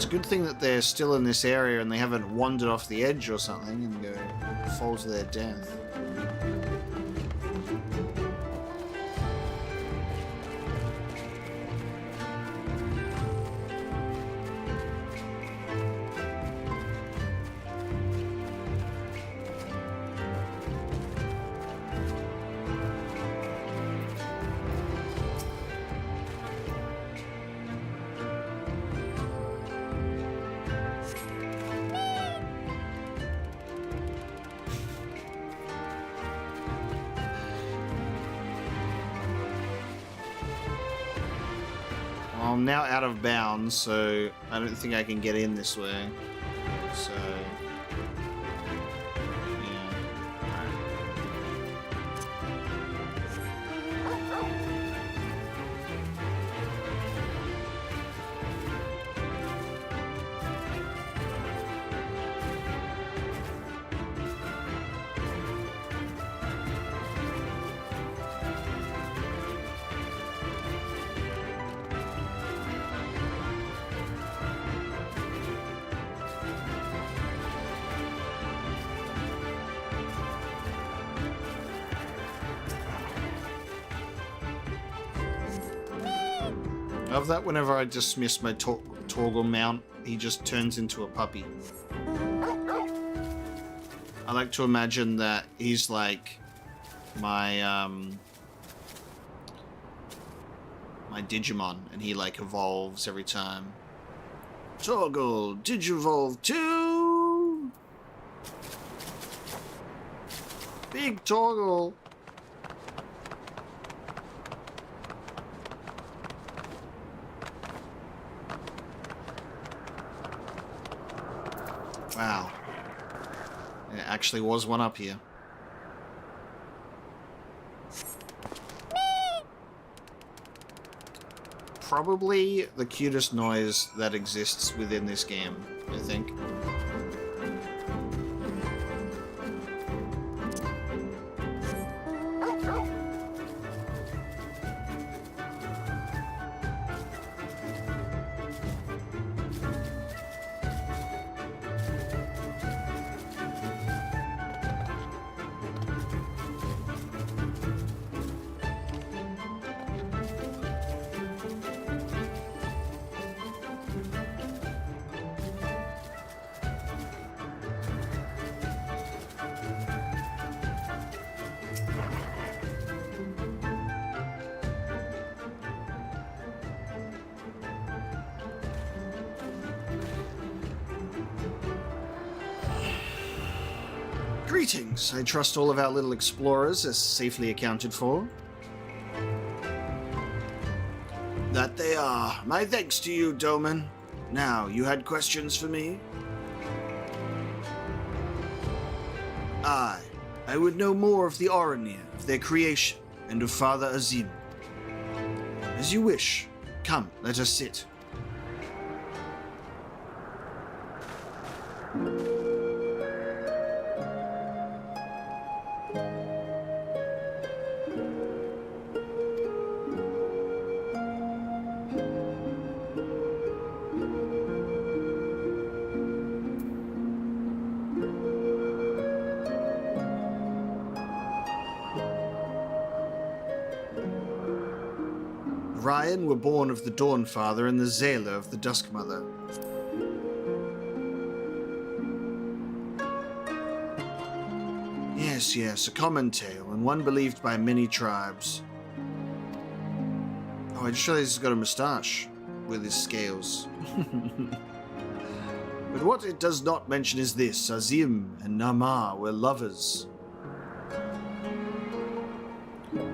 It's a good thing that they're still in this area and they haven't wandered off the edge or something and fall to their death. I'm now out of bounds, so I don't think I can get in this way. So, yeah. I love that whenever I dismiss my Torgal mount, he just turns into a puppy. I like to imagine that he's like my my Digimon, and he like evolves every time. Torgal, Digivolve 2! Big Torgal! Wow. There actually was one up here. Probably the cutest noise that exists within this game, I think. Greetings. I trust all of our little explorers are safely accounted for. That they are. My thanks to you, Doman. Now, you had questions for me? I would know more of the Oronir, of their creation, and of Father Azim. As you wish. Come, let us sit. Hien were born of the Dawnfather and the Zayla of the Duskmother. Yes, a common tale, and one believed by many tribes. Oh, I just realized he's got a moustache with his scales. But what it does not mention is this: Azim and Nama were lovers.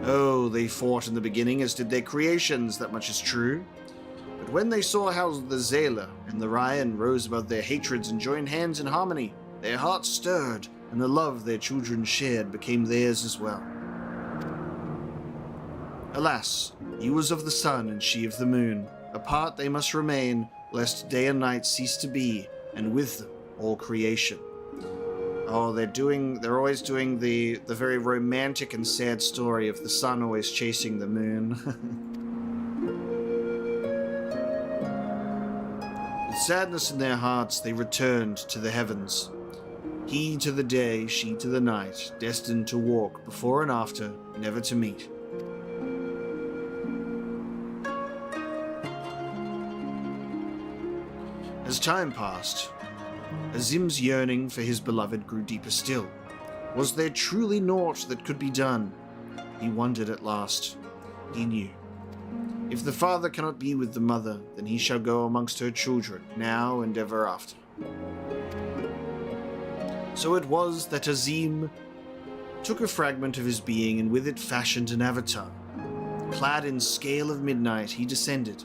Oh, they fought in the beginning, as did their creations, that much is true. But when they saw how the Zayla and the Hien rose above their hatreds and joined hands in harmony, their hearts stirred, and the love their children shared became theirs as well. Alas, he was of the sun and she of the moon. Apart they must remain, lest day and night cease to be, and with them all creation. Oh, they're always doing the very romantic and sad story of the sun always chasing the moon. With sadness in their hearts, they returned to the heavens. He to the day, she to the night, destined to walk before and after, never to meet. As time passed, Azim's yearning for his beloved grew deeper still. Was there truly naught that could be done? He wondered at last. He knew. If the father cannot be with the mother, then he shall go amongst her children, now and ever after. So it was that Azim took a fragment of his being and with it fashioned an avatar. Clad in scale of midnight, he descended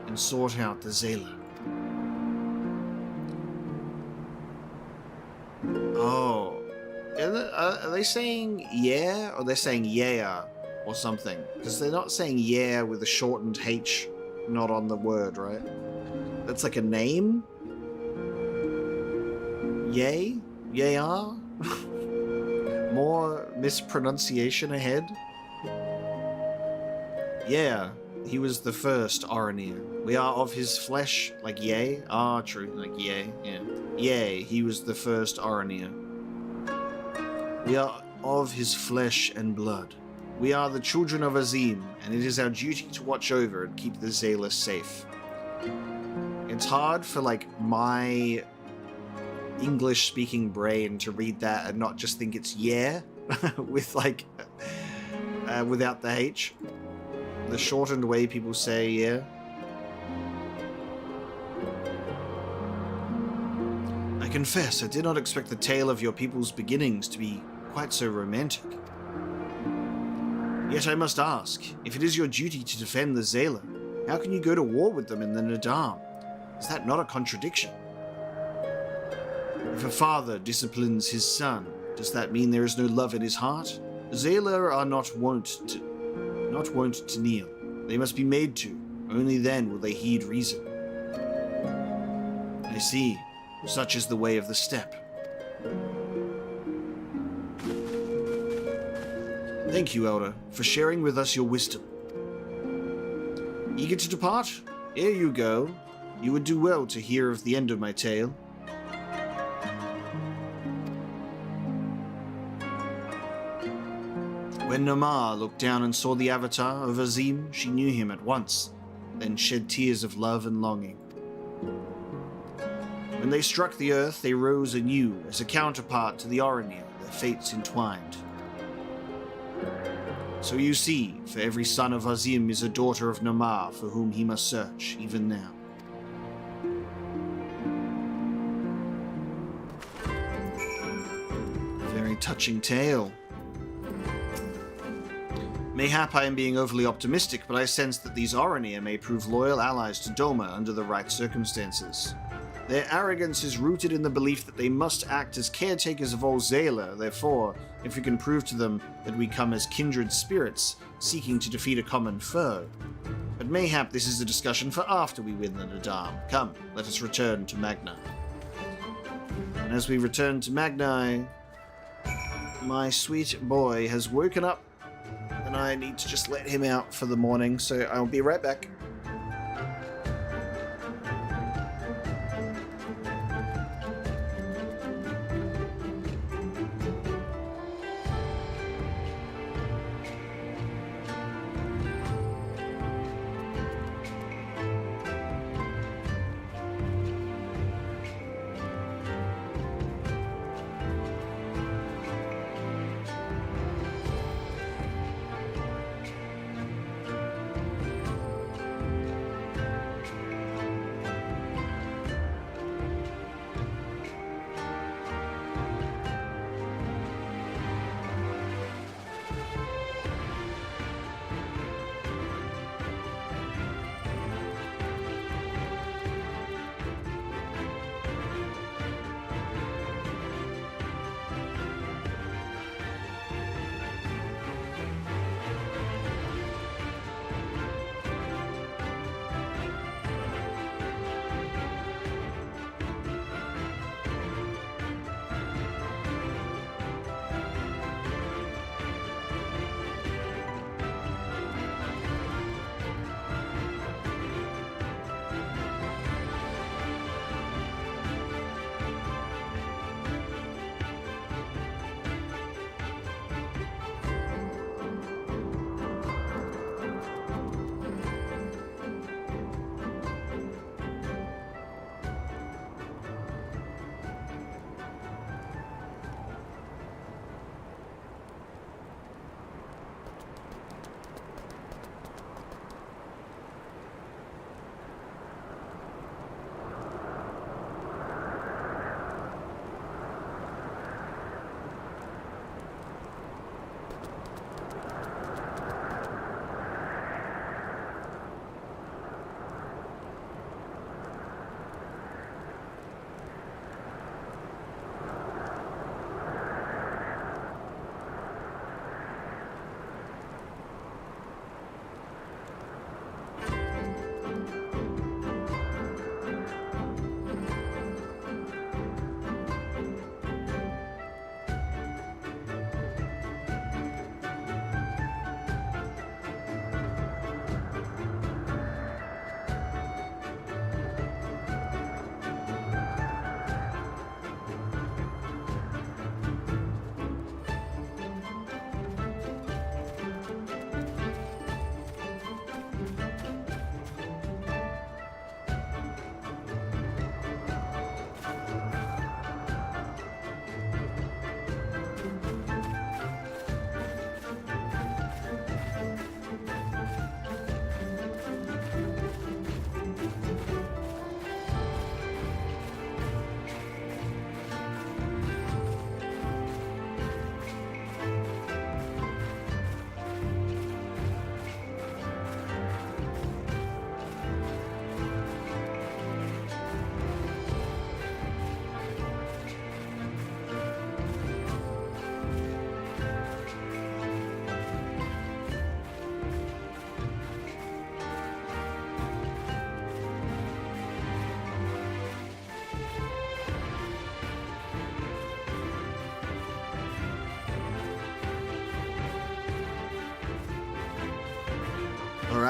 and sought out the Zayla. Oh. Are they saying yeah, or they're saying yeah, or something? Because they're not saying yeah with a shortened H not on the word, right? That's like a name? Yay? Yayar? More mispronunciation ahead? Yeah, he was the first Oronir. We are of his flesh, like yea? Ah, true, like yea, yeah. Yea, he was the first Oronir. We are of his flesh and blood. We are the children of Azim, and it is our duty to watch over and keep the Zayla safe. It's hard for, like, my English-speaking brain to read that and not just think it's yeah, with, like, without the H. The shortened way people say yeah. I confess, I did not expect the tale of your people's beginnings to be quite so romantic. Yet I must ask, if it is your duty to defend the Zayla, how can you go to war with them in the Nadam? Is that not a contradiction? If a father disciplines his son, does that mean there is no love in his heart? Zayla are not wont to kneel. They must be made to. Only then will they heed reason. I see. Such is the way of the steppe. Thank you, Elder, for sharing with us your wisdom. Eager to depart? Ere you go, you would do well to hear of the end of my tale. When Namar looked down and saw the avatar of Azim, she knew him at once, then shed tears of love and longing. When they struck the earth, they rose anew as a counterpart to the Oronir, their fates entwined. So you see, for every son of Azim is a daughter of Namar for whom he must search, even now. Very touching tale. Mayhap I am being overly optimistic, but I sense that these Oronir may prove loyal allies to Doma under the right circumstances. Their arrogance is rooted in the belief that they must act as caretakers of all Zayla, therefore, if we can prove to them that we come as kindred spirits, seeking to defeat a common foe. But mayhap this is a discussion for after we win the Nadam. Come, let us return to Magna. And as we return to Magna, my sweet boy has woken up, and I need to just let him out for the morning, so I'll be right back.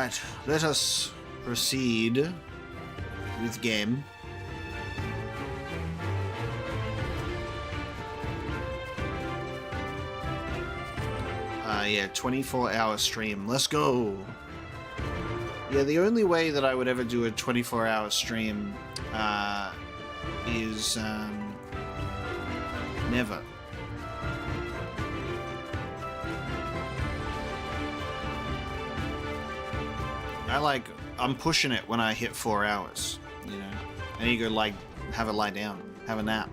Right, let us proceed with game. Yeah, 24-hour stream. Let's go. Yeah, the only way that I would ever do a 24-hour stream is never. I'm pushing it when I hit 4 hours, you know. I need to go have a lie down, have a nap.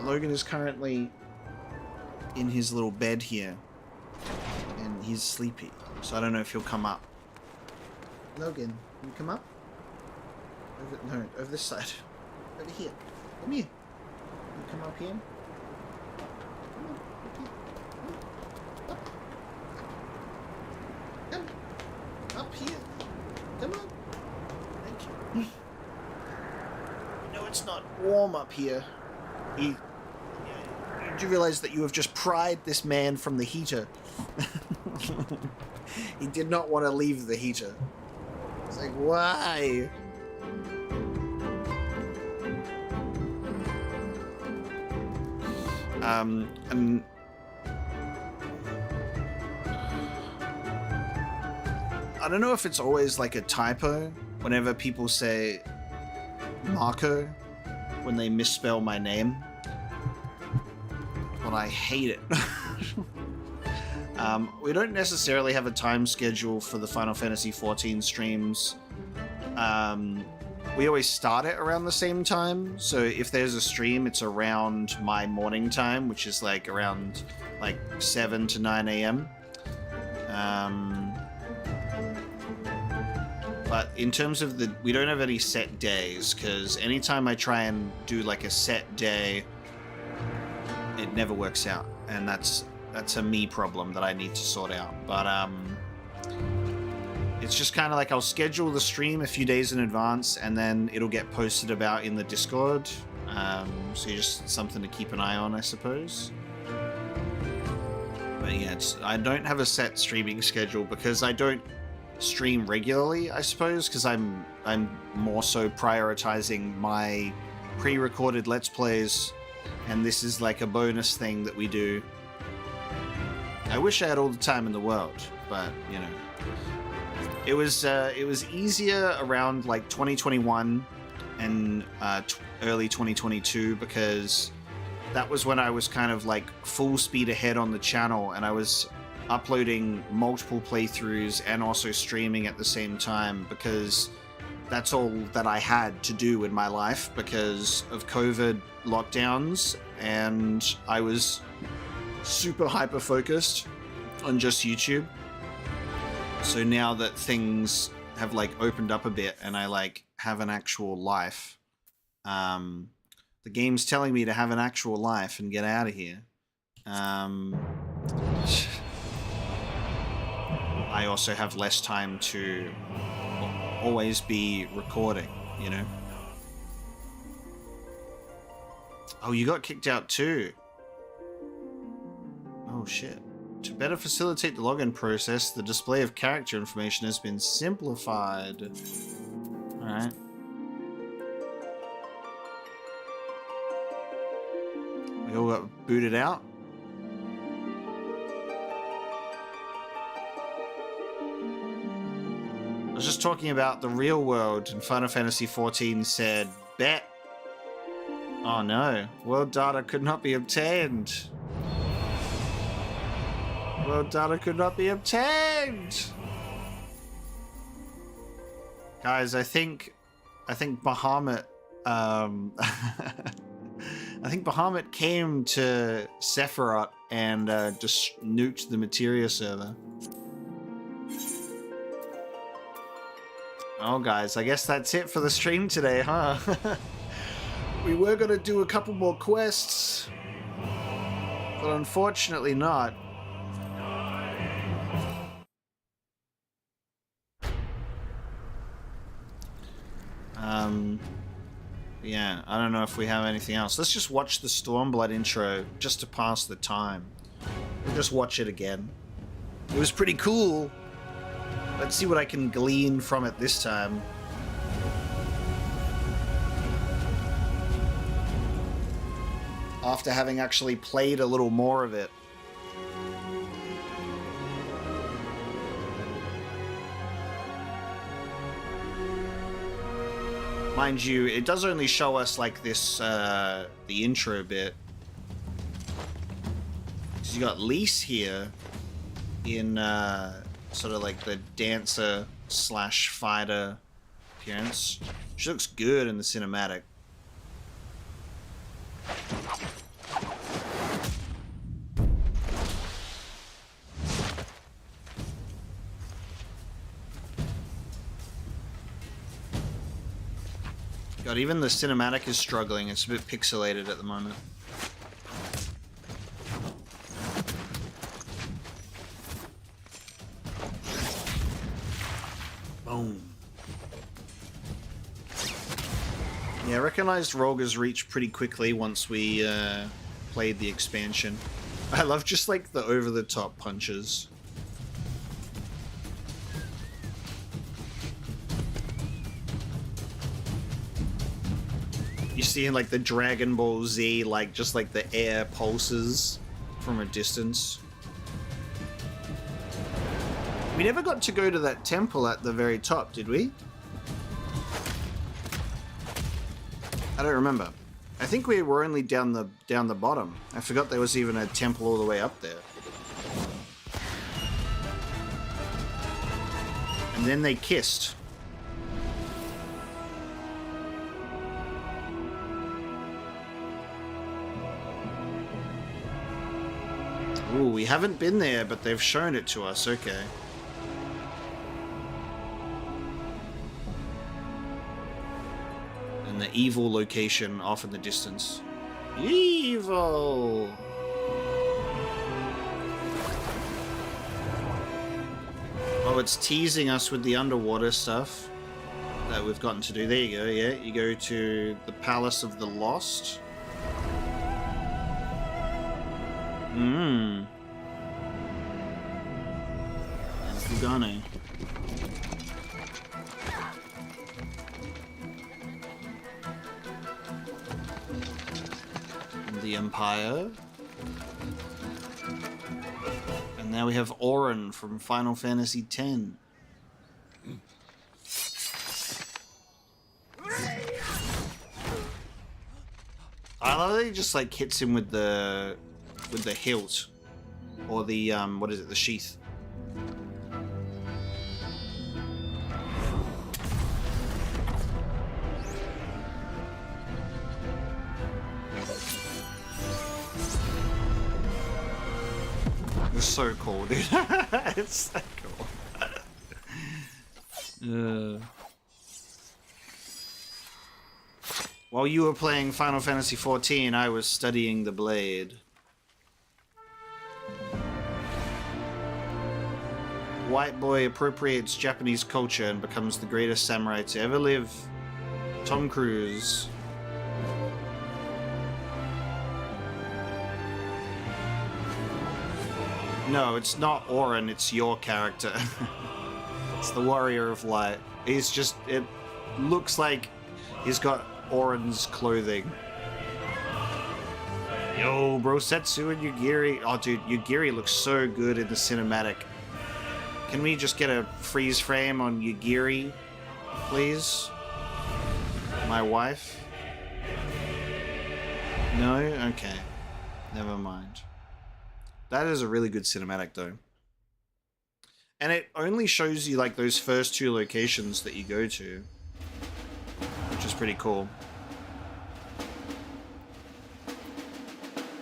Logan is currently in his little bed here, and he's sleepy, so I don't know if he'll come up. Logan, can you come up? No, over this side. Over here. Come here. Can you come up here? Come up here. Come on. Thank you. No, it's not warm up here. Did you realize that you have just pried this man from the heater? He did not want to leave the heater. It's like, why? And I don't know if it's always like a typo whenever people say Marco when they misspell my name, but I hate it. We don't necessarily have a time schedule for the Final Fantasy XIV streams. We always start it around the same time, so if there's a stream, it's around my morning time, which is like around 7 to 9 a.m. But in terms of we don't have any set days, because anytime I try and do like a set day, it never works out, and that's a me problem that I need to sort out. But it's just kind of like I'll schedule the stream a few days in advance, and then it'll get posted about in the Discord. So just something to keep an eye on, I suppose. But yeah, I don't have a set streaming schedule because I don't stream regularly, I suppose, because I'm more so prioritizing my pre-recorded Let's Plays, and this is like a bonus thing that we do. I wish I had all the time in the world, but you know, it was easier around like 2021 and early 2022, because that was when I was kind of like full speed ahead on the channel, and I was uploading multiple playthroughs and also streaming at the same time, because that's all that I had to do in my life because of COVID lockdowns, and I was super hyper focused on just YouTube. So now that things have like opened up a bit and I like have an actual life, the game's telling me to have an actual life and get out of here. I also have less time to always be recording, you know? Oh, you got kicked out too. Oh shit. To better facilitate the login process, the display of character information has been simplified. Alright. We all got booted out. I was just talking about the real world, and Final Fantasy XIV said, bet. Oh no, world data could not be obtained. World data could not be obtained. Guys, I think Bahamut, I think Bahamut came to Sephiroth and just nuked the Materia server. Oh, guys, I guess that's it for the stream today, huh? We were going to do a couple more quests, but unfortunately not. Yeah, I don't know if we have anything else. Let's just watch the Stormblood intro just to pass the time. We'll just watch it again. It was pretty cool. Let's see what I can glean from it this time. After having actually played a little more of it. Mind you, it does only show us like this, the intro bit. So you got Lise here in sort of like the dancer slash fighter appearance. She looks good in the cinematic. God, even the cinematic is struggling. It's a bit pixelated at the moment. Boom. Yeah, I recognized Roga's Reach pretty quickly once we played the expansion. I love just like the over-the-top punches. You see in like the Dragon Ball Z, like just like the air pulses from a distance. We never got to go to that temple at the very top, did we? I don't remember. I think we were only down the bottom. I forgot there was even a temple all the way up there. And then they kissed. Ooh, we haven't been there, but they've shown it to us. Okay. And the evil location off in the distance. Evil! Oh, it's teasing us with the underwater stuff that we've gotten to do. There you go, yeah. You go to the Palace of the Lost. And Fugane. And the Empire. And now we have Orin from Final Fantasy X. I love that he just like hits him with the hilt, or the what is it, the sheath. It's so cool, dude. It's so cool. While you were playing Final Fantasy XIV, I was studying the blade. White boy appropriates Japanese culture and becomes the greatest samurai to ever live. Tom Cruise. No, it's not Orin, it's your character. It's the Warrior of Light. He's just, it looks like he's got Orin's clothing. Yo, bro, Setsu and Yugiri. Oh, dude, Yugiri looks so good in the cinematic. Can we just get a freeze frame on Yugiri, please? My wife? No? Okay. Never mind. That is a really good cinematic, though. And it only shows you, like, those first two locations that you go to, which is pretty cool.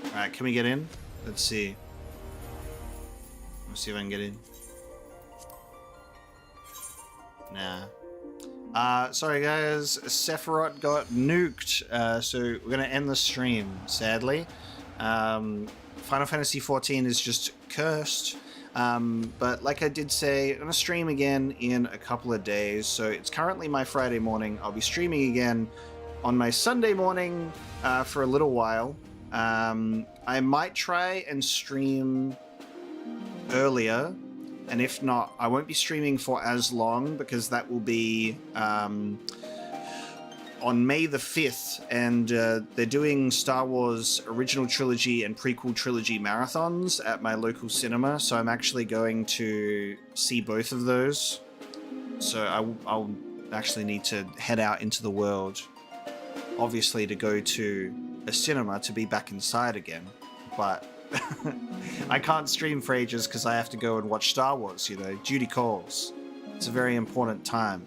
Alright, can we get in? Let's see. Let's see if I can get in. Nah. Sorry guys, Sephiroth got nuked, so we're gonna end the stream, sadly. Final Fantasy XIV is just cursed, but like I did say, I'm gonna stream again in a couple of days, so it's currently my Friday morning. I'll be streaming again on my Sunday morning for a little while. I might try and stream earlier, and if not, I won't be streaming for as long because that will be on May the 5th, and they're doing Star Wars original trilogy and prequel trilogy marathons at my local cinema, so I'm actually going to see both of those. So I'll actually need to head out into the world, obviously to go to a cinema to be back inside again, but I can't stream for ages because I have to go and watch Star Wars, you know, duty calls. It's a very important time.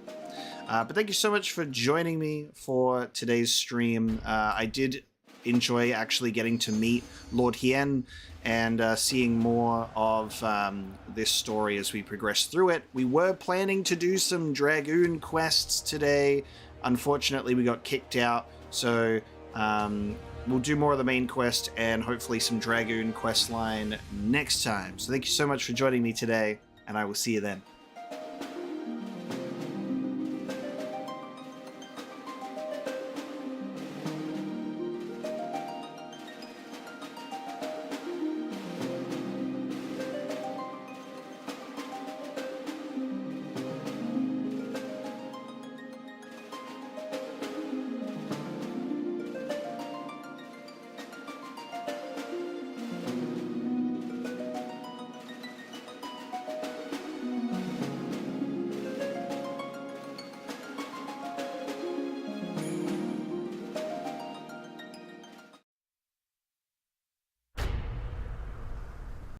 But thank you so much for joining me for today's stream. I did enjoy actually getting to meet Lord Hien and seeing more of this story as we progress through it. We were planning to do some Dragoon quests today. Unfortunately, we got kicked out, so we'll do more of the main quest and hopefully some Dragoon quest line next time. So thank you so much for joining me today, and I will see you then.